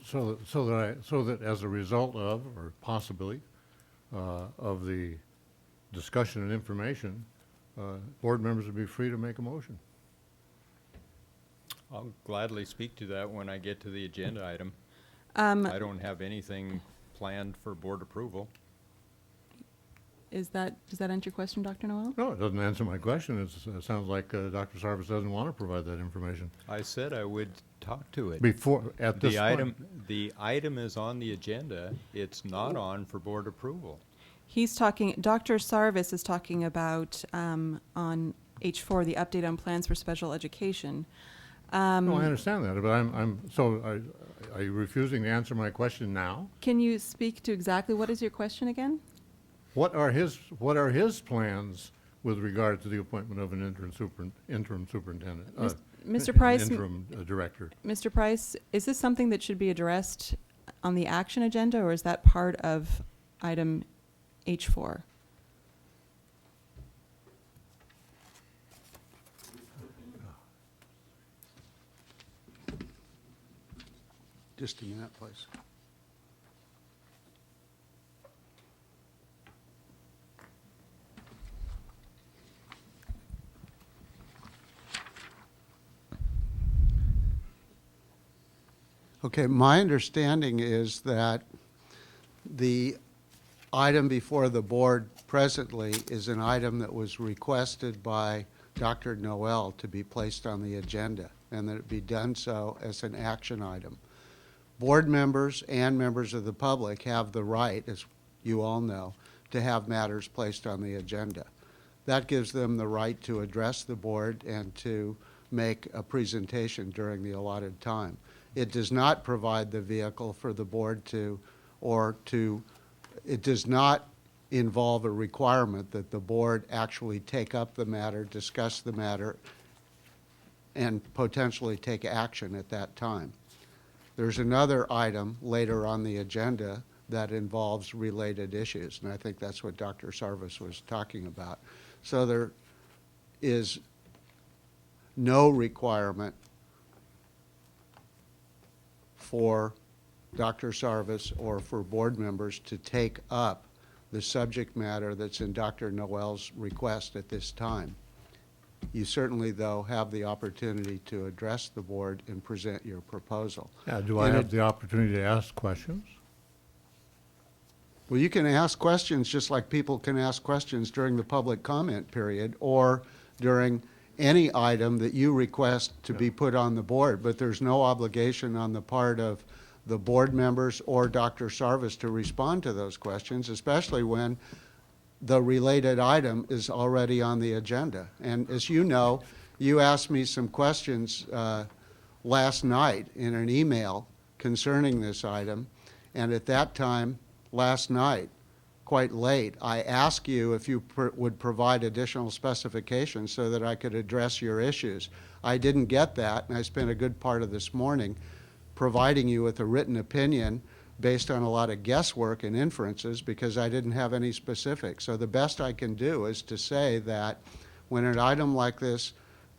So that as a result of, or possibly, of the discussion and information, board members would be free to make a motion. I'll gladly speak to that when I get to the agenda item. I don't have anything planned for board approval. Does that answer your question, Dr. Noel? No, it doesn't answer my question. It sounds like Dr. Sarvis doesn't want to provide that information. I said I would talk to it. At this point. The item is on the agenda. It's not on for board approval. He's talking, Dr. Sarvis is talking about on H4, the update on plans for special education. No, I understand that, but are you refusing to answer my question now? Can you speak to exactly what is your question again? What are his plans with regard to the appointment of an interim superintendent? Mr. Price, interim director. Mr. Price, is this something that should be addressed on the action agenda, or is that part of item H4? Just a minute, please. Okay, my understanding is that the item before the board presently is an item that was requested by Dr. Noel to be placed on the agenda, and that it be done so as an action item. Board members and members of the public have the right, as you all know, to have matters placed on the agenda. That gives them the right to address the board and to make a presentation during the allotted time. It does not provide the vehicle for the board it does not involve a requirement that the board actually take up the matter, discuss the matter, and potentially take action at that time. There's another item later on the agenda that involves related issues, and I think that's what Dr. Sarvis was talking about. So there is no requirement for Dr. Sarvis or for board members to take up the subject matter that's in Dr. Noel's request at this time. You certainly, though, have the opportunity to address the board and present your proposal. Yeah, do I have the opportunity to ask questions? Well, you can ask questions just like people can ask questions during the public comment period or during any item that you request to be put on the board, but there's no obligation on the part of the board members or Dr. Sarvis to respond to those questions, especially when the related item is already on the agenda. And as you know, you asked me some questions last night in an email concerning this item, and at that time, last night, quite late, I asked you if you would provide additional specifications so that I could address your issues. I didn't get that, and I spent a good part of this morning providing you with a written opinion based on a lot of guesswork and inferences because I didn't have any specifics. So the best I can do is to say that when an item like this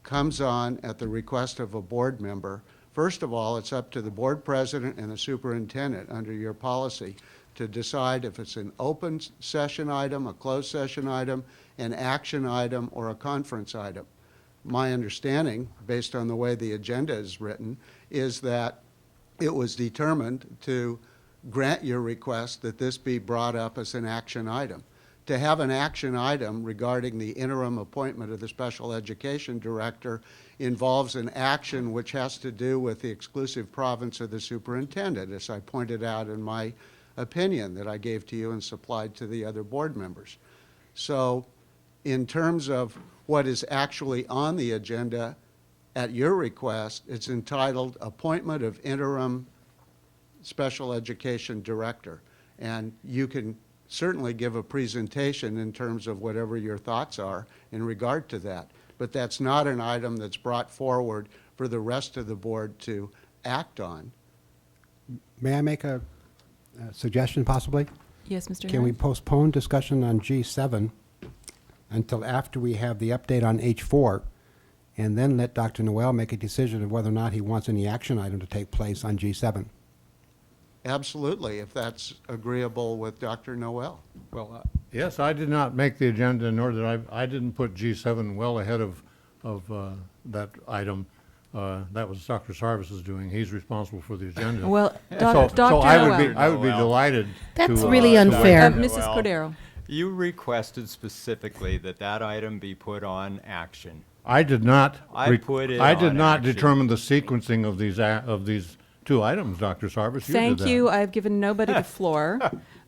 comes on at the request of a board member, first of all, it's up to the board president and the superintendent under your policy to decide if it's an open session item, a closed session item, an action item, or a conference item. My understanding, based on the way the agenda is written, is that it was determined to grant your request that this be brought up as an action item. To have an action item regarding the interim appointment of the special education director involves an action which has to do with the exclusive province of the superintendent, as I pointed out in my opinion that I gave to you and supplied to the other board members. So in terms of what is actually on the agenda at your request, it's entitled Appointment of Interim Special Education Director. And you can certainly give a presentation in terms of whatever your thoughts are in regard to that. But that's not an item that's brought forward for the rest of the board to act on. May I make a suggestion possibly? Yes, Mr. Can we Herron? postpone discussion on G7 until after we have the update on H4 and then let Dr. Noel make a decision of whether or not he wants any action item to take place on G7? Absolutely, if that's agreeable with Dr. Noel. Well, yes, I did not make the agenda, nor did I didn't put G7 well ahead of that item. That was Dr. Sarvis's doing. He's responsible for the agenda. Well, So Dr. I would be Noel. delighted That's to, really to unfair. weigh in. Mrs. Cordero. You requested specifically that that item be put on action. I did not. I put it I did on not action. determine the sequencing of these two items, Dr. Sarvis. You Thank did that. you. I've given nobody the floor.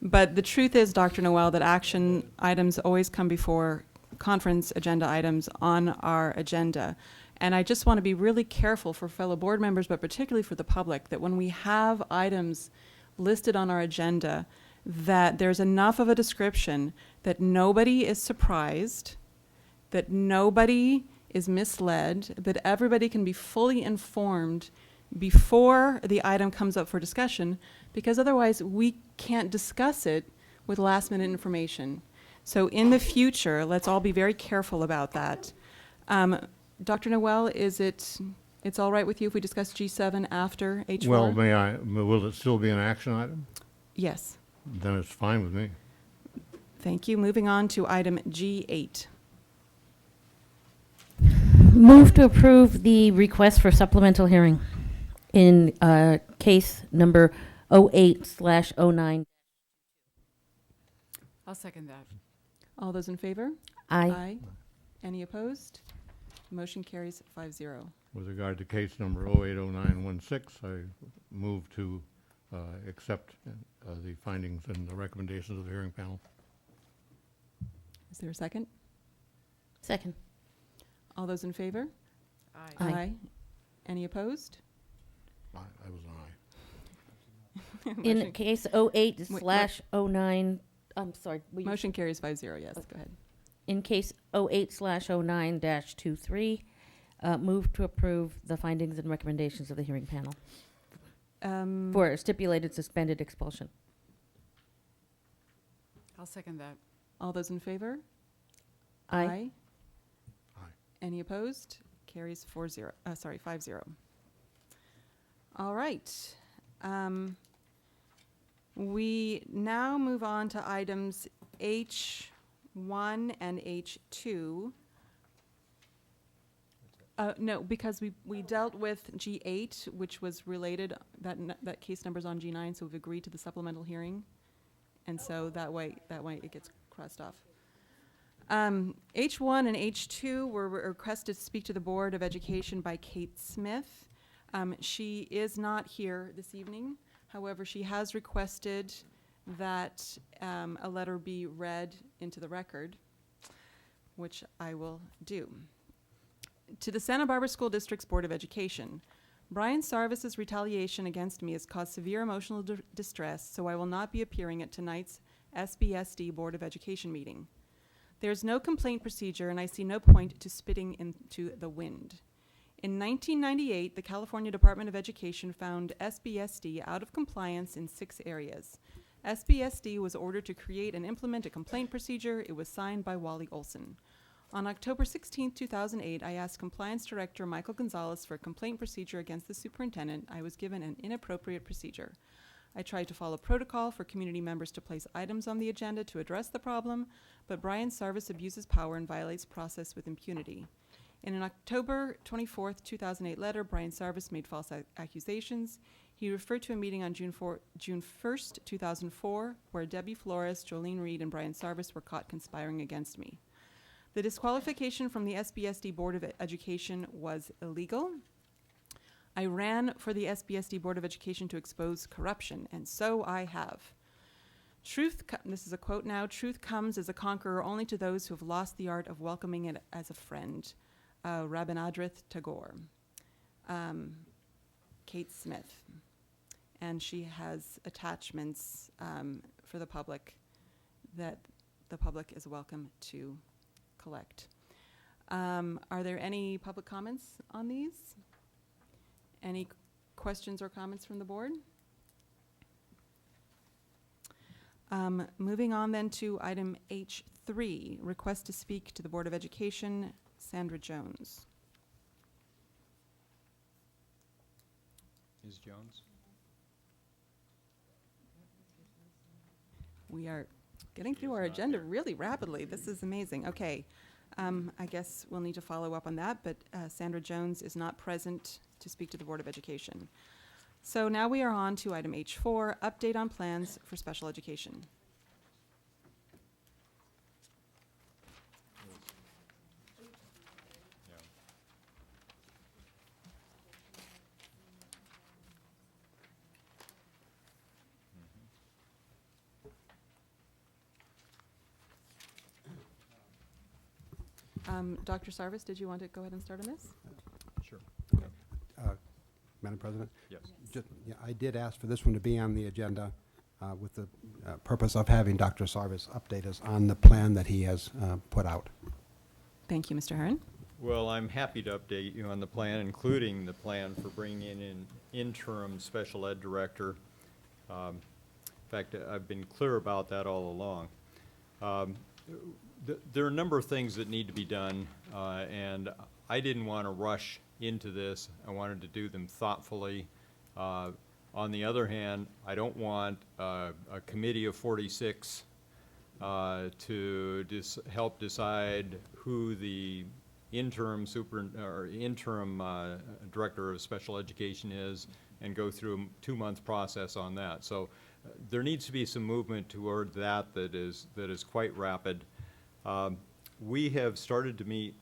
But the truth is, Dr. Noel, that action items always come before conference agenda items on our agenda. And I just want to be really careful for fellow board members, but particularly for the public, that when we have items listed on our agenda, that there's enough of a description that nobody is surprised, that nobody is misled, that everybody can be fully informed before the item comes up for discussion, because otherwise we can't discuss it with last minute information. So in the future, let's all be very careful about that. Dr. Noel, it's all right with you if we discuss G7 after H4? Well, will it still be an action item? Yes. Then it's fine with me. Thank you. Moving on to item G8. Move to approve the request for supplemental hearing in case number 08/09. I'll second that. All those in favor? Aye. Any opposed? Motion carries 5-0. With regard to case number 080916, I move to accept the findings and the recommendations of the hearing panel. Is there a second? Second. All those in favor? Aye. Aye. Any opposed? I was an aye. In case 08/09, I'm sorry. will you- Motion carries 5-0, yes, go ahead. In case 08/09-23, move to approve the findings and recommendations of the hearing panel for stipulated suspended expulsion. I'll second that. All those in favor? Aye. Any opposed? Carries 5-0. All right. We now move on to items H1 and H2. No, because we dealt with G8, which was related, that case number's on G9, so we've agreed to the supplemental hearing. And so that way it gets crossed off. H1 and H2 were requested to speak to the Board of Education by Kate Smith. She is not here this evening. However, she has requested that a letter be read into the record, which I will do. To the Santa Barbara School District's Board of Education, Brian Sarvis's retaliation against me has caused severe emotional distress, so I will not be appearing at tonight's SBSD Board of Education meeting. There is no complaint procedure, and I see no point to spitting into the wind. In 1998, the California Department of Education found SBSD out of compliance in 6 areas. SBSD was ordered to create and implement a complaint procedure. It was signed by Wally Olson. On October 16, 2008, I asked Compliance Director Michael Gonzalez for a complaint procedure against the superintendent. I was given an inappropriate procedure. I tried to follow protocol for community members to place items on the agenda to address the problem, but Brian Sarvis abuses power and violates process with impunity. In an October 24, 2008 letter, Brian Sarvis made false accusations. He referred to a meeting on June 1st, 2004, where Debbie Flores, Jolene Reed, and Brian Sarvis were caught conspiring against me. The disqualification from the SBSD Board of Education was illegal. I ran for the SBSD Board of Education to expose corruption, and so I have. This is a quote now, "Truth comes as a conqueror only to those who have lost the art of welcoming it as a friend." Rabindranath Tagore. Kate Smith. And she has attachments for the public that the public is welcome to collect. Are there any public comments on these? Any questions or comments from the board? Moving on then to item H3, request to speak to the Board of Education, Sandra Jones. Ms. Jones? We are getting through our agenda really rapidly. This is amazing. Okay. I guess we'll need to follow up on that, but Sandra Jones is not present to speak to the Board of Education. So now we are on to item H4, update on plans for special education. Dr. Sarvis, did you want to go ahead and start on this? Sure. Madam President? Yes. Yeah, I did ask for this one to be on the agenda with the purpose of having Dr. Sarvis update us on the plan that he has put out. Thank you, Mr. Hearn. Well, I'm happy to update you on the plan, including the plan for bringing in an interim special ed director. In fact, I've been clear about that all along. There are a number of things that need to be done, and I didn't want to rush into this. I wanted to do them thoughtfully. On the other hand, I don't want a committee of 46 to help decide who the interim director of special education is and go through a 2-month process on that. So there needs to be some movement toward that is quite rapid. We have started to meet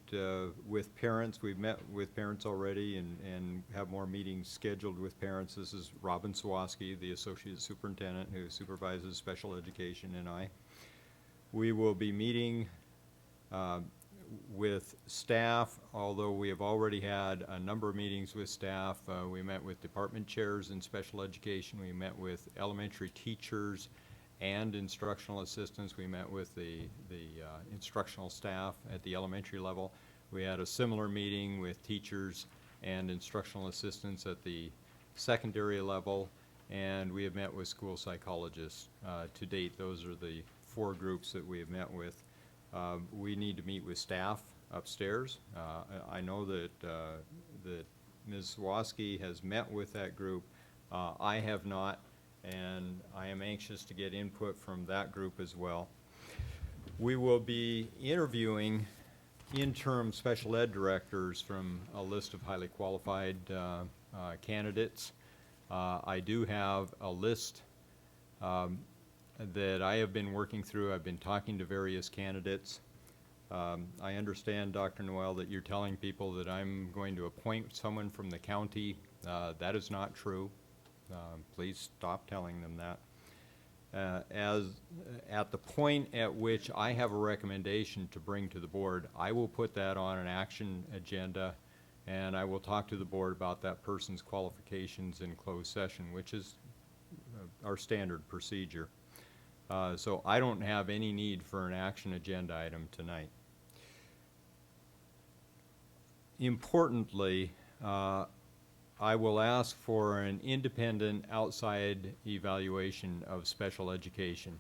with parents. We've met with parents already and have more meetings scheduled with parents. This is Robin Sawaski, the Associate Superintendent who supervises special education, and I. We will be meeting with staff, although we have already had a number of meetings with staff. We met with department chairs in special education. We met with elementary teachers and instructional assistants. We met with the instructional staff at the elementary level. We had a similar meeting with teachers and instructional assistants at the secondary level, and we have met with school psychologists. To date, those are the 4 groups that we have met with. We need to meet with staff upstairs. I know that Ms. Sawaski has met with that group. I have not, and I am anxious to get input from that group as well. We will be interviewing interim special ed directors from a list of highly qualified candidates. I do have a list that I have been working through. I've been talking to various candidates. I understand, Dr. Noel, that you're telling people that I'm going to appoint someone from the county. That is not true. Please stop telling them that. At the point at which I have a recommendation to bring to the board, I will put that on an action agenda, and I will talk to the board about that person's qualifications in closed session, which is our standard procedure. So I don't have any need for an action agenda item tonight. Importantly, I will ask for an independent outside evaluation of special education.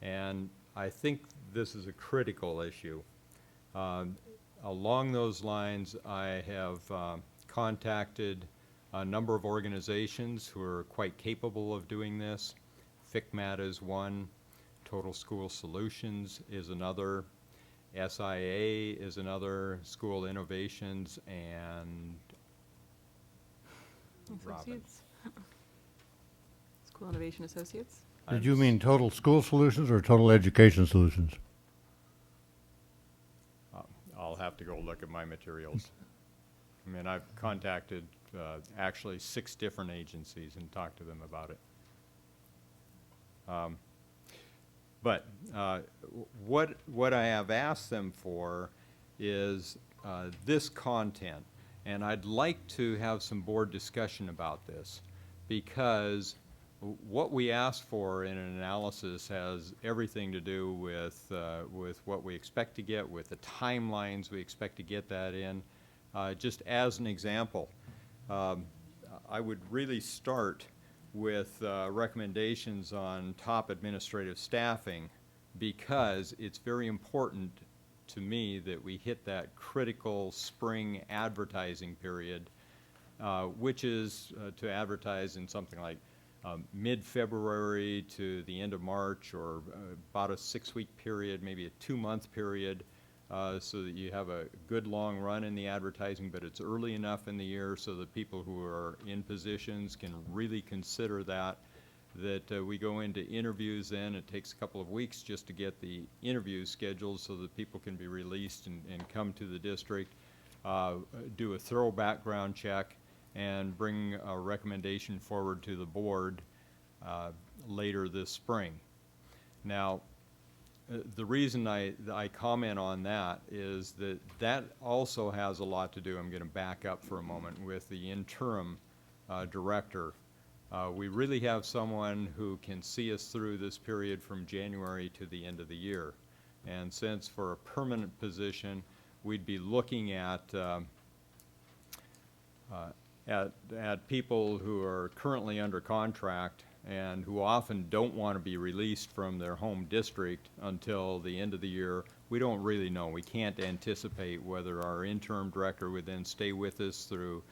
And I think this is a critical issue. Along those lines, I have contacted a number of organizations who are quite capable of doing this. FICMAT is one, Total School Solutions is another, SIA is another, School Innovations, and Associates? School Innovation Associates? Did you mean Total School Solutions or Total Education Solutions? I'll have to go look at my materials. I mean, I've contacted actually 6 different agencies and talked to them about it. What I have asked them for is this content. And I'd like to have some board discussion about this, because what we ask for in an analysis has everything to do with what we expect to get, with the timelines we expect to get that in. Just as an example, I would really start with recommendations on top administrative staffing, because it's very important to me that we hit that critical spring advertising period, which is to advertise in something like mid-February to the end of March, or about a 6-week period, maybe a 2-month period, so that you have a good long run in the advertising, but it's early enough in the year so that people who are in positions can really consider that we go into interviews then. It takes a couple of weeks just to get the interviews scheduled so that people can be released and come to the district, do a thorough background check, and bring a recommendation forward to the board later this spring. Now, the reason I comment on that is that also has a lot to do, I'm going to back up for a moment, with the interim director. We really have someone who can see us through this period from January to the end of the year. And since for a permanent position, we'd be looking at people who are currently under contract and who often don't want to be released from their home district until the end of the year. We don't really know. We can't anticipate whether our interim director would then stay with us through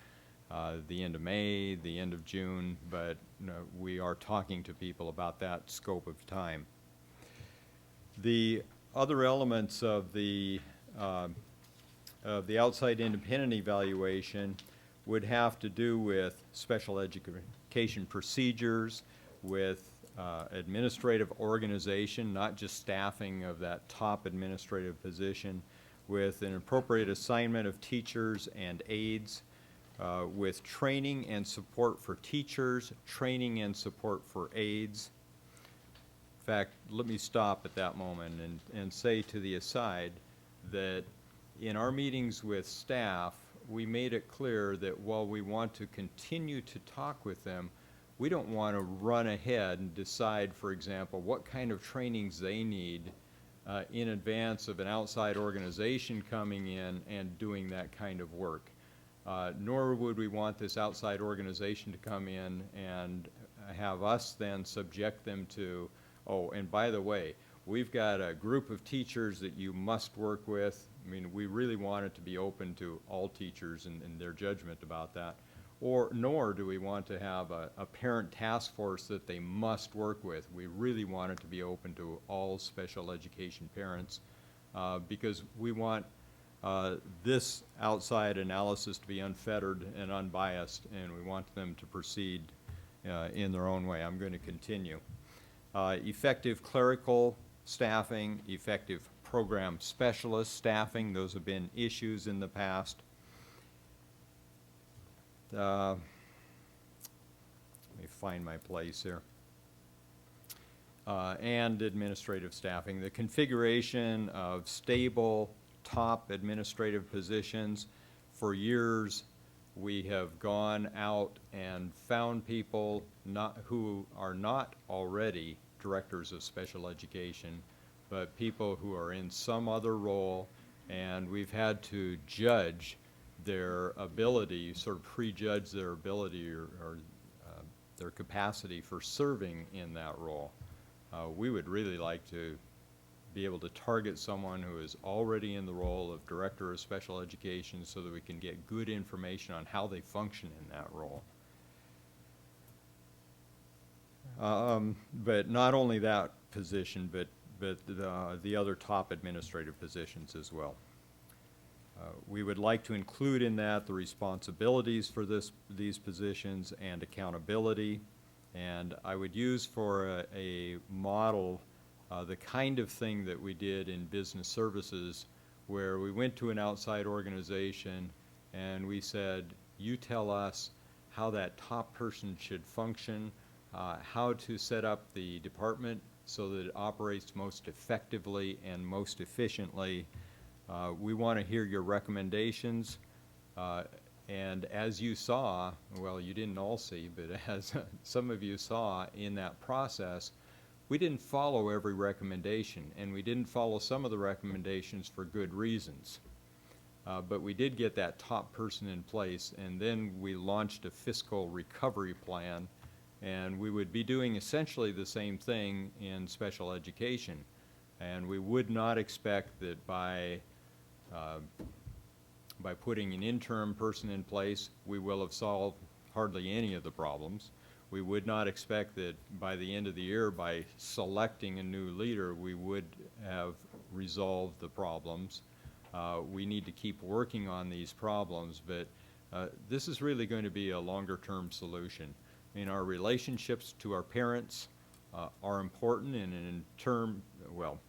the end of May, the end of June, but we are talking to people about that scope of time. The other elements of the outside independent evaluation would have to do with special education procedures, with administrative organization, not just staffing of that top administrative position, with an appropriate assignment of teachers and aides, with training and support for teachers, training and support for aides. In fact, let me stop at that moment and say to the aside that in our meetings with staff, we made it clear that while we want to continue to talk with them, we don't want to run ahead and decide, for example, what kind of trainings they need in advance of an outside organization coming in and doing that kind of work. Nor would we want this outside organization to come in and have us then subject them to, oh, and by the way, we've got a group of teachers that you must work with. I mean, we really want it to be open to all teachers and their judgment about that. Nor do we want to have a parent task force that they must work with. We really want it to be open to all special education parents, because we want this outside analysis to be unfettered and unbiased, and we want them to proceed in their own way. I'm going to continue. Effective clerical staffing, effective program specialist staffing, those have been issues in the past. Let me find my place here. And administrative staffing. The configuration of stable top administrative positions. For years, we have gone out and found people who are not already directors of special education, but people who are in some other role, and we've had to judge their ability, sort of prejudge their ability or their capacity for serving in that role. We would really like to be able to target someone who is already in the role of director of special education so that we can get good information on how they function in that role. But not only that position, but the other top administrative positions as well. We would like to include in that the responsibilities for these positions and accountability. And I would use for a model the kind of thing that we did in business services, where we went to an outside organization and we said, you tell us how that top person should function, how to set up the department so that it operates most effectively and most efficiently. We want to hear your recommendations. And as you saw, well, you didn't all see, but as some of you saw in that process, we didn't follow every recommendation, and we didn't follow some of the recommendations for good reasons. But we did get that top person in place, and then we launched a fiscal recovery plan, and we would be doing essentially the same thing in special education. And we would not expect that by putting an interim person in place, we will have solved hardly any of the problems. We would not expect that by the end of the year, by selecting a new leader, we would have resolved the problems. We need to keep working on these problems, but this is really going to be a longer-term solution. I mean, our relationships to our parents are important, and in term, well,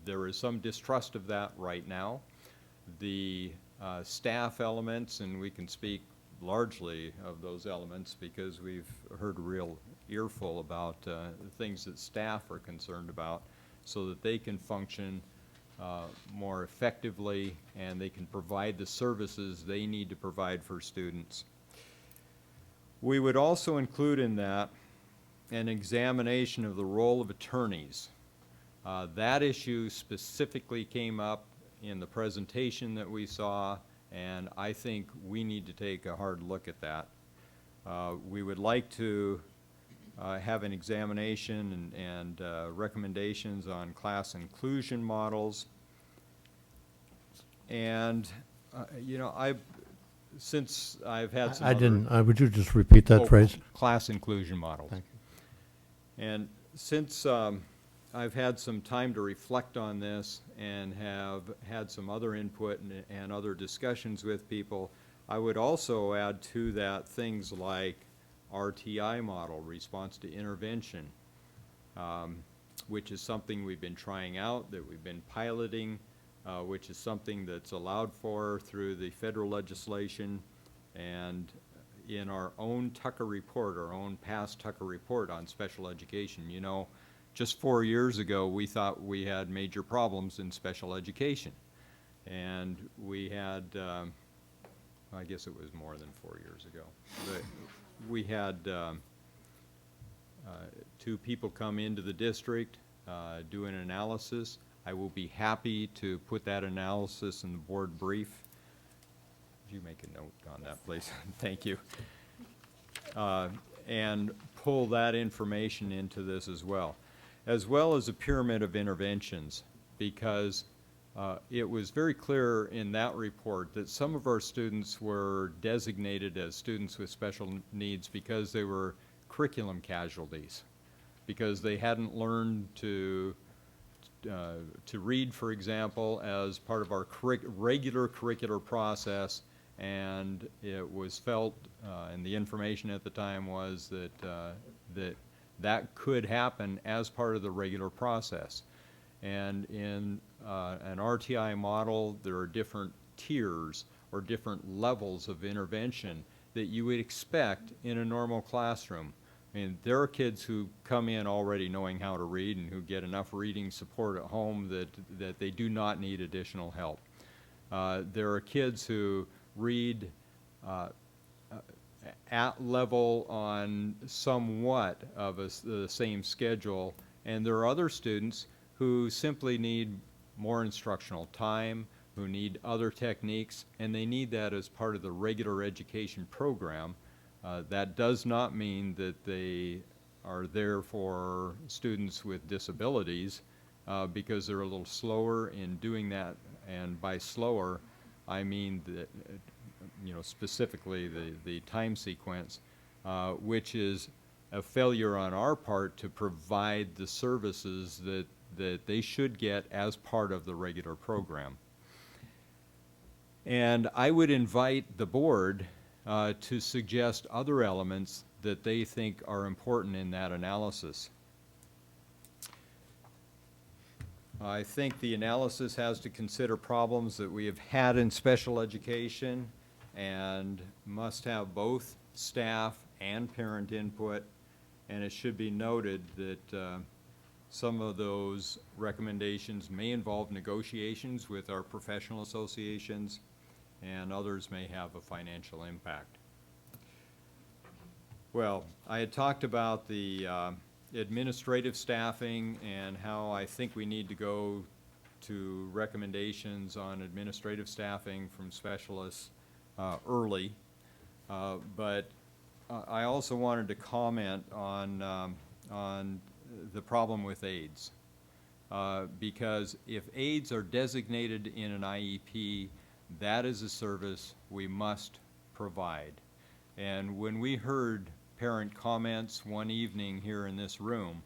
there is some distrust of that right now. The staff elements, and we can speak largely of those elements because we've heard a real earful about the things that staff are concerned about so that they can function more effectively and they can provide the services they need to provide for students. We would also include in that an examination of the role of attorneys. That issue specifically came up in the presentation that we saw, and I think we need to take a hard look at that. We would like to have an examination and recommendations on class inclusion models. And, you know, since I've had some I didn't, other would you just repeat that phrase? Class inclusion models. Thank you. And since I've had some time to reflect on this and have had some other input and other discussions with people, I would also add to that things like RTI model, response to intervention, which is something we've been trying out, that we've been piloting, which is something that's allowed for through the federal legislation. And in our own Tucker report, our own past Tucker report on special education, you know, just 4 years ago, we thought we had major problems in special education. And we had, I guess it was more than 4 years ago, but we had 2 people come into the district, do an analysis. I will be happy to put that analysis in the board brief. Would you make a note on that, please? Thank you. And pull that information into this as well as a pyramid of interventions, because it was very clear in that report that some of our students were designated as students with special needs because they were curriculum casualties, because they hadn't learned to read, for example, as part of our regular curricular process, and it was felt, and the information at the time was that that could happen as part of the regular process. And in an RTI model, there are different tiers or different levels of intervention that you would expect in a normal classroom. I mean, there are kids who come in already knowing how to read and who get enough reading support at home that they do not need additional help. There are kids who read at level on somewhat of the same schedule, and there are other students who simply need more instructional time, who need other techniques, and they need that as part of the regular education program. That does not mean that they are there for students with disabilities because they're a little slower in doing that, and by slower, I mean that, specifically the time sequence, which is a failure on our part to provide the services that they should get as part of the regular program. And I would invite the board to suggest other elements that they think are important in that analysis. I think the analysis has to consider problems that we have had in special education and must have both staff and parent input. And it should be noted that some of those recommendations may involve negotiations with our professional associations, and others may have a financial impact. Well, I had talked about the administrative staffing and how I think we need to go to recommendations on administrative staffing from specialists early. But I also wanted to comment on the problem with aides. Because if aides are designated in an IEP, that is a service we must provide. And when we heard parent comments one evening here in this room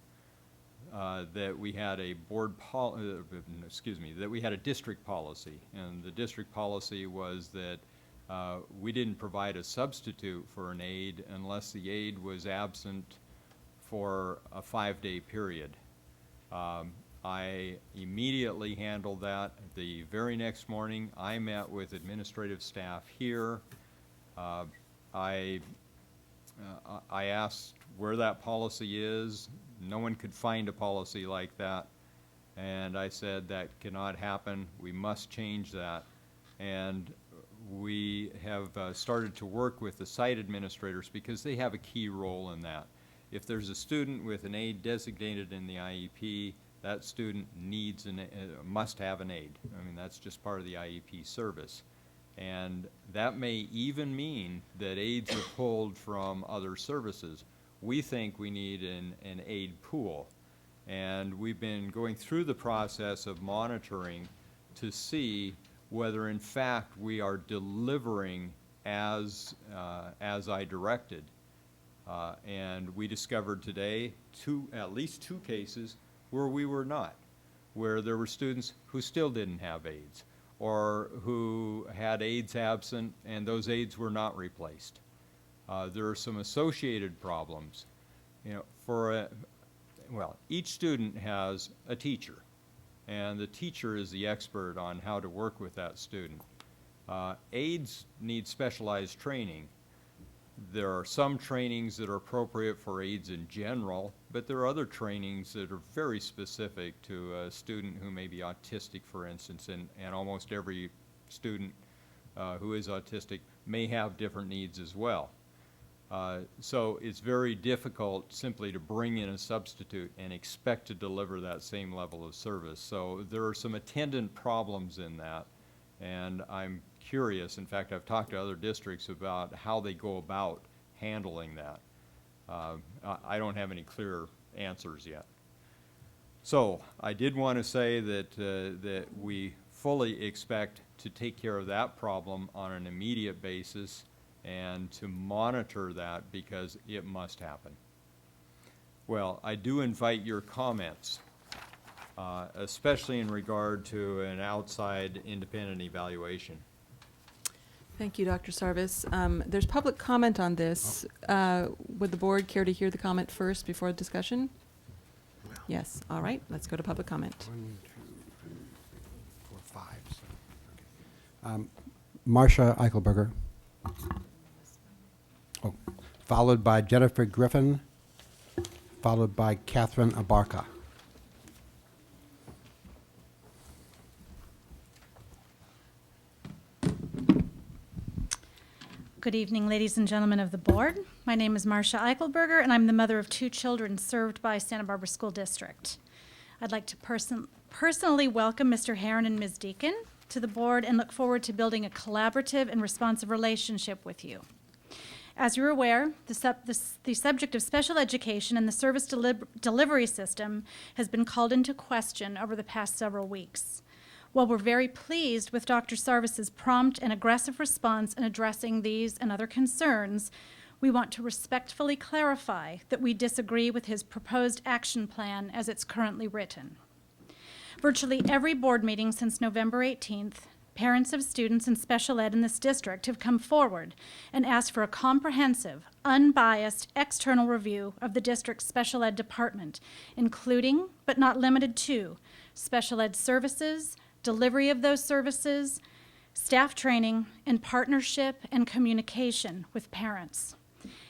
that we had a that we had a district policy, and the district policy was that we didn't provide a substitute for an aide unless the aide was absent for a 5-day period. I immediately handled that. The very next morning, I met with administrative staff here. I asked where that policy is. No one could find a policy like that. And I said that cannot happen. We must change that. And we have started to work with the site administrators because they have a key role in that. If there's a student with an aide designated in the IEP, that student needs must have an aide. I mean, that's just part of the IEP service. And that may even mean that aides are pulled from other services. We think we need an aide pool. And we've been going through the process of monitoring to see whether in fact we are delivering as I directed. And we discovered today at least two cases where we were not, where there were students who still didn't have aides, or who had aides absent and those aides were not replaced. There are some associated problems. Well, each student has a teacher, and the teacher is the expert on how to work with that student. Aides need specialized training. There are some trainings that are appropriate for aides in general, but there are other trainings that are very specific to a student who may be autistic, for instance, and almost every student who is autistic may have different needs as well. So it's very difficult simply to bring in a substitute and expect to deliver that same level of service. So there are some attendant problems in that, and I'm curious. In fact, I've talked to other districts about how they go about handling that. I don't have any clear answers yet. So I did want to say that we fully expect to take care of that problem on an immediate basis and to monitor that because it must happen. Well, I do invite your comments, especially in regard to an outside independent evaluation. Thank you, Dr. Sarvis. There's public comment on this. Would the board care to hear the comment first before discussion? Yes, all right, let's go to public comment. 1, 2, 3, 4, 5. Okay. Marcia Eichelberger. Oh, followed by Jennifer Griffin, followed by Catherine Abarca. Good evening, ladies and gentlemen of the board. My name is Marcia Eichelberger, and I'm the mother of 2 children served by Santa Barbara School District. I'd like to personally welcome Mr. Herron and Ms. Deacon to the board and look forward to building a collaborative and responsive relationship with you. As you're aware, the subject of special education and the service delivery system has been called into question over the past several weeks. While we're very pleased with Dr. Sarvis's prompt and aggressive response in addressing these and other concerns, we want to respectfully clarify that we disagree with his proposed action plan as it's currently written. Virtually every board meeting since November 18th, parents of students in special ed in this district have come forward and asked for a comprehensive, unbiased external review of the district's special ed department, including, but not limited to, special ed services, delivery of those services, staff training, and partnership and communication with parents.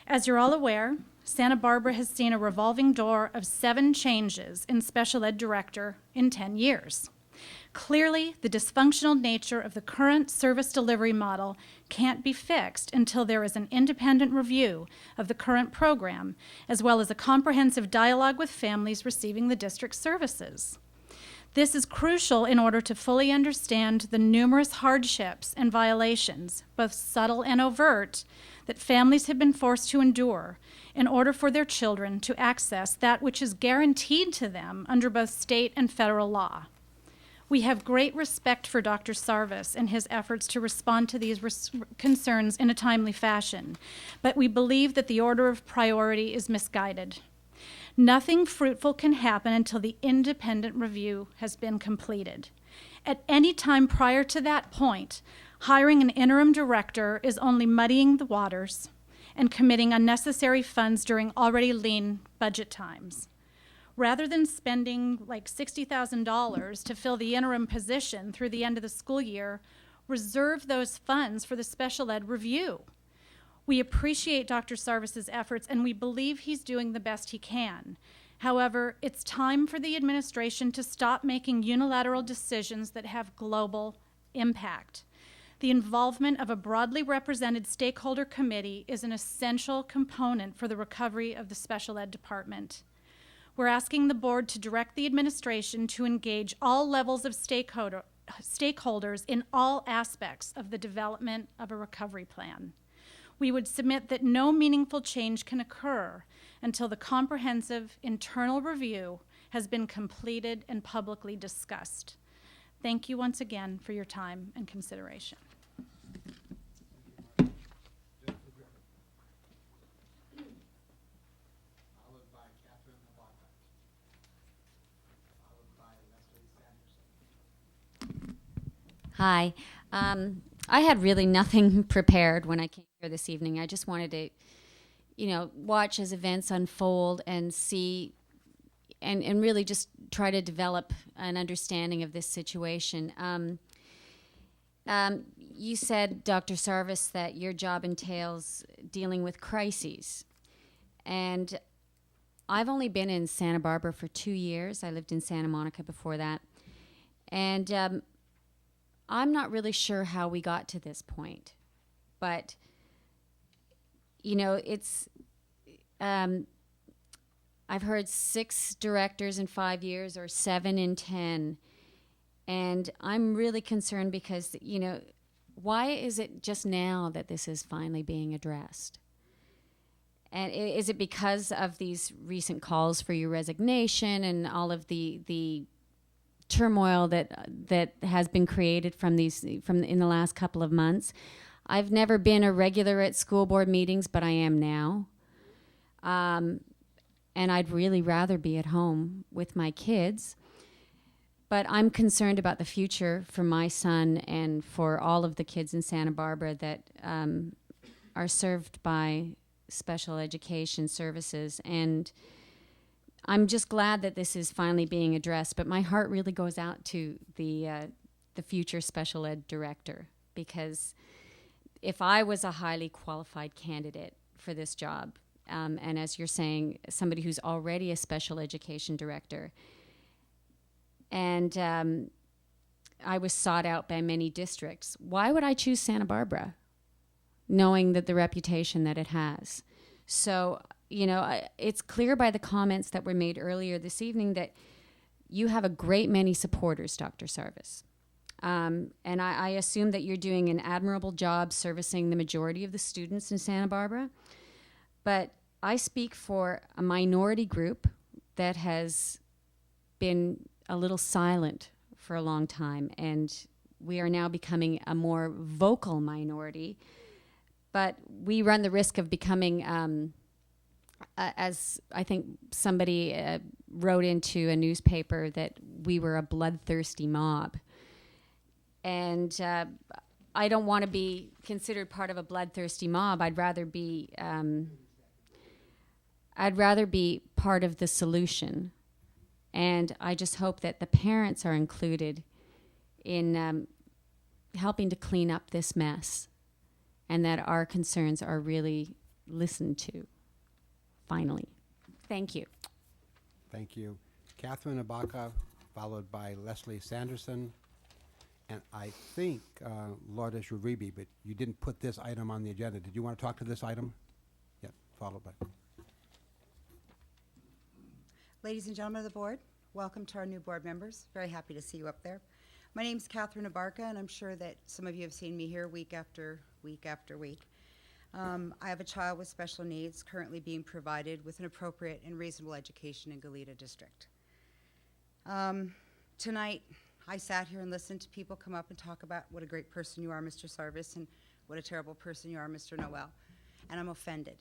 As you're all aware, Santa Barbara has seen a revolving door of 7 changes in special ed director in 10 years. Clearly, the dysfunctional nature of the current service delivery model can't be fixed until there is an independent review of the current program, as well as a comprehensive dialogue with families receiving the district's services. This is crucial in order to fully understand the numerous hardships and violations, both subtle and overt, that families have been forced to endure in order for their children to access that which is guaranteed to them under both state and federal law. We have great respect for Dr. Sarvis and his efforts to respond to these concerns in a timely fashion, but we believe that the order of priority is misguided. Nothing fruitful can happen until the independent review has been completed. At any time prior to that point, hiring an interim director is only muddying the waters and committing unnecessary funds during already lean budget times. Rather than spending like $60,000 to fill the interim position through the end of the school year, reserve those funds for the special ed review. We appreciate Dr. Sarvis's efforts, and we believe he's doing the best he can. However, it's time for the administration to stop making unilateral decisions that have global impact. The involvement of a broadly represented stakeholder committee is an essential component for the recovery of the special ed department. We're asking the board to direct the administration to engage all levels of stakeholders in all aspects of the development of a recovery plan. We would submit that no meaningful change can occur until the comprehensive internal review has been completed and publicly discussed. Thank you once again for your time and consideration. Hi. I had really nothing prepared when I came here this evening. I just wanted to, watch as events unfold and see and really just try to develop an understanding of this situation. You said, Dr. Sarvis, that your job entails dealing with crises. And I've only been in Santa Barbara for 2 years. I lived in Santa Monica before that. And I'm not really sure how we got to this point. But, it's... I've heard 6 directors in 5 years or 7 in 10. And I'm really concerned because, why is it just now that this is finally being addressed? And is it because of these recent calls for your resignation and all of the turmoil that has been created from in the last couple of months? I've never been a regular at school board meetings, but I am now. And I'd really rather be at home with my kids. But I'm concerned about the future for my son and for all of the kids in Santa Barbara that are served by special education services. And I'm just glad that this is finally being addressed. But my heart really goes out to the future special ed director, because if I was a highly qualified candidate for this job, and as you're saying, somebody who's already a special education director, and I was sought out by many districts, why would I choose Santa Barbara, knowing that the reputation that it has? So, you know, it's clear by the comments that were made earlier this evening that you have a great many supporters, Dr. Sarvis. And I assume that you're doing an admirable job servicing the majority of the students in Santa Barbara. But I speak for a minority group that has been a little silent for a long time, and we are now becoming a more vocal minority. But we run the risk of becoming, as I think somebody wrote into a newspaper, that we were a bloodthirsty mob. And I don't want to be considered part of a bloodthirsty mob. I'd rather be part of the solution. And I just hope that the parents are included in helping to clean up this mess, and that our concerns are really listened to, finally. Thank you. Thank you. Catherine Abaca, followed by Leslie Sanderson. And I think Lourdes Uribe, but you didn't put this item on the agenda. Did you want to talk to this item? Yeah, followed by. Ladies and gentlemen of the board, welcome to our new board members. Very happy to see you up there. My name is Catherine Abarca, and I'm sure that some of you have seen me here week after week after week. I have a child with special needs currently being provided with an appropriate and reasonable education in Goleta District. Tonight, I sat here and listened to people come up and talk about what a great person you are, Mr. Sarvis, and what a terrible person you are, Mr. Noel. And I'm offended.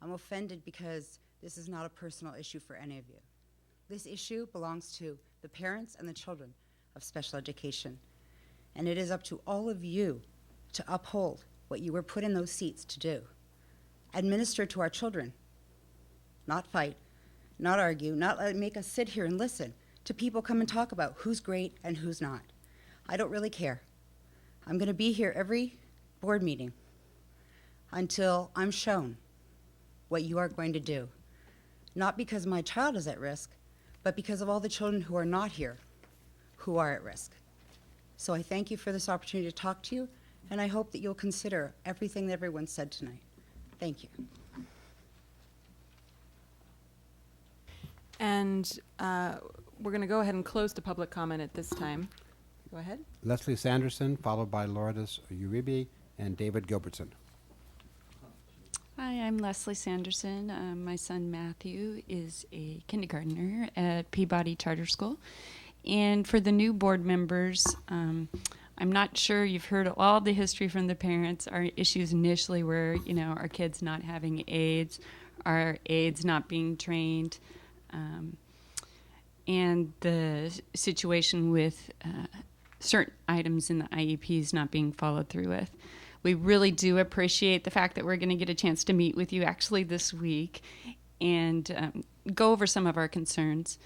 I'm offended because this is not a personal issue for any of you. This issue belongs to the parents and the children of special education. And it is up to all of you to uphold what you were put in those seats to do. Administer to our children, not fight, not argue, not make us sit here and listen to people come and talk about who's great and who's not. I don't really care. I'm going to be here every board meeting until I'm shown what you are going to do. Not because my child is at risk, but because of all the children who are not here, who are at risk. So I thank you for this opportunity to talk to you, and I hope that you'll consider everything that everyone said tonight. Thank you. And we're going to go ahead and close the public comment at this time. Go ahead. Leslie Sanderson, followed by Lourdes Uribe and David Gilbertson. Hi, I'm Leslie Sanderson. My son Matthew is a kindergartner at Peabody Charter School. And for the new board members, I'm not sure you've heard all the history from the parents. Our issues initially were, you know, our kids not having aides, our aides not being trained, and the situation with certain items in the IEPs not being followed through with. We really do appreciate the fact that we're going to get a chance to meet with you actually this week and go over some of our concerns.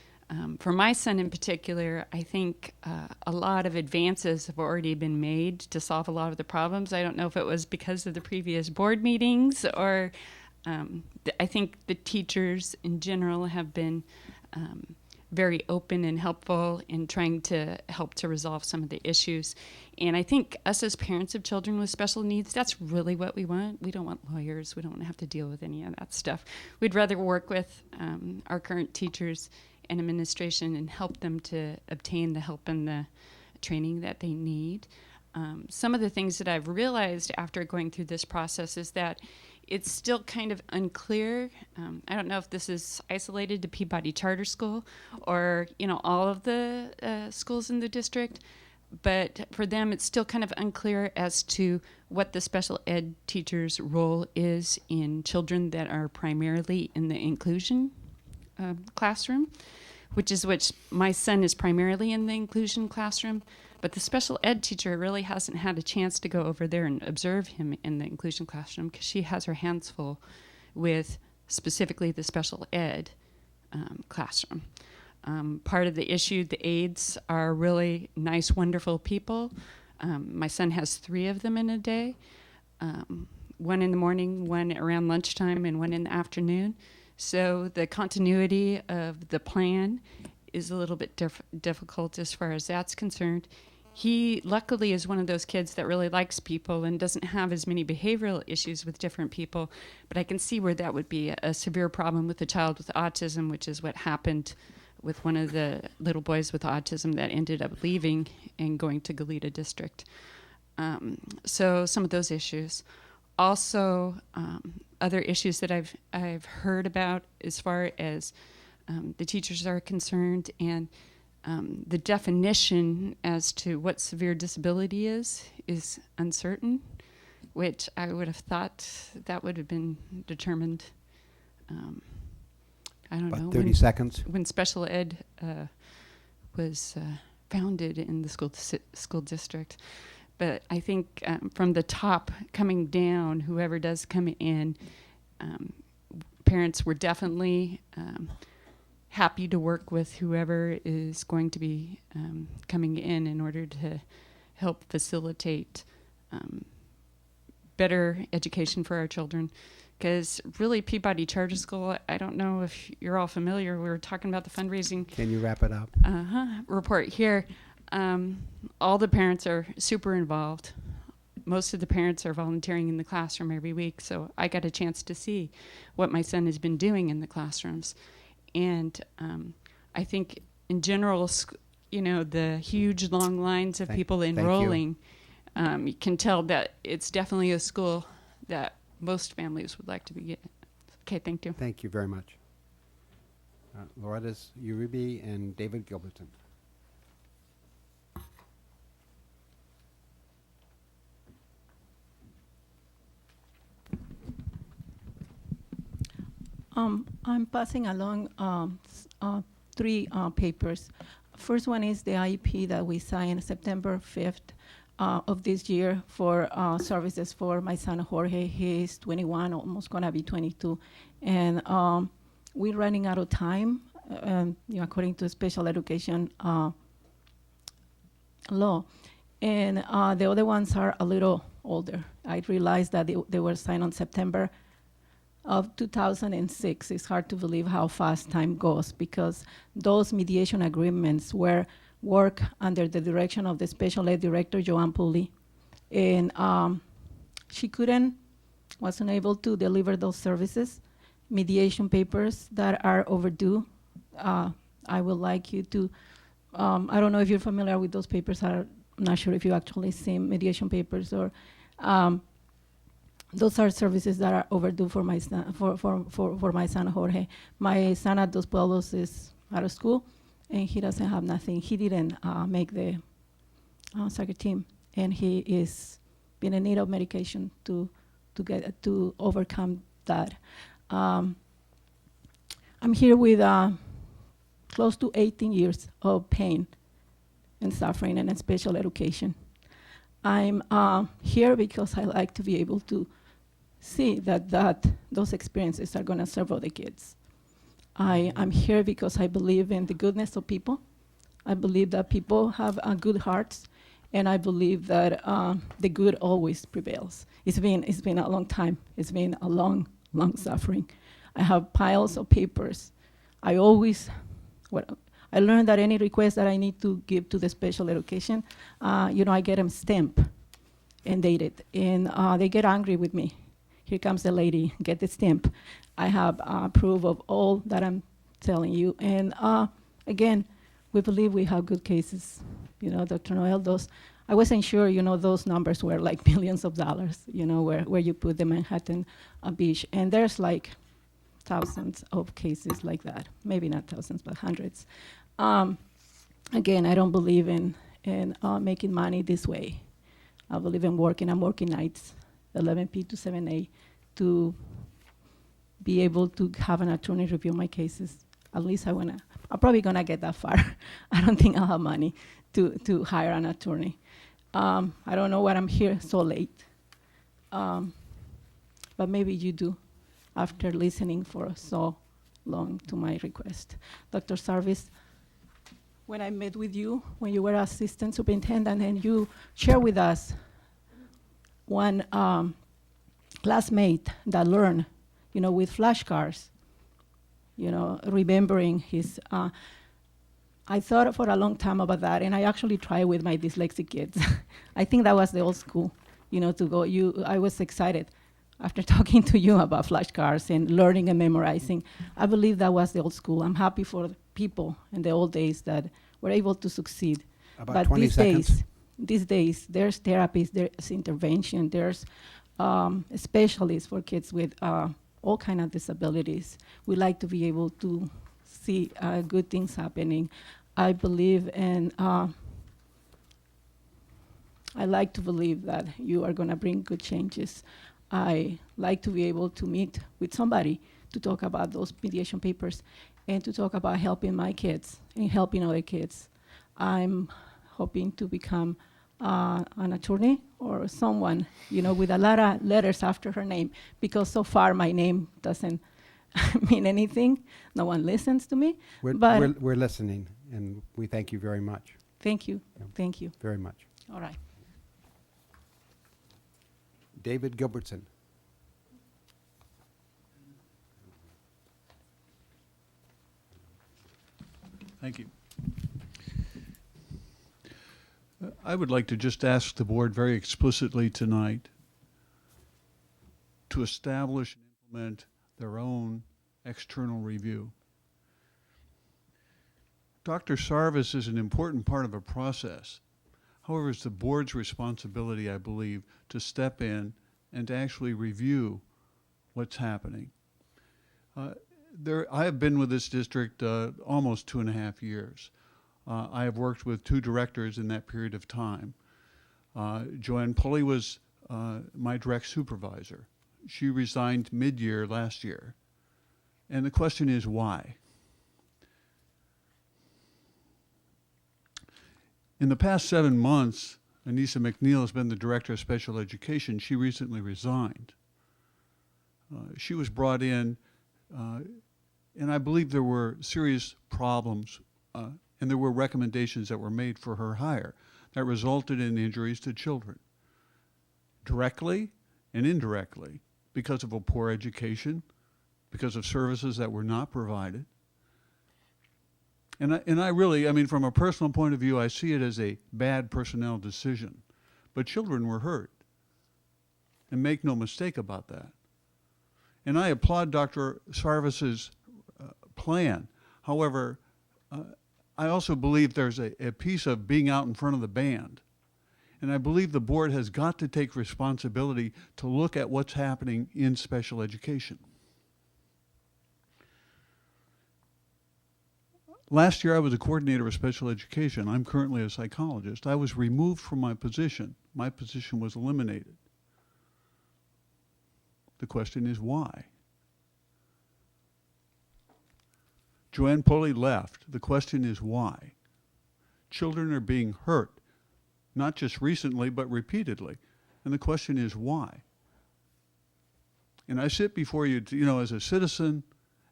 For my son in particular, I think a lot of advances have already been made to solve a lot of the problems. I don't know if it was because of the previous board meetings or I think the teachers in general have been very open and helpful in trying to help to resolve some of the issues. And I think us as parents of children with special needs, that's really what we want. We don't want lawyers. We don't want to have to deal with any of that stuff. We'd rather work with our current teachers and administration and help them to obtain the help and the training that they need. Some of the things that I've realized after going through this process is that it's still kind of unclear. I don't know if this is isolated to Peabody Charter School or, you know, all of the schools in the district, but for them it's still kind of unclear as to what the special ed teacher's role is in children that are primarily in the inclusion classroom. which is which my son is primarily in the inclusion classroom, but the special ed teacher really hasn't had a chance to go over there and observe him in the inclusion classroom because she has her hands full with specifically the special ed classroom. Part of the issue, the aides are really nice, wonderful people. My son has 3 of them in a day, one in the morning, one around lunchtime, and one in the afternoon. So the continuity of the plan is a little bit difficult as far as that's concerned. He luckily is one of those kids that really likes people and doesn't have as many behavioral issues with different people, but I can see where that would be a severe problem with a child with autism, which is what happened with one of the little boys with autism that ended up leaving and going to Goleta District. So some of those issues. Also, other issues that I've heard about as far as the teachers are concerned, and the definition as to what severe disability is uncertain, which I would have thought that would have been determined, I don't know. 30 seconds. When special ed was founded in the school district. But I think from the top coming down, whoever does come in, parents were definitely happy to work with whoever is going to be coming in order to help facilitate better education for our children. Because really, Peabody Charter School, I don't know if you're all familiar, we were talking about the fundraising Can you wrap it up? report here. All the parents are super involved. Most of the parents are volunteering in the classroom every week, so I got a chance to see what my son has been doing in the classrooms. And I think in general, the huge long lines of people enrolling, you can tell that it's definitely a school that most families would like to be in. Okay, thank you. Thank you very much. Loretta's Uribe and David Gilberton. I'm passing along 3 papers. First one is the IEP that we signed September 5th of this year for services for my son Jorge. He's 21, almost gonna be 22. And we're running out of time, according to special education law. And the other ones are a little older. I realized that they were signed on September of 2006. It's hard to believe how fast time goes, because those mediation agreements were work under the direction of the special ed director, Joanne Pooley. And she wasn't able to deliver those services. Mediation papers that are overdue. I would like you to, I don't know if you're familiar with those papers. I'm not sure if you actually see mediation papers, or those are services that are overdue for my son, for my son Jorge. My son at Dos Pueblos is out of school, and he doesn't have nothing. He didn't make the soccer team, and he is in need of medication to overcome that. I'm here with close to 18 years of pain and suffering and in special education. I'm here because I like to be able to see that those experiences are going to serve other kids. I'm here because I believe in the goodness of people. I believe that people have good hearts, and I believe that the good always prevails. It's been a long time. It's been a long suffering. I have piles of papers. I learned that any request that I need to give to the special education, I get them stamped and dated, and they get angry with me. Here comes the lady, get the stamp. I have proof of all that I'm telling you. And again, we believe we have good cases. Dr. Noel, I wasn't sure, those numbers were like millions of dollars, where you put the Manhattan Beach. And there's like thousands of cases like that. Maybe not thousands, but hundreds. Again, I don't believe in making money this way. I believe in working. I'm working nights, 11P to 7A, to be able to have an attorney review my cases. At least I want to I'm probably going to get that far. I don't think I'll have money to hire an attorney. I don't know why I'm here so late. But maybe you do after listening for so long to my request. Dr. Sarvis, when I met with you, when you were assistant superintendent, and you shared with us one classmate that learned, with flashcards, remembering his, I thought for a long time about that, and I actually tried with my dyslexic kids. I think that was the old school, to go. I was excited after talking to you about flashcards and learning and memorizing. I believe that was the old school. I'm happy for the people in the old days that were able to succeed. About But 20 seconds. these days, there's therapies, there's intervention, there's specialists for kids with all kind of disabilities. We like to be able to see good things happening. I believe in, I like to believe that you are gonna bring good changes. I like to be able to meet with somebody to talk about those mediation papers and to talk about helping my kids and helping other kids. I'm hoping to become an attorney or someone, with a lot of letters after her name, because so far my name doesn't mean anything. No one listens to me. But We're listening, and we thank you very much. thank you, thank you. Very much. All right. David Gilbertson. Thank you. I would like to just ask the board very explicitly tonight to establish and implement their own external review. Dr. Sarvis is an important part of a process. However, it's the board's responsibility, I believe, to step in and to actually review what's happening. I have been with this district almost 2.5 years. I have worked with 2 directors in that period of time. Joanne Pulley was my direct supervisor. She resigned mid-year last year. And the question is why? In the past 7 months, Anissa McNeil has been the director of special education. She recently resigned. She was brought in, and I believe there were serious problems, and there were recommendations that were made for her hire that resulted in injuries to children, directly and indirectly, because of a poor education, because of services that were not provided. And I really, from a personal point of view, I see it as a bad personnel decision. But children were hurt. And make no mistake about that. And I applaud Dr. Sarvis's plan. However, I also believe there's a piece of being out in front of the band. And I believe the board has got to take responsibility to look at what's happening in special education. Last year, I was a coordinator of special education. I'm currently a psychologist. I was removed from my position. My position was eliminated. The question is why? Joanne Pulley left. The question is why? Children are being hurt, not just recently, but repeatedly. And the question is why? And I sit before you, as a citizen,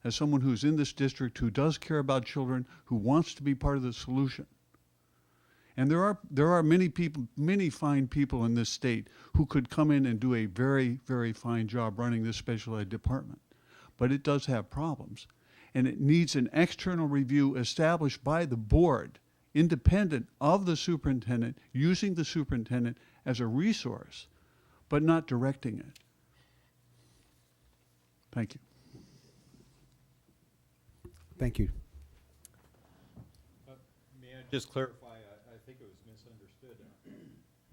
as someone who's in this district, who does care about children, who wants to be part of the solution. And there are many people, many fine people in this state who could come in and do a very, very fine job running this special ed department. But it does have problems. And it needs an external review established by the board, independent of the superintendent, using the superintendent as a resource, but not directing it. Thank you. Thank you. May I just clarify? I think it was misunderstood.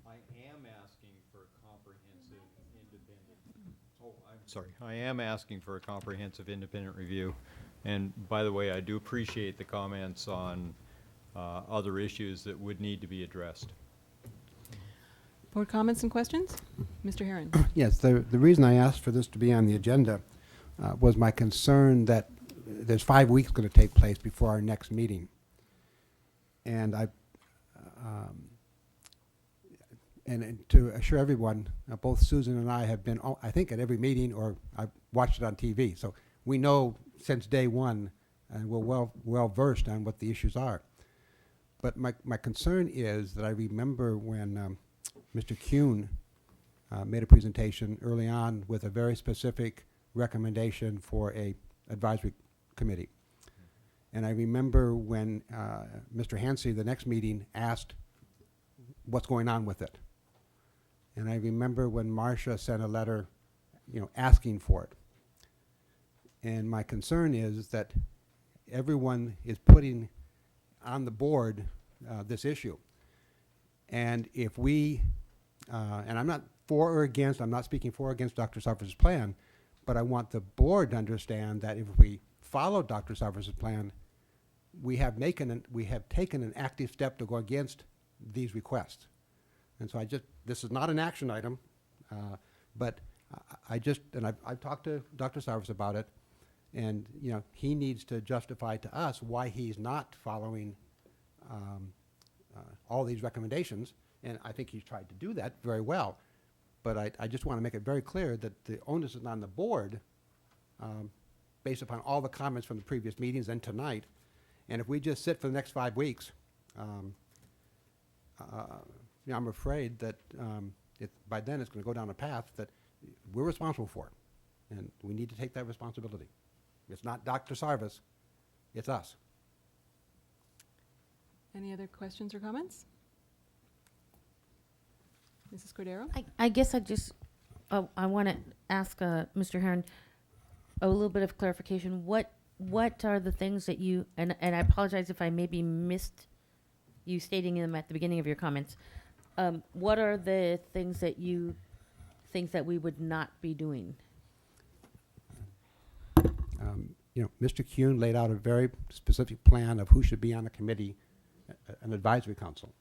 I am asking for a comprehensive independent. Oh, I'm sorry. I am asking for a comprehensive independent review. And by the way, I do appreciate the comments on other issues that would need to be addressed. Board comments and questions? Mr. Herron. Yes, the reason I asked for this to be on the agenda was my concern that there's 5 weeks going to take place before our next meeting. And and to assure everyone, both Susan and I have been, I think, at every meeting, or I've watched it on TV. So we know since day one, and we're well versed on what the issues are. But my concern is that I remember when Mr. Kuhn made a presentation early on with a very specific recommendation for a advisory committee. And I remember when Mr. Hansey, the next meeting, asked what's going on with it. And I remember when Marcia sent a letter, asking for it. And my concern is that everyone is putting on the board this issue. And if we, and I'm not for or against, I'm not speaking for or against Dr. Sarver's plan, but I want the board to understand that if we follow Dr. Sarver's plan, we have taken an active step to go against these requests. And so this is not an action item, but I've talked to Dr. Sarver about it, and he needs to justify to us why he's not following all these recommendations, and I think he's tried to do that very well. But I just want to make it very clear that the onus is on the board, based upon all the comments from the previous meetings and tonight. And if we just sit for the next 5 weeks, I'm afraid that by then it's going to go down a path that we're responsible for. And we need to take that responsibility. It's not Dr. Sarver, it's us. Any other questions or comments? Mrs. Cordero? I guess I want to ask Mr. Herron a little bit of clarification. What are the things that you, and I apologize if I maybe missed you stating them at the beginning of your comments. What are the things that you think that we would not be doing? Mr. Kuhn laid out a very specific plan of who should be on the committee, an advisory council.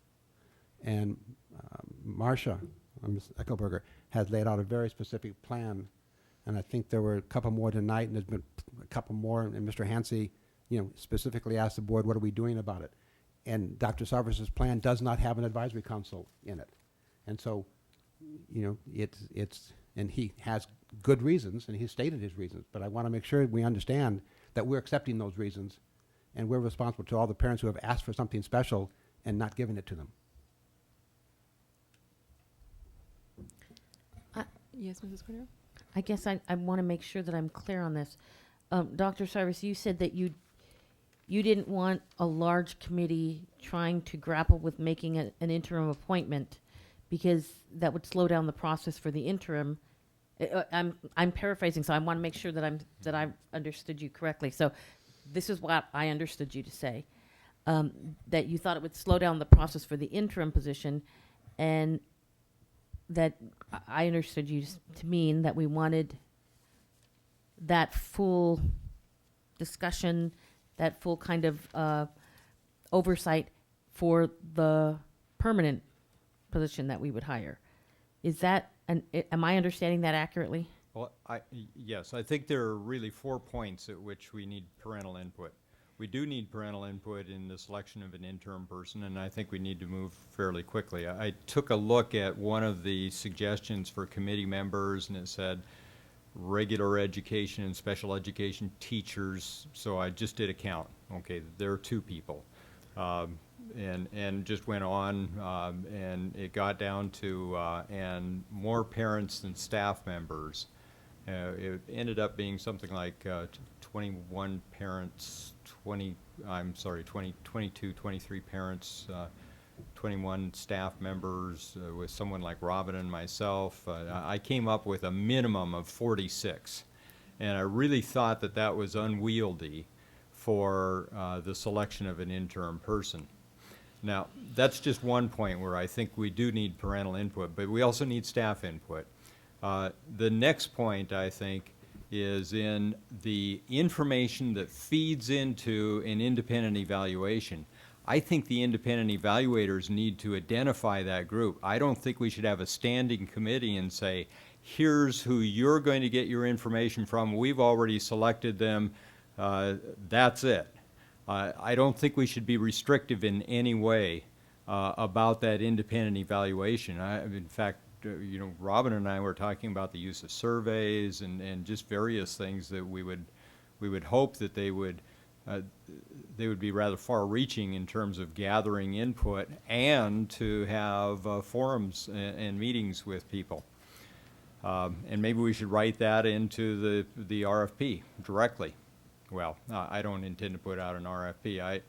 And Marcia, Ms. Eichelberger, has laid out a very specific plan. And I think there were a couple more tonight, and there's been a couple more. And Mr. Hansey, specifically asked the board, what are we doing about it? And Dr. Sarver's plan does not have an advisory council in it. And so, and he has good reasons, and he's stated his reasons. But I want to make sure we understand that we're accepting those reasons, and we're responsible to all the parents who have asked for something special and not giving it to them. Yes, Mrs. Cordero? I guess I want to make sure that I'm clear on this. Dr. Sarver, you said that you didn't want a large committee trying to grapple with making an interim appointment because that would slow down the process for the interim. I'm paraphrasing, so I want to make sure that I've understood you correctly. So this is what I understood you to say, that you thought it would slow down the process for the interim position, and that I understood you to mean that we wanted that full discussion, that full kind of oversight for the permanent position that we would hire. Is that, am I understanding that accurately? Well, yes, I think there are really 4 points at which we need parental input. We do need parental input in the selection of an interim person, and I think we need to move fairly quickly. I took a look at one of the suggestions for committee members, and it said regular education and special education teachers, so I just did a count. Okay, there are 2 people. And just went on, and it got down to, and more parents than staff members. It ended up being something like 21 parents, 22, 23 parents, 21 staff members, with someone like Robin and myself. I came up with a minimum of 46. And I really thought that that was unwieldy for the selection of an interim person. Now, that's just one point where I think we do need parental input, but we also need staff input. The next point, I think, is in the information that feeds into an independent evaluation. I think the independent evaluators need to identify that group. I don't think we should have a standing committee and say, here's who you're going to get your information from. We've already selected them. That's it. I don't think we should be restrictive in any way about that independent evaluation. In fact, you know, Robin and I were talking about the use of surveys and just various things that we would hope that they would be rather far-reaching in terms of gathering input and to have forums and meetings with people. And maybe we should write that into the RFP directly. Well, I don't intend to put out an RFP.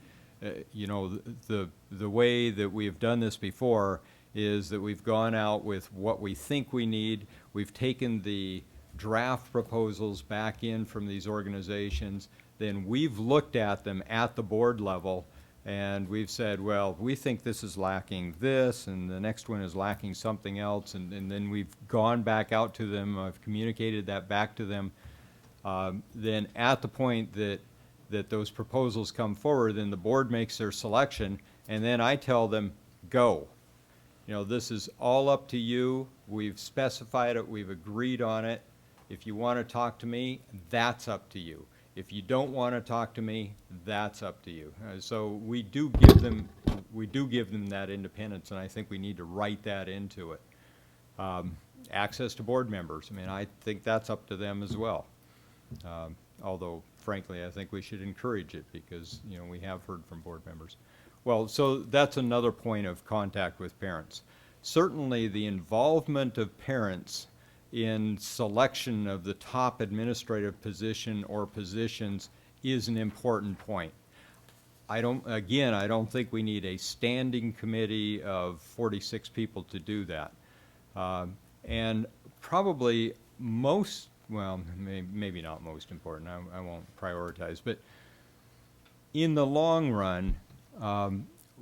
You know, the way that we have done this before is that we've gone out with what we think we need. We've taken the draft proposals back in from these organizations. Then we've looked at them at the board level, and we've said, well, we think this is lacking this, and the next one is lacking something else, and then we've gone back out to them. I've communicated that back to them. Then at the point that those proposals come forward, then the board makes their selection, and then I tell them, go. You know, this is all up to you. We've specified it. We've agreed on it. If you want to talk to me, that's up to you. If you don't want to talk to me, that's up to you. So we do give them that independence, and I think we need to write that into it. Access to board members. I mean, I think that's up to them as well. Although, frankly, I think we should encourage it because, you know, we have heard from board members. Well, so that's another point of contact with parents. Certainly the involvement of parents in selection of the top administrative position or positions is an important point. I don't think we need a standing committee of 46 people to do that. And probably well, maybe not most important, I won't prioritize, but in the long run,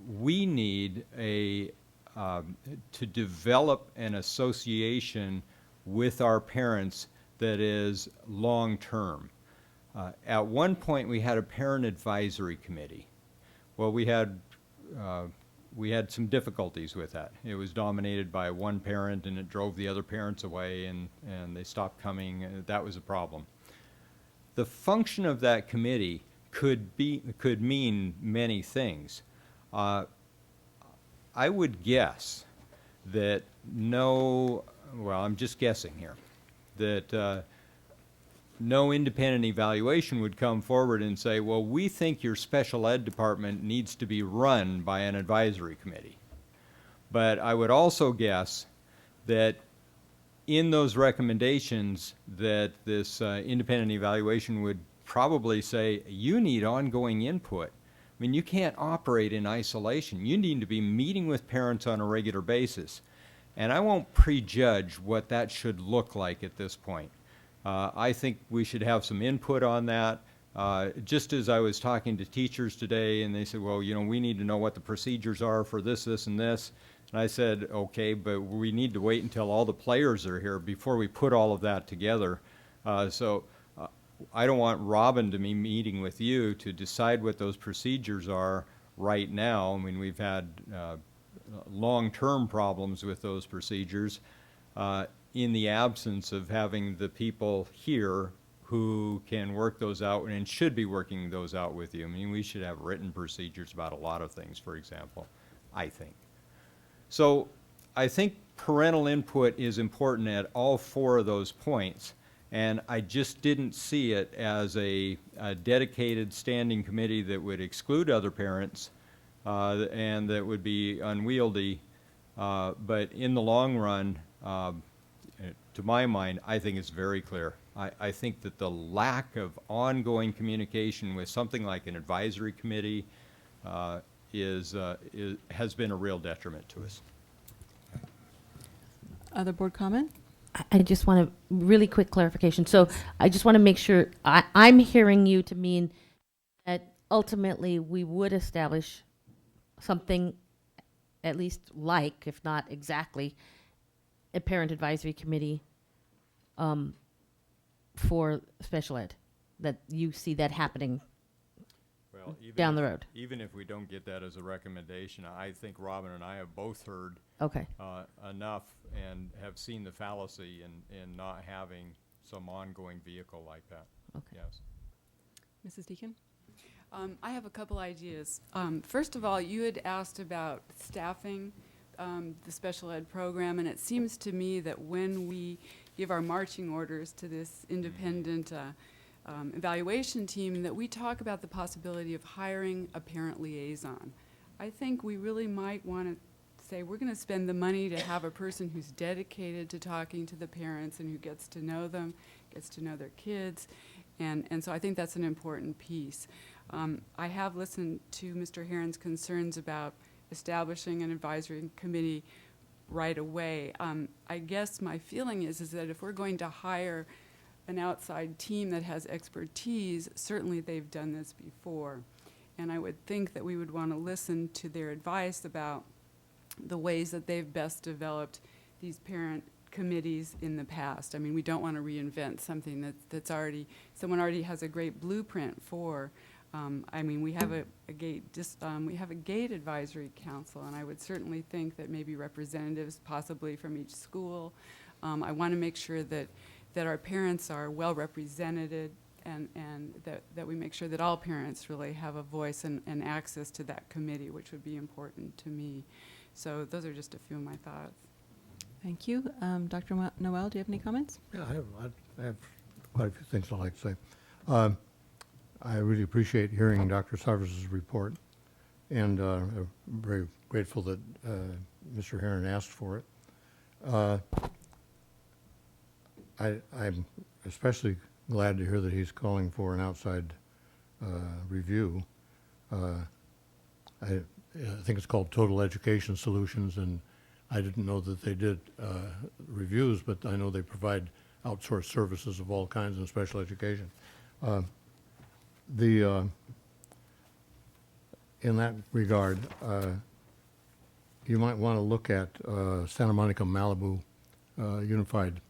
we need to develop an association with our parents that is long-term. At one point, we had a parent advisory committee. Well, we had some difficulties with that. It was dominated by one parent, and it drove the other parents away, and they stopped coming. That was a problem. The function of that committee could mean many things. I would guess that I'm just guessing here, that no independent evaluation would come forward and say, well, we think your special ed department needs to be run by an advisory committee. But I would also guess that in those recommendations that this independent evaluation would probably say, you need ongoing input. I mean, you can't operate in isolation. You need to be meeting with parents on a regular basis. And I won't prejudge what that should look like at this point. I think we should have some input on that. Just as I was talking to teachers today, and they said, well, you know, we need to know what the procedures are for this, this, and this. And I said, okay, but we need to wait until all the players are here before we put all of that together. So I don't want Robin to be meeting with you to decide what those procedures are right now. I mean, we've had long-term problems with those procedures in the absence of having the people here who can work those out and should be working those out with you. I mean, we should have written procedures about a lot of things, for example, I think. So I think parental input is important at all four of those points, and I just didn't see it as a dedicated standing committee that would exclude other parents and that would be unwieldy. But in the long run, to my mind, I think it's very clear. I think that the lack of ongoing communication with something like an advisory committee has been a real detriment to us. Other board comment? I just want a really quick clarification. So I just want to make sure I'm hearing you to mean that ultimately we would establish something at least like, if not exactly, a parent advisory committee for special ed, that you see that happening down the road. Even if we don't get that as a recommendation, I think Robin and I have both heard enough and have seen the fallacy in not having some ongoing vehicle like that. Okay. Yes. Mrs. Deacon? I have a couple ideas. First of all, you had asked about staffing the special ed program, and it seems to me that when we give our marching orders to this independent evaluation team, that we talk about the possibility of hiring a parent liaison. I think we really might want to say we're going to spend the money to have a person who's dedicated to talking to the parents and who gets to know them, gets to know their kids, and so I think that's an important piece. I have listened to Mr. Herron's concerns about establishing an advisory committee right away. I guess my feeling is that if we're going to hire an outside team that has expertise, certainly they've done this before. And I would think that we would want to listen to their advice about the ways that they've best developed these parent committees in the past. I mean, we don't want to reinvent something that's already, someone already has a great blueprint for. I mean, we have a gate advisory council, and I would certainly think that maybe representatives possibly from each school. I want to make sure that our parents are well represented, and that we make sure that all parents really have a voice and access to that committee, which would be important to me. So those are just a few of my thoughts. Thank you. Dr. Noel, do you have any comments? Yeah, I have quite a few things I'd like to say. I really appreciate hearing Dr. Sarvis's report, and I'm very grateful that Mr. Herron asked for it. I'm especially glad to hear that he's calling for an outside review. I think it's called Total Education Solutions, and I didn't know that they did reviews, but I know they provide outsourced services of all kinds in special education. In that regard, you might want to look at Santa Monica Malibu Unified.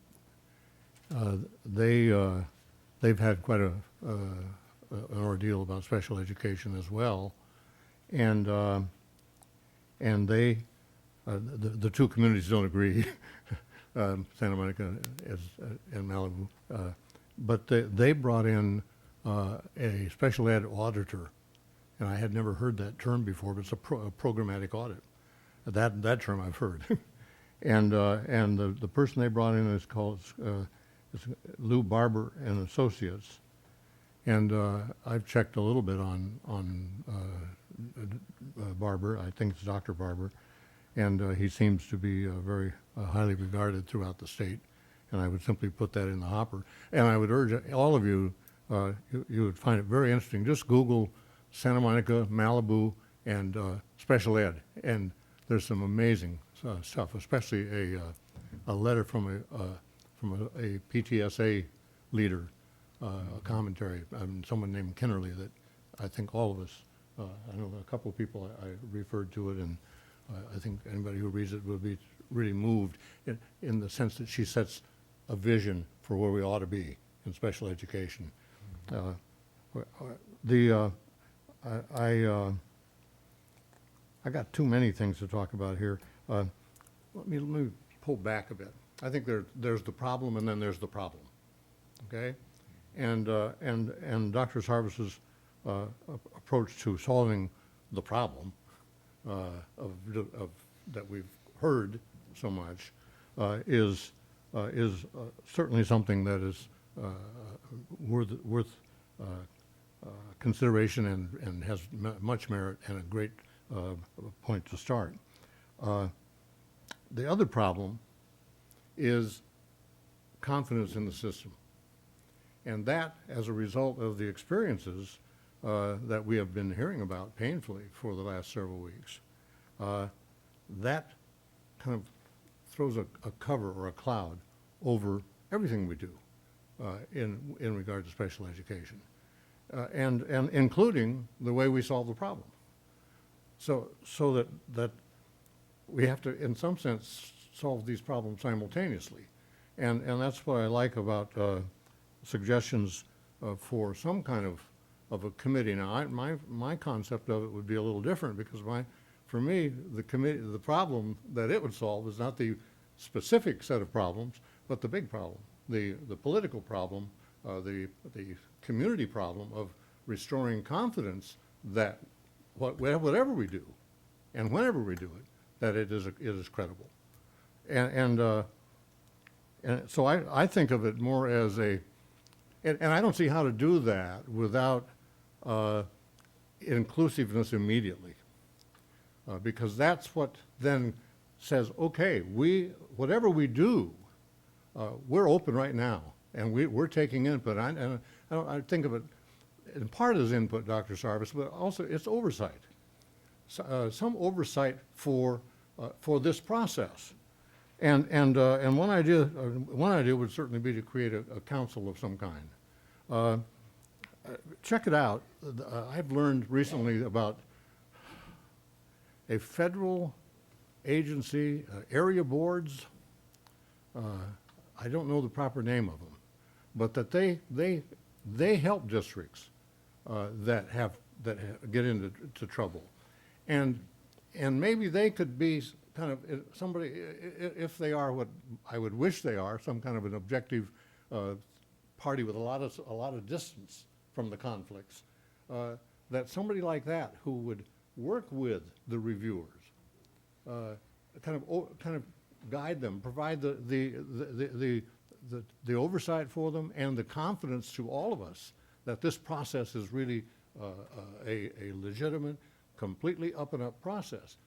They've had quite an ordeal about special education as well, and they the two communities don't agree, Santa Monica and Malibu, but they brought in a special ed auditor, and I had never heard that term before, but it's a programmatic audit. That term I've heard. And the person they brought in is called is Lou Barber and Associates, and I've checked a little bit on Barber. I think it's Dr. Barber, and he seems to be very highly regarded throughout the state, and I would simply put that in the hopper. And I would urge all of you, you would find it very interesting. Just Google Santa Monica, Malibu, and special ed, and there's some amazing stuff, especially a letter from a PTSA leader, a commentary, someone named Kennerly that I think all of us, I know a couple of people I referred to it, and I think anybody who reads it will be really moved in the sense that she sets a vision for where we ought to be in special education. I got too many things to talk about here. Let me pull back a bit. I think there's the problem, and then there's the problem. Okay, and Dr. Sarvis's approach to solving the problem of that we've heard so much is certainly something that is worth consideration and has much merit and a great point to start. The other problem is confidence in the system. And that, as a result of the experiences that we have been hearing about painfully for the last several weeks, that kind of throws a cover or a cloud over everything we do in regard to special education, and including the way we solve the problem. So that we have to, in some sense, solve these problems simultaneously. And that's what I like about suggestions for some kind of a committee. Now, my concept of it would be a little different, because for me, the problem that it would solve is not the specific set of problems, but the big problem, the political problem, the community problem restoring confidence that whatever we do, and whenever we do it, that it is credible. And so I think of it more as and I don't see how to do that without inclusiveness immediately. Because that's what then says, okay, whatever we do, we're open right now, and we're taking input. I think of it, in part as input, Dr. Sarvis, but also it's oversight. Some oversight for this process. And one idea would certainly be to create a council of some kind. Check it out. I've learned recently about a federal agency, area boards. I don't know the proper name of them, but that they help districts that get into trouble, and maybe they could be kind of somebody, if they are what I would wish they are, some kind of an objective party with a lot of distance from the conflicts, that somebody like that who would work with the reviewers, kind of guide them, provide the oversight for them, and the confidence to all of us that this process is really a legitimate, completely up and up process.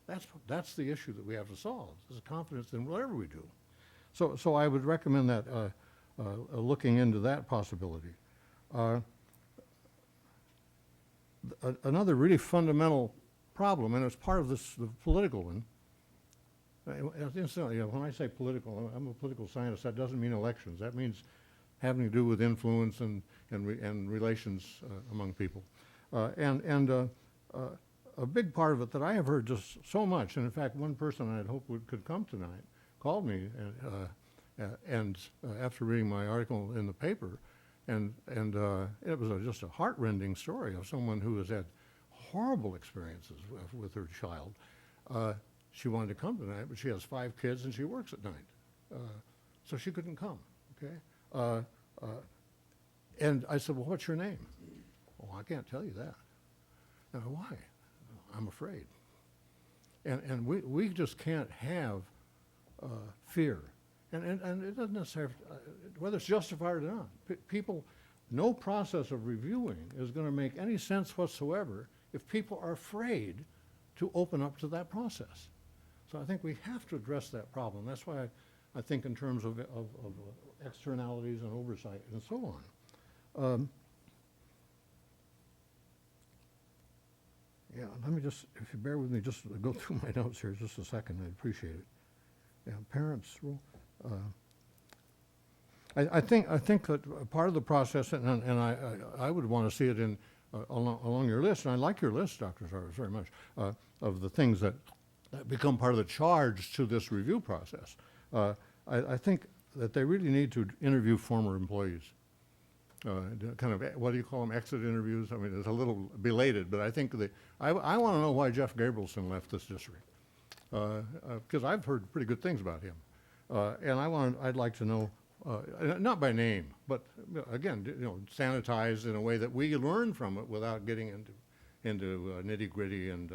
That's the issue that we have to solve, is confidence in whatever we do. So I would recommend that looking into that possibility. Another really fundamental problem, and it's part of the political one. Incidentally, when I say political, I'm a political scientist. That doesn't mean elections. That means having to do with influence and relations among people. A big part of it that I have heard just so much, and in fact, one person I'd hoped could come tonight called me, and after reading my article in the paper, and it was just a heart-rending story of someone who has had horrible experiences with her child. She wanted to come tonight, but she has 5 kids and she works at night, so she couldn't come. Okay, and I said, "Well, what's your name?" "Oh, I can't tell you that." "Why?" "I'm afraid." And we just can't have fear, and it doesn't necessarily, whether it's justified or not. People, no process of reviewing is going to make any sense whatsoever if people are afraid to open up to that process. So I think we have to address that problem. That's why I think in terms of externalities and oversight and so on. Yeah, let me just, if you bear with me, just go through my notes here just a second. I'd appreciate it. Yeah, parents' role. I think that part of the process, and I would want to see it in along your list, and I like your list, Dr. Sarvis, very much, of the things that become part of the charge to this review process. I think that they really need to interview former employees. Kind of, what do you call them, exit interviews? I mean, it's a little belated, but I think I want to know why Jeff Gabrielson left this district, because I've heard pretty good things about him, and I'd like to know, not by name, but again, sanitized in a way that we learn from it without getting into nitty-gritty and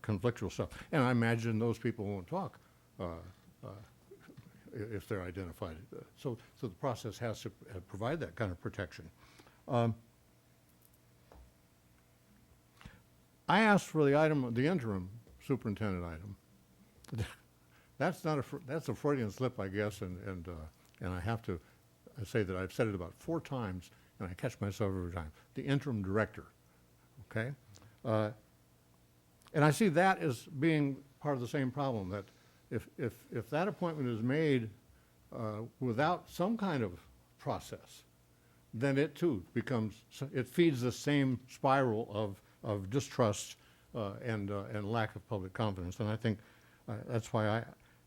conflictual stuff. And I imagine those people won't talk if they're identified. So the process has to provide that kind of protection. I asked for the item, the interim superintendent item. That's a Freudian slip, I guess, and I have to say that I've said it about 4 times, and I catch myself every time. The interim director, okay? And I see that as being part of the same problem, that if that appointment is made without some kind of process, then it too it feeds the same spiral of distrust and lack of public confidence. And I think that's why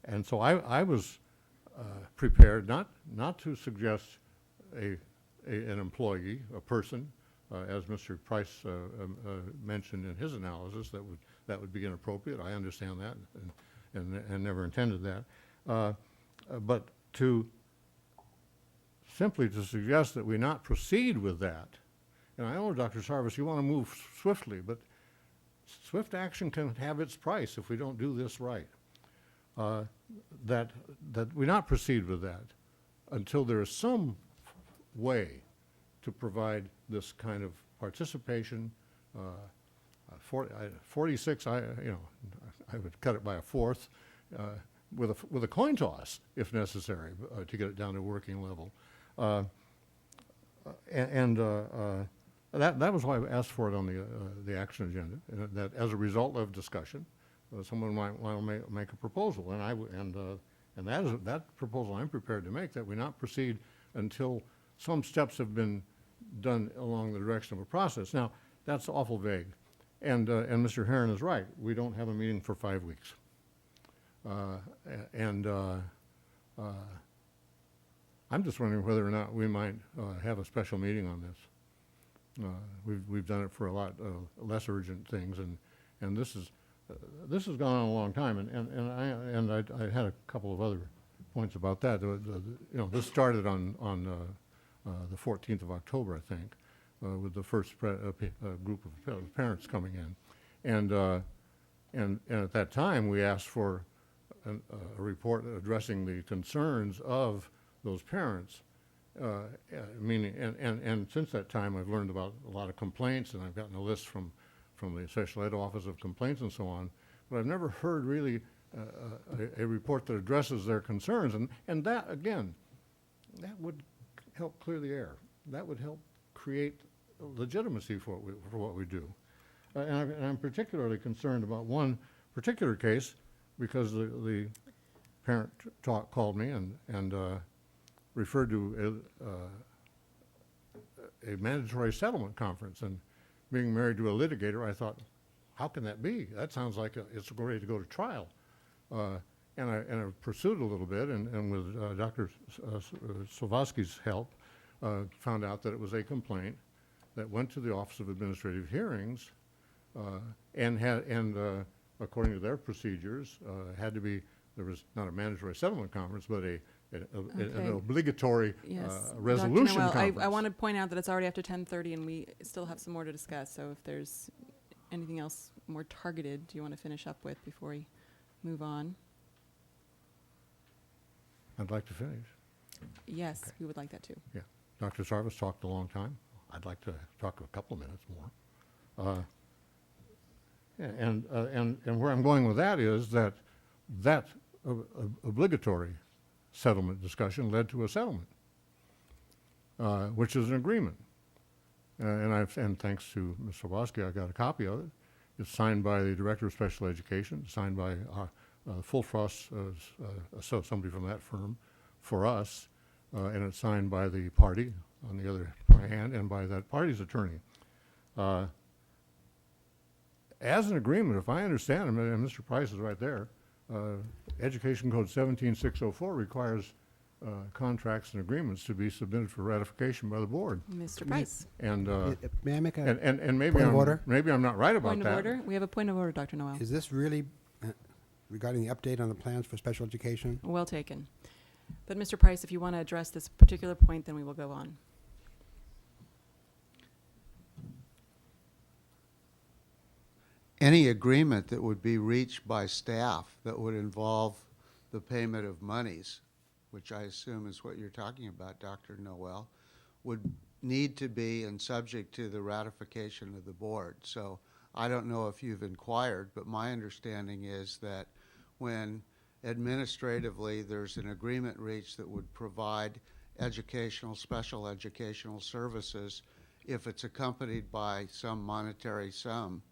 I was prepared not to suggest an employee, a person, as Mr. Price mentioned in his analysis, that would be inappropriate. I understand that and never intended that. But simply to suggest that we not proceed with that And I know, Dr. Sarvis, you want to move swiftly, but swift action can have its price if we don't do this right. That we not proceed with that until there is some way to provide this kind of participation. 46, I would cut it by a fourth with a coin toss if necessary to get it down to working level. That was why I asked for it on the action agenda. And that as a result of discussion, someone might want to make a proposal, and that proposal I'm prepared to make, that we not proceed until some steps have been done along the direction of a process. Now, that's awful vague, and Mr. Herron is right. We don't have a meeting for 5 weeks, I'm just wondering whether or not we might have a special meeting on this. We've done it for a lot less urgent things, and this has gone on a long time, and I had a couple of other points about that. This started on the 14th of October, I think, with the first group of parents coming in, and at that time we asked for a report addressing the concerns of those parents. And since that time, I've learned about a lot of complaints, and I've gotten a list from the Special Ed Office of Complaints and so on, but I've never heard really a report that addresses their concerns, and that, again, that would help clear the air. That would help create legitimacy for what we do. And I'm particularly concerned about one particular case, because the parent called me and referred to a mandatory settlement conference. And being married to a litigator, I thought, how can that be? That sounds like it's ready to go to trial. And I pursued a little bit, and with Dr. Slavosky's help, found out that it was a complaint that went to the Office of Administrative Hearings, and according to their procedures, had to be, there was not a mandatory settlement conference, but an obligatory resolution Dr. Noel, conference. I want to point out that it's already after 10:30, and we still have some more to discuss. So if there's anything else more targeted, do you want to finish up with before we move on? I'd like to finish. Yes, Okay. we would like that too. Yeah. Dr. Sarvis talked a long time. I'd like to talk a couple of minutes more. And where I'm going with that is that obligatory settlement discussion led to a settlement, which is an agreement. And thanks to Ms. Slavosky, I got a copy of it. It's signed by the Director of Special Education, signed by Full Frost, so somebody from that firm, for us, and it's signed by the party on the other hand and by that party's attorney. As an agreement, if I understand it, and Mr. Price is right there, Education Code 17604 requires contracts and agreements to be submitted for ratification by the board. Mr. Price. And May I make a and maybe point of I'm order? maybe I'm not right about Point that. of order? We have a point of order, Dr. Noel. Is this really regarding the update on the plans for special education? Well taken. But Mr. Price, if you want to address this particular point, then we will go on. Any agreement that would be reached by staff that would involve the payment of monies, which I assume is what you're talking about, Dr. Noel, would need to be and subject to the ratification of the board. So I don't know if you've inquired, but my understanding is that when administratively there's an agreement reached that would provide special educational services, if it's accompanied by some monetary sum,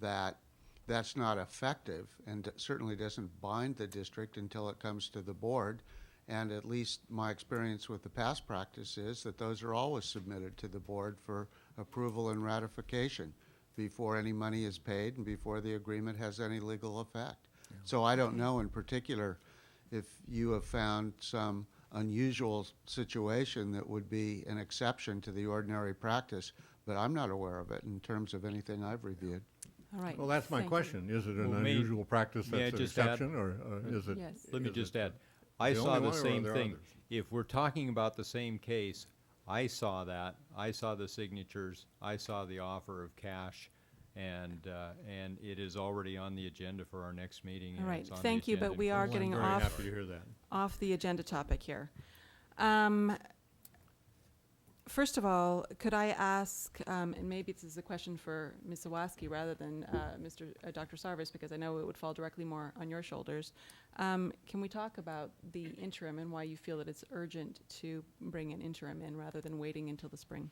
that's not effective and certainly doesn't bind the district until it comes to the board. And at least my experience with the past practice is that those are always submitted to the board for approval and ratification before any money is paid and before the agreement has any legal effect. Yeah. So I don't know in particular if you have found some unusual situation that would be an exception to the ordinary practice, but I'm not aware of it in terms of anything I've reviewed. All right. Well, that's my question. Is it an Well, unusual practice that's an exception, or is it? Yes. Let me is just it add. I the saw only the one, or are same there thing. others? If we're talking about the same case, I saw that. I saw the signatures. I saw the offer of cash, and it is already on the agenda for our next meeting. All and right, it's on the thank you, agenda but we in are February. getting very happy to hear that. off the agenda topic here. First of all, could I ask, and maybe this is a question for Ms. Sawaski rather than Dr. Sarvis, because I know it would fall directly more on your shoulders. Can we talk about the interim and why you feel that it's urgent to bring an interim in rather than waiting until the spring?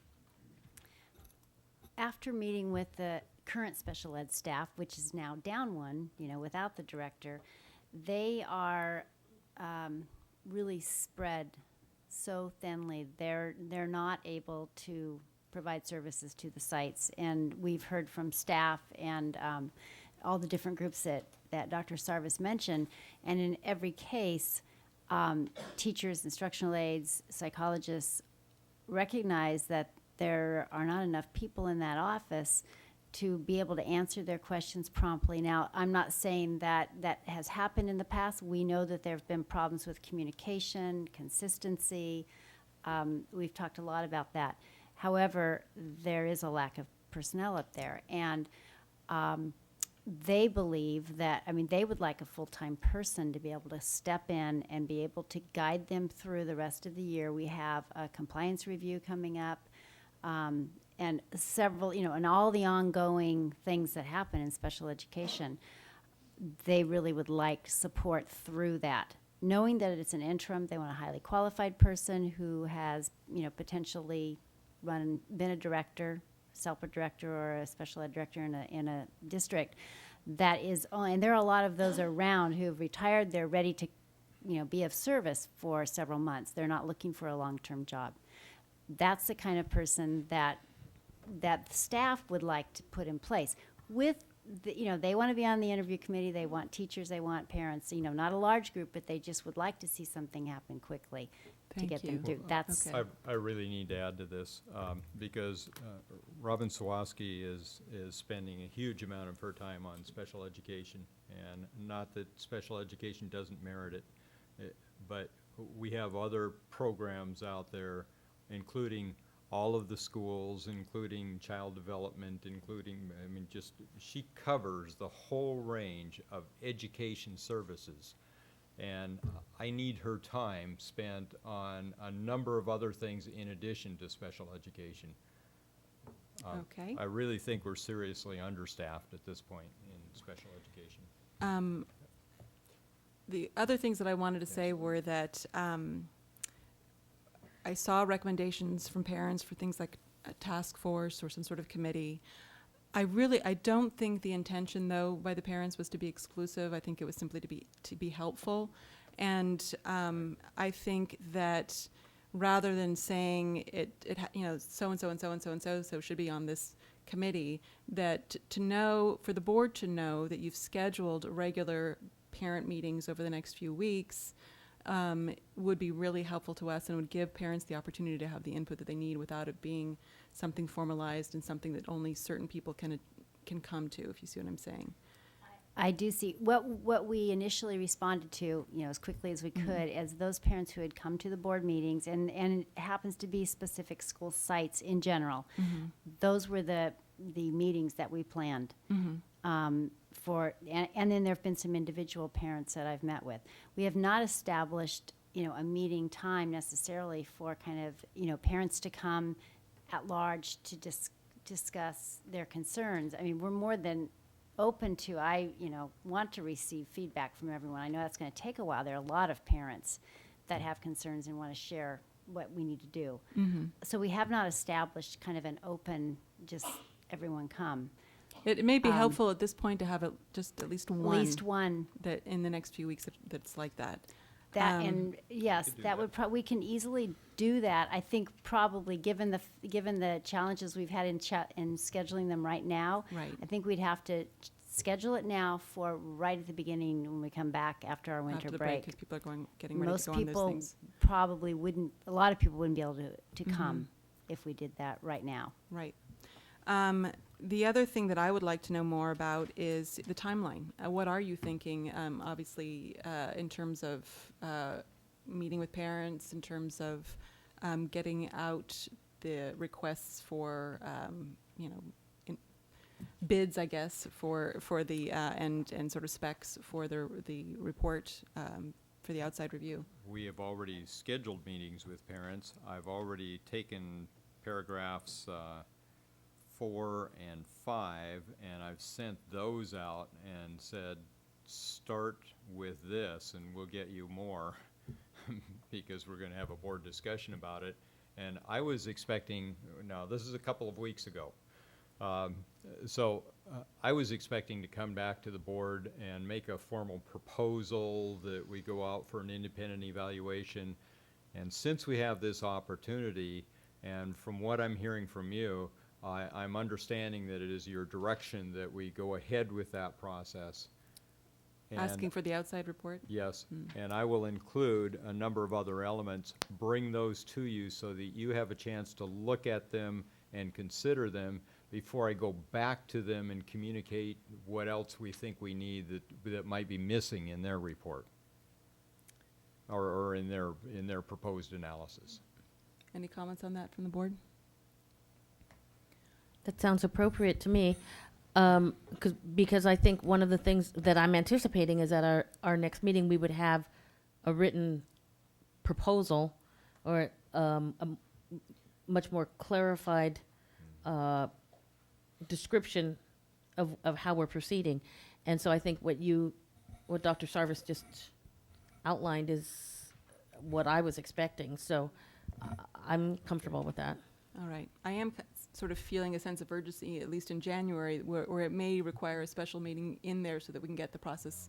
After meeting with the current special ed staff, which is now down one, without the director, they are really spread so thinly. They're not able to provide services to the sites, and we've heard from staff and all the different groups that Dr. Sarvis mentioned, and in every case, teachers, instructional aides, psychologists recognize that there are not enough people in that office to be able to answer their questions promptly. Now, I'm not saying that that has happened in the past. We know that there have been problems with communication, consistency. We've talked a lot about that. However, there is a lack of personnel up there. And they believe that, they would like a full-time person to be able to step in and be able to guide them through the rest of the year. We have a compliance review coming up. And several, and all the ongoing things that happen in special education, they really would like support through that. Knowing that it's an interim, they want a highly qualified person who has, potentially been a director, CELPA director, or a special ed director in a district. That is, and there are a lot of those around who have retired. They're ready to, be of service for several months. They're not looking for a long-term job. That's the kind of person that the staff would like to put in place. With they want to be on the interview committee. They want teachers. They want parents. Not a large group, but they just would like to see something happen quickly to get them through. That's I really need to add to this because Robin Sawaski is spending a huge amount of her time on special education, and not that special education doesn't merit it, but we have other programs out there, including all of the schools, including child development, including, she covers the whole range of education services. And I need her time spent on a number of other things in addition to special education. Okay. I really think we're seriously understaffed at this point in special education. The other things that I wanted to say were that I saw recommendations from parents for things like a task force or some sort of committee. I don't think the intention, though, by the parents was to be exclusive. I think it was simply to be helpful. And I think that rather than saying so-and-so and so-and-so and so should be on this committee, that for the board to know that you've scheduled regular parent meetings over the next few weeks would be really helpful to us and would give parents the opportunity to have the input that they need without it being something formalized and something that only certain people can come to, if you see what I'm saying. I do see what we initially responded to, as quickly as we could, as those parents who had come to the board meetings, and it happens to be specific school sites in general. Those were the meetings that we planned. And then there have been some individual parents that I've met with. We have not established, a meeting time necessarily for kind of, parents to come at large to discuss their concerns. We're more than open to, want to receive feedback from everyone. I know that's going to take a while. There are a lot of parents that have concerns and want to share what we need to do. So we have not established kind of an open, just everyone come. It may be helpful at this point to have just at least one. At least one. That in the next few weeks that's like that. And yes, that would we can easily do that. I think probably given the challenges we've had in scheduling them right now, I think we'd have to schedule it now for right at the beginning when we come back after our winter break. Because people are getting ready to go on those things. Probably wouldn't. A lot of people wouldn't be able to come if we did that right now. Right. The other thing that I would like to know more about is the timeline. What are you thinking, obviously, in terms of meeting with parents, in terms of getting out the requests for, bids, I guess, for the, and sort of specs for the report for the outside review. We have already scheduled meetings with parents. I've already taken paragraphs 4 and 5, and I've sent those out and said, start with this and we'll get you more because we're going to have a board discussion about it. And I was expecting, now this is a couple of weeks ago, I was expecting to come back to the board and make a formal proposal that we go out for an independent evaluation. And since we have this opportunity, and from what I'm hearing from you, I'm understanding that it is your direction that we go ahead with that process. Asking for the outside report? Yes, and I will include a number of other elements, bring those to you so that you have a chance to look at them and consider them before I go back to them and communicate what else we think we need that might be missing in their report or in their proposed analysis. Any comments on that from the board? That sounds appropriate to me. Because I think one of the things that I'm anticipating is at our next meeting, we would have a written proposal or a much more clarified description of how we're proceeding. And so I think what Dr. Sarvis just outlined is what I was expecting. So I'm comfortable with that. All right. I am sort of feeling a sense of urgency, at least in January, where it may require a special meeting in there so that we can get the process,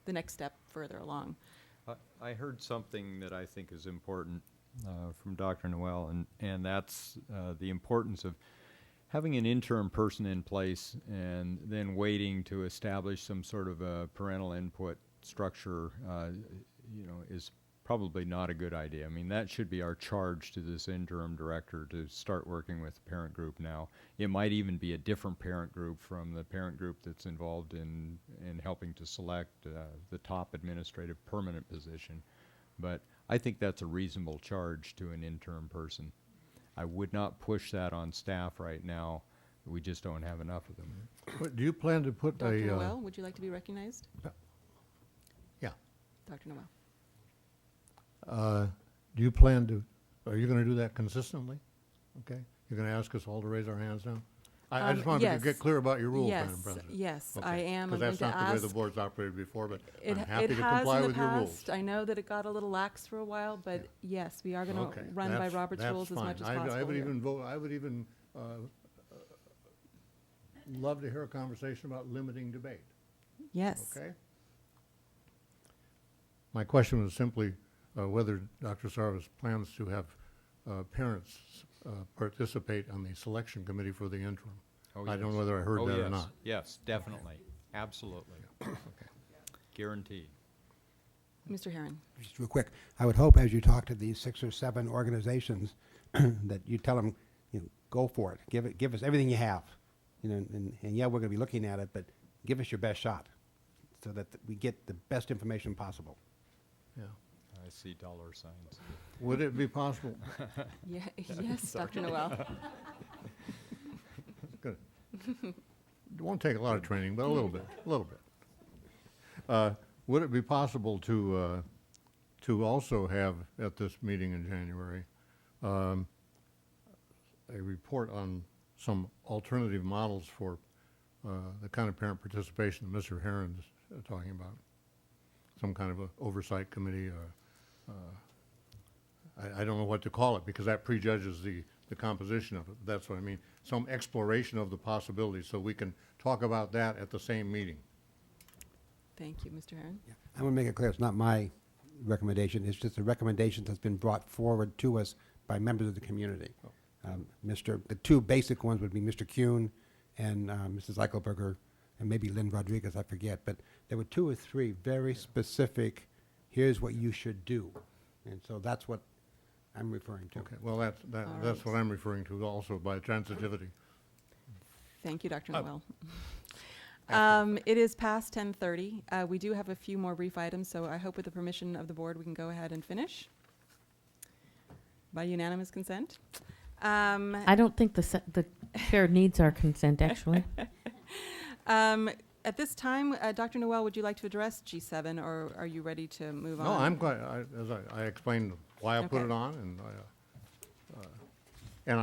the next step further along. I heard something that I think is important from Dr. Noel, and that's the importance of having an interim person in place and then waiting to establish some sort of a parental input structure, is probably not a good idea. I mean, that should be our charge to this interim director to start working with the parent group now. It might even be a different parent group from the parent group that's involved in helping to select the top administrative permanent position. But I think that's a reasonable charge to an interim person. I would not push that on staff right now. We just don't have enough of them. But do you plan to put Dr. Noel, would you like to be recognized? Yeah. Dr. Noel. Do you plan to, are you going to do that consistently? Okay. You're going to ask us all to raise our hands now? I just wanted to get clear about your rules, Madam President. Yes, Okay. I am. Because that's not the way the board's operated before, but I'm happy it to has comply in the with your rules. past. I know that it got a little lax for a while, but yes, we are going to Okay, run by that's- Robert's that's rules as much as fine. possible. I would here. even vote, I would even love to hear a conversation about limiting debate. Yes. Okay? My question was simply whether Dr. Sarvis plans to have parents participate on the selection committee for the interim. Oh, I don't yes. know whether I heard that or yes. not. Yes, definitely. Absolutely. Guaranteed. Mr. Herron. Just real quick, I would hope as you talk to these 6 or 7 organizations that you tell them, go for it. Give us everything you have. And yeah, we're going to be looking at it, but give us your best shot so that we get the best information possible. Yeah. I see dollar signs. Would it be possible? Yeah, yes, Dr. Noel. Good. It won't take a lot of training, but a little bit. Would it be possible to also have at this meeting in January a report on some alternative models for the kind of parent participation that Mr. Herron's talking about? Some kind of a oversight committee. I don't know what to call it because that prejudges the composition of it. That's what I mean. Some exploration of the possibilities so we can talk about that at the same meeting. Thank you, Mr. Herron. Yeah. I want to make it clear, it's not my recommendation. It's just a recommendation that's been brought forward to us by members of the community. The 2 basic ones would be Mr. Kuhn and Mrs. Eichelberger, and maybe Lynn Rodriguez, I forget. But there were 2 or 3 very specific, here's what you should do. And so that's what I'm referring to. Okay, well, that's what I'm referring to also by transitivity. Thank you, Dr. Noel. It is past 10:30. We do have a few more brief items, so I hope with the permission of the board we can go ahead and finish. By unanimous consent. I don't think the chair needs our consent, actually. At this time, Dr. Noel, would you like to address G7, or are you ready to move on? No, I'm glad, as I explained why I put Okay. it on, and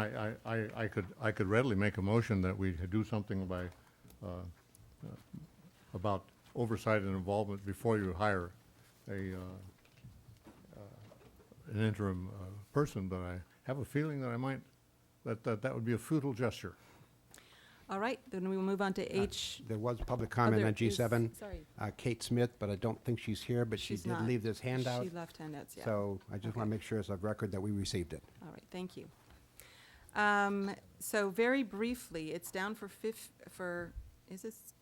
I could readily make a motion that we do something by, about oversight and involvement before you hire an interim person, but I have a feeling that I might, that would be a futile gesture. All right, then we will move on to H. There was public comment there on G7. is- sorry. Kate Smith, but I don't think she's here, but she She's did not. leave this handout. She left handouts, yeah. So I just want Okay. to make sure it's of record that we received it. All right, thank you. So very briefly, it's down is this,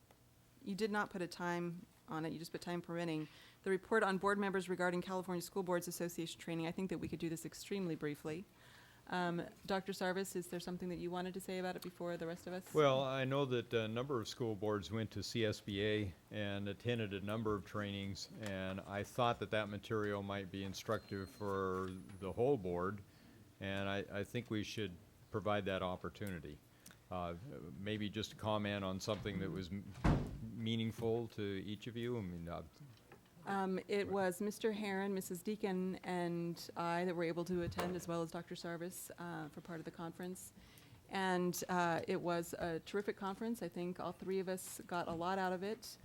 you did not put a time on it, you just put time permitting. The report on board members regarding California School Boards Association training, I think that we could do this extremely briefly. Dr. Sarvis, is there something that you wanted to say about it before the rest of us? Well, I know that a number of school boards went to CSBA and attended a number of trainings, and I thought that that material might be instructive for the whole board, and I think we should provide that opportunity. Maybe just a comment on something that was meaningful to each of you. I mean, It was Mr. Herron, Mrs. Deacon, and I that were able to attend, as well as Dr. Sarvis, for part of the conference. And it was a terrific conference. I think all three of us got a lot out of it.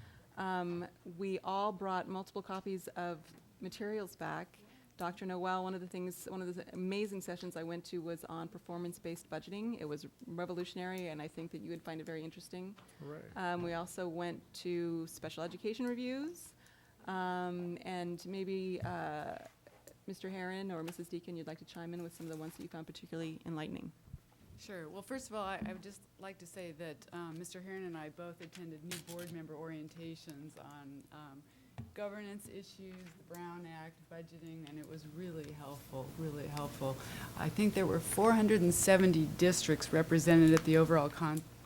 We all brought multiple copies of materials back. Dr. Noel, one of the amazing sessions I went to was on performance-based budgeting. It was revolutionary, and I think that you would find it very interesting. Hooray. We also went to special education reviews. And maybe Mr. Herron or Mrs. Deacon, you'd like to chime in with some of the ones that you found particularly enlightening. Sure. Well, first of all, I would just like to say that Mr. Herron and I both attended new board member orientations on governance issues, the Brown Act, budgeting, and it was really helpful, really helpful. I think there were 470 districts represented at the overall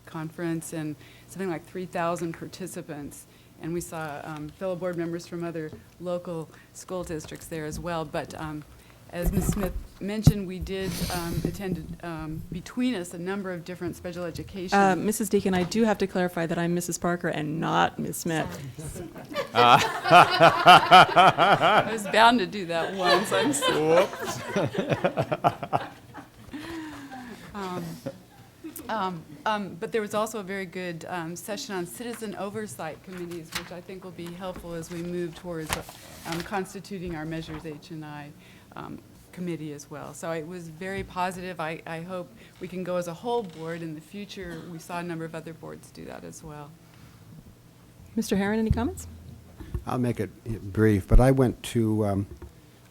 conference and something like 3,000 participants. And we saw fellow board members from other local school districts there as well. But as Ms. Smith mentioned, we did attend between us a number of different special education. Mrs. Deacon, I do have to clarify that I'm Mrs. Parker and not Ms. Smith. I was bound to do that once. I'm sorry. But there was also a very good session on citizen oversight committees, which I think will be helpful as we move towards constituting our Measures H&I committee as well. So it was very positive. I hope we can go as a whole board in the future. We saw a number of other boards do that as well. Mr. Herron, any comments? I'll make it brief, but I went to,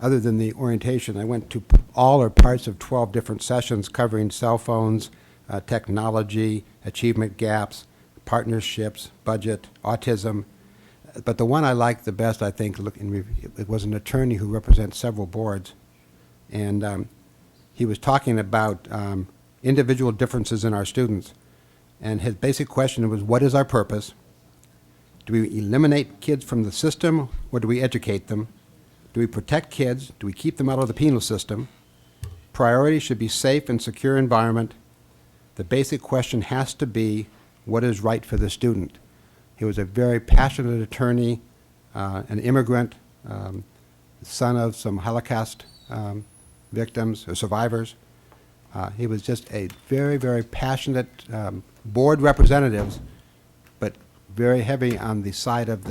other than the orientation, I went to all or parts of 12 different sessions covering cell phones, technology, achievement gaps, partnerships, budget, autism. But the one I liked the best, I think, it was an attorney who represents several boards. And he was talking about individual differences in our students. And his basic question was, what is our purpose? Do we eliminate kids from the system, or do we educate them? Do we protect kids? Do we keep them out of the penal system? Priority should be safe and secure environment. The basic question has to be, what is right for the student? He was a very passionate attorney, an immigrant, son of some Holocaust victims or survivors. He was just a very, very passionate board representative, but very heavy on the side of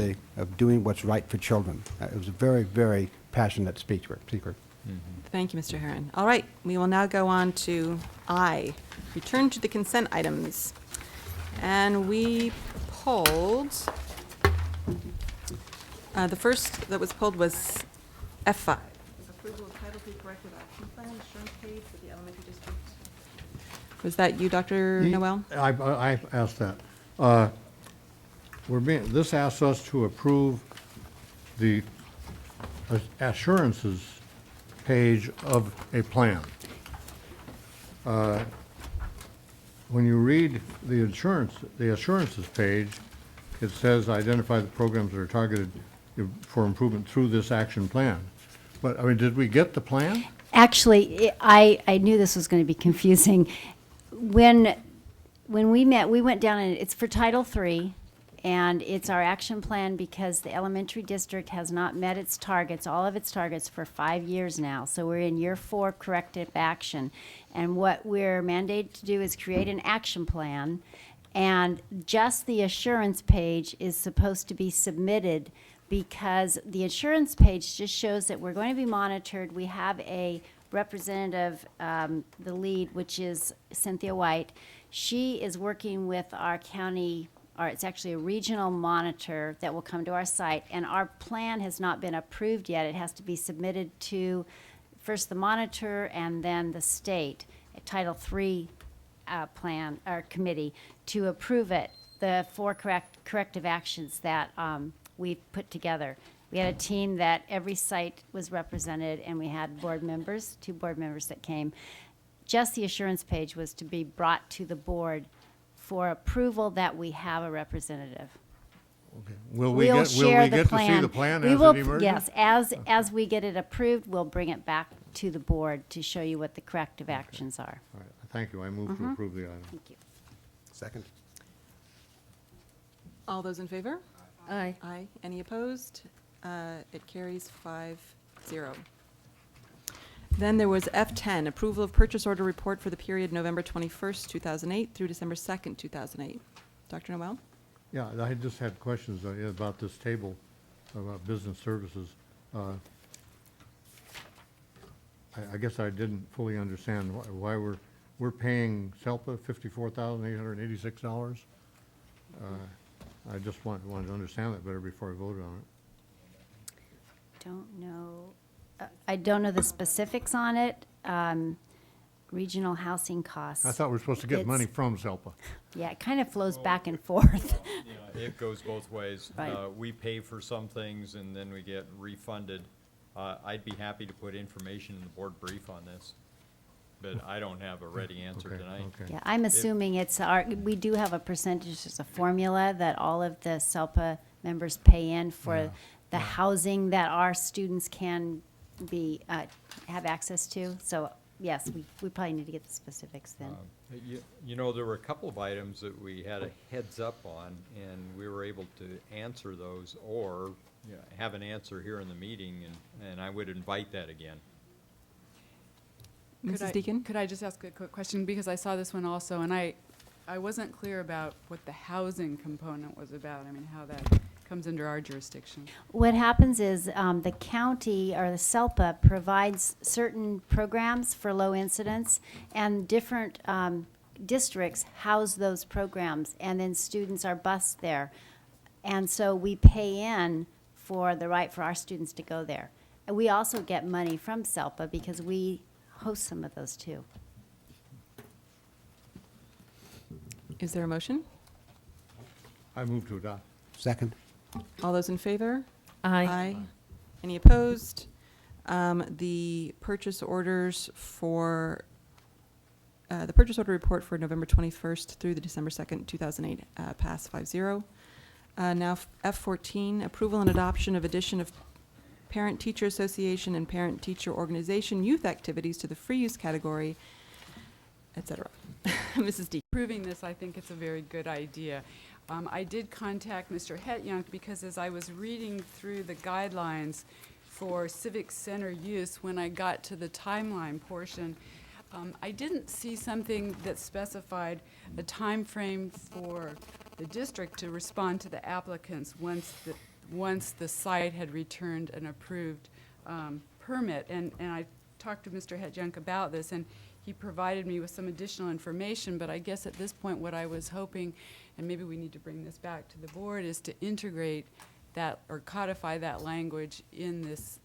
doing what's right for children. It was a very, very passionate speaker. Thank you, Mr. Herron. All right, we will now go on to I, return to the consent items. And we pulled, the first that was pulled was F5. Approval of Title III Corrective Action Plan, insurance paid for the elementary district. Was that you, Dr. Noel? I asked that. This asks us to approve the assurances page of a plan. When you read the assurances page, it says identify the programs that are targeted for improvement through this action plan. But, I mean, did we get the plan? Actually, I knew this was going to be confusing. When we met, we went down and it's for Title III, and it's our action plan because the elementary district has not met its targets, all of its targets, for 5 years now. So we're in year 4 corrective action. And what we're mandated to do is create an action plan, and just the assurance page is supposed to be submitted because the assurance page just shows that we're going to be monitored. We have a representative, the lead, which is Cynthia White. She is working with our county, or it's actually a regional monitor that will come to our site, and our plan has not been approved yet. It has to be submitted to first the monitor and then the state, Title III plan, or committee, to approve it, the 4 corrective actions that we've put together. We had a team that every site was represented, and we had board members, 2 board members that came. Just the assurance page was to be brought to the board for approval that we have a representative. Okay. Will We'll we share get the to plan. see the plan We as will, it emerges? yes, as we get it approved, we'll bring it back to the board to show you what the corrective actions are. All right, thank you. I move to Mhm. approve the item. Thank you. Second. All those in favor? Aye. Aye. Any opposed? It carries 5-0. Then there was F10, approval of purchase order report for the period November 21st, 2008 through December 2nd, 2008. Dr. Noel? Yeah, I just had questions about this table about business services. I guess I didn't fully understand why we're paying SELPA $54,886. I just wanted to understand that better before I voted on it. Don't know, I don't know the specifics on it. Regional housing costs. I thought we were supposed to get money It's- from SELPA. Yeah, it kind of flows back and forth. Yeah, it goes both ways. Right. We pay for some things and then we get refunded. I'd be happy to put information in the board brief on this, but I don't have a ready answer Okay, tonight. okay. Yeah, I'm assuming it's we do have a percentage, there's a formula that all of the SELPA members pay in for the housing that our students can be, have access to. So, yes, we probably need to get the specifics then. You know, there were a couple of items that we had a heads up on, and we were able to answer those, or have an answer here in the meeting, and I would invite that again. Mrs. Deacon? Could I just ask a quick question? Because I saw this one also, and I wasn't clear about what the housing component was about. I mean, how that comes under our jurisdiction. What happens is the county or the SELPA provides certain programs for low incidence, and different districts house those programs, and then students are bused there. And so we pay in for the right for our students to go there. And we also get money from SELPA because we host some of those too. Is there a motion? I move to adopt. Second. All those in favor? Aye. Any opposed? The purchase orders for, the purchase order report for November 21st through the December 2nd, 2008, passed 5-0. Now F14, approval and adoption of addition of Parent-Teacher Association and Parent-Teacher Organization youth activities to the free use category, et cetera. Mrs. D. Approving this, I think it's a very good idea. I did contact Mr. Hetjunk because as I was reading through the guidelines for civic center use, when I got to the timeline portion, I didn't see something that specified a time frame for the district to respond to the applicants once the site had returned an approved permit. And I talked to Mr. Hetjunk about this, and he provided me with some additional information, but I guess at this point what I was hoping, and maybe we need to bring this back to the board, is to integrate that or codify that language in this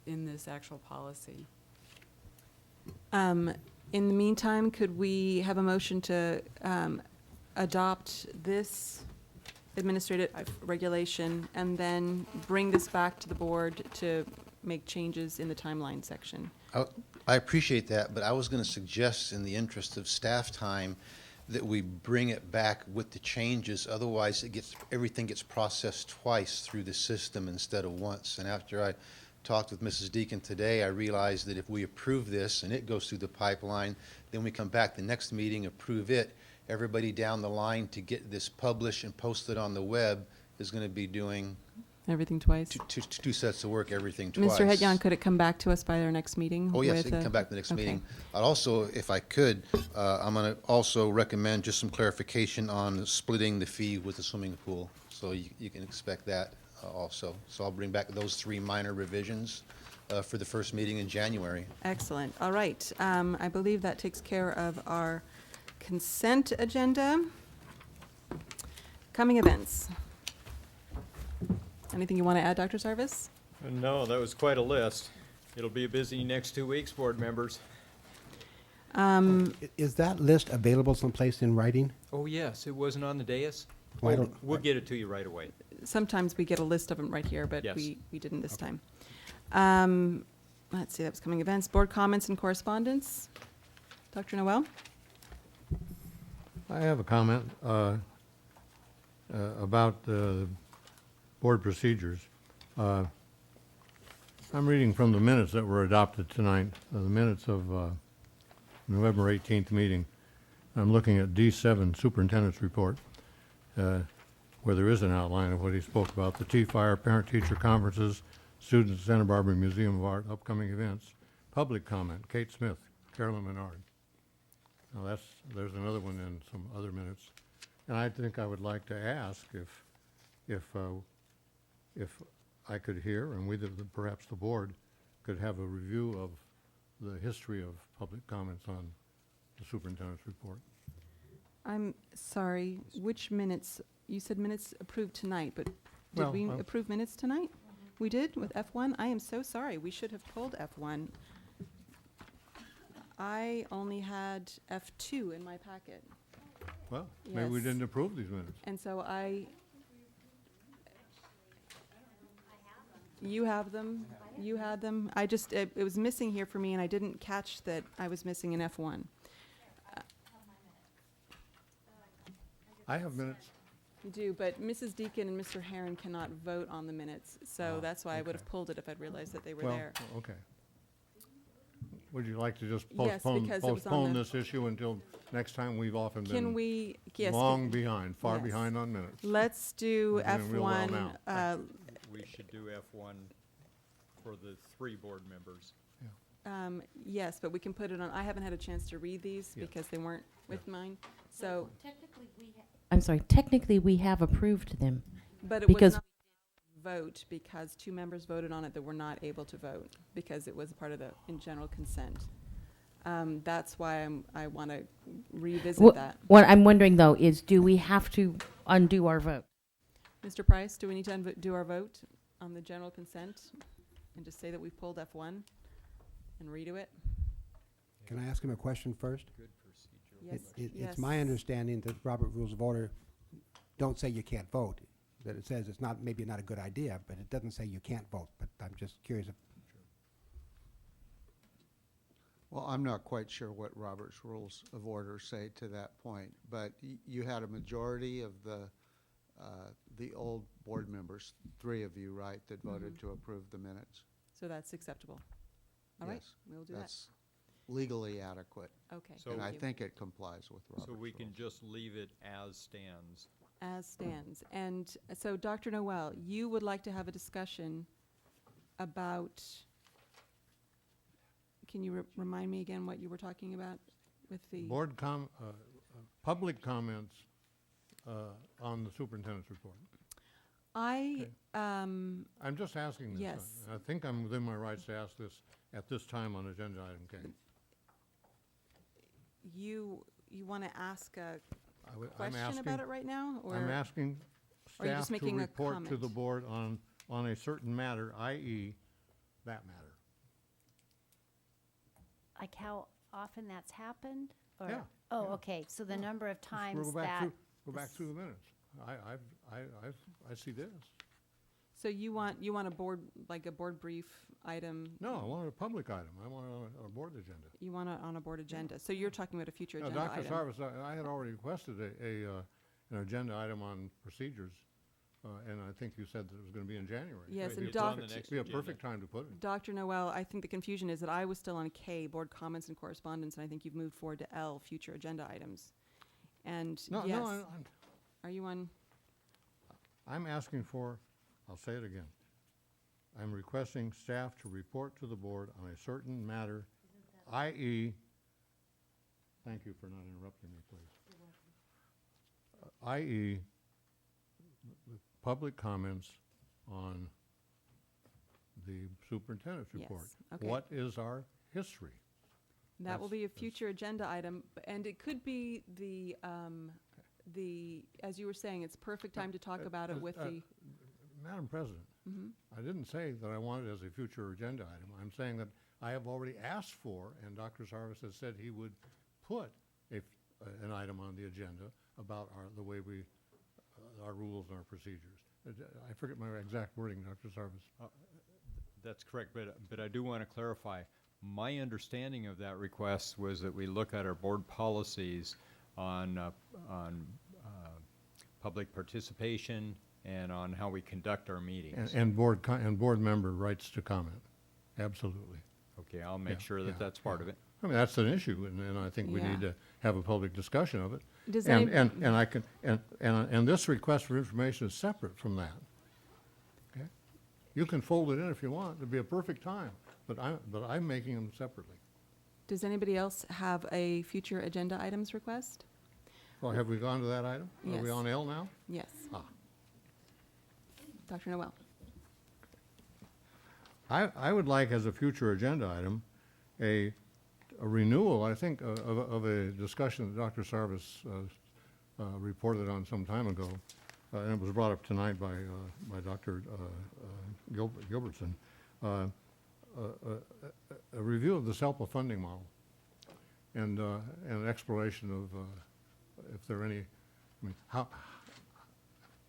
actual policy. In the meantime, could we have a motion to adopt this administrative regulation and then bring this back to the board to make changes in the timeline section? I appreciate that, but I was going to suggest, in the interest of staff time, that we bring it back with the changes. Otherwise, everything gets processed twice through the system instead of once. And after I talked with Mrs. Deacon today, I realized that if we approve this and it goes through the pipeline, then we come back the next meeting, approve it, everybody down the line to get this published and posted on the web is going to be doing Everything twice. two sets of work, everything twice. Mr. Hetyan, could it come back to us by our next meeting? Oh, yes, with it can a- come back to the next okay. meeting. I'd also, if I could, I'm going to also recommend just some clarification on splitting the fee with the swimming pool. So you can expect that also. So I'll bring back those 3 minor revisions for the first meeting in January. Excellent. All right. I believe that takes care of our consent agenda. Coming events. Anything you want to add, Dr. Sarvis? No, that was quite a list. It'll be a busy next 2 weeks, board members. Is that list available someplace in writing? Oh, yes, it wasn't on the dais? Well, I Oh, don't- we'll get it to you right away. Sometimes we get a list of them right here, but Yes. we didn't this time. Let's see, that was coming events. Board comments and correspondence. Dr. Noel? I have a comment about board procedures. I'm reading from the minutes that were adopted tonight, the minutes of November 18th meeting. I'm looking at D7, Superintendent's Report, where there is an outline of what he spoke about, the T-Fire, parent-teacher conferences, students at Santa Barbara Museum of Art, upcoming events, public comment, Kate Smith, Carolyn Menard. Now there's another one in some other minutes. And I think I would like to ask if I could hear, and perhaps the board could have a review of the history of public comments on the superintendent's report. I'm sorry, which minutes? You said minutes approved tonight, but did Well, we approve minutes tonight? We did with F1? I am so sorry. We should have pulled F1. I only had F2 in my packet. Well, maybe we Yes. didn't approve these minutes. And so you have them, you had them. I just, it was missing here for me, and I didn't catch that I was missing an F1. I have minutes. You do, but Mrs. Deacon and Mr. Herron cannot vote on the minutes, so that's why I would have okay. pulled it if I'd realized that they were Well, there. okay. Would you like to just Yes, because it was on postpone the- this issue until next time? We've often Can been we, yes. long behind, far yes. behind on minutes. Let's do We're doing real well F1. now. We should do F1 for the 3 board members. Yes, but we can put it on, I haven't had a chance to read these Yeah. because they weren't with mine, so, I'm sorry, technically, we have approved them. but it was Because not vote because 2 members voted on it that were not able to vote because it was part of the, in general consent. That's why I want to revisit that. What I'm wondering, though, is do we have to undo our vote? Mr. Price, do we need to do our vote on the general consent and just say that we've pulled F1 and redo it? Can I ask him a question first? Good procedure. Yes, It's my understanding that Robert Rules of Order don't say you can't vote. That it says it's not, maybe not a good idea, but it doesn't say you can't vote. But I'm just curious if Well, I'm not quite sure what Robert's Rules of Order say to that point, but you had a majority of the old board members, 3 of you, right, that voted to approve the minutes. So that's acceptable. All right, Yes, we'll do that. that's legally adequate. Okay, So And I thank you. think it complies with Robert's So we can rules. just leave it as stands. As stands. And so, Dr. Noel, you would like to have a discussion about, can you remind me again what you were talking about with the? Public comments on the superintendent's report. I'm just asking this. Yes. I think I'm within my rights to ask this at this time on agenda item K. You want to ask a I'm question asking- about it right now? Or I'm asking or are you just staff to making a report to the comment? board on a certain matter, i.e. that matter. Like how often that's happened? Or- Yeah, Oh, yeah. okay, so the number of Just times Go back that. through the minutes. I see this. So you want a board, like a board brief item? No, I want a public item. I want it on a board agenda. You want it on a board agenda. So you're talking about a future No, agenda Dr. item? Sarvis, I had already requested an agenda item on procedures And I think you said that it was going to be in January. Yes, It'd and be a Doc- perfect- be a perfect time to put it. Dr. Noel, I think the confusion is that I was still on K, board comments and correspondence, and I think you've moved forward to L, future agenda items. And No, yes, no, are you on? I'm asking for, I'll say it again. I'm requesting staff to report to the board on a certain matter, i.e., thank you for not interrupting me, please. I.e., the public comments on the superintendent's Yes, report. okay. What is our history? That will That's- be a future agenda item, and it could be as you were saying, it's perfect time to talk about it with the, Madam President, Mhm. I didn't say that I want it as a future agenda item. I'm saying that I have already asked for, and Dr. Sarvis has said he would put an item on the agenda about the way we, our rules and our procedures. I forget my exact wording, Dr. Sarvis. That's correct, but I do want to clarify. My understanding of that request was that we look at our board policies on public participation and on how we conduct our meetings. And board member rights to comment, absolutely. Okay, I'll make Yeah, sure that yeah, that's part of it. I mean, that's an issue, and I think we Yeah. need to have a public discussion of it. Does And, any- and I can, and this request for information is separate from that. Okay? You can fold it in if you want, it'd be a perfect time, but I'm making them separately. does anybody else have a future agenda items request? Well, have we gone to that item? Are we Yes. on L now? Yes. Ah. Dr. Noel? I would like as a future agenda item, a renewal, I think, of a discussion that Dr. Sarvis reported on some time ago, and it was brought up tonight by Dr. Gilbertson, a review of the SELPA funding model and an exploration of if there are any, I mean,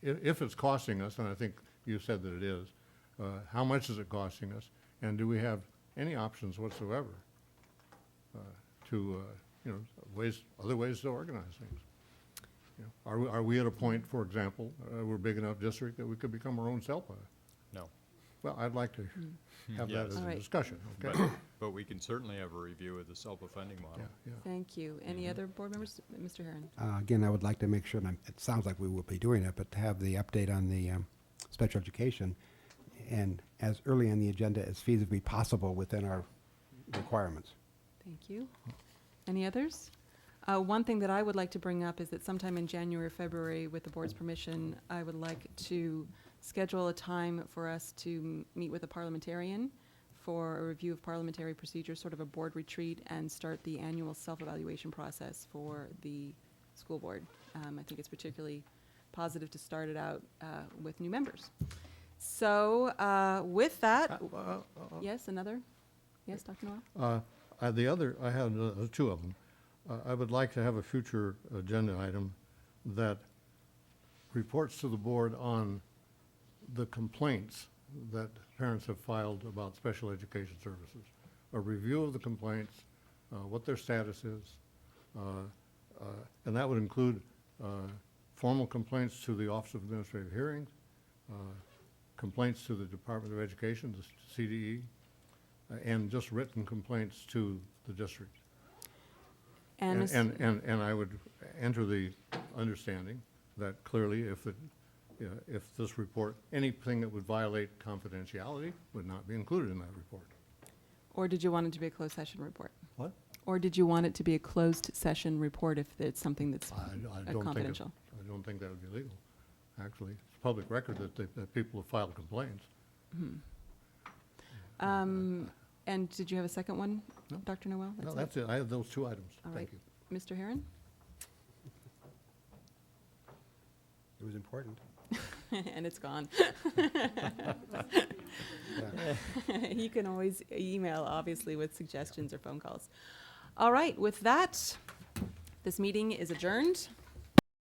if it's costing us, and I think you said that it is, how much is it costing us, and do we have any options whatsoever to, other ways to organize things? You know, are we at a point, for example, we're a big enough district that we could become our own SELPA? No. Well, I'd like to have that Yes. as All a right. discussion, okay? But we can certainly have a review of the SELPA funding model. Yeah. Thank you. Any other board members? Mr. Herron? Again, I would like to make sure, and it sounds like we will be doing it, but to have the update on the special education and as early on the agenda as feasibly possible within our requirements. Thank you. Any others? One thing that I would like to bring up is that sometime in January or February, with the board's permission, I would like to schedule a time for us to meet with a parliamentarian for a review of parliamentary procedures, sort of a board retreat, and start the annual self-evaluation process for the school board. I think it's particularly positive to start it out with new members. So with that, yes, another? Yes, Dr. Noel? I have two of them. I would like to have a future agenda item that reports to the board on the complaints that parents have filed about special education services. A review of the complaints, what their status is, and that would include formal complaints to the Office of Administrative Hearings, complaints to the Department of Education, the CDE, and just written complaints to the district. And And I would enter the understanding that clearly if this report, anything that would violate confidentiality would not be included in that report. Or did you want it to be a closed session report? What? Or did you want it to be a closed session report if it's something that's I don't confidential? I don't think that would be legal, actually. It's public record that people have filed complaints. And did you have a second one, No. Dr. Noel? No, that's it. I have those two items. All Thank right. you. Mr. Herron? It was important. And it's gone. You can always email, obviously, with suggestions or phone calls. All right, with that, this meeting is adjourned.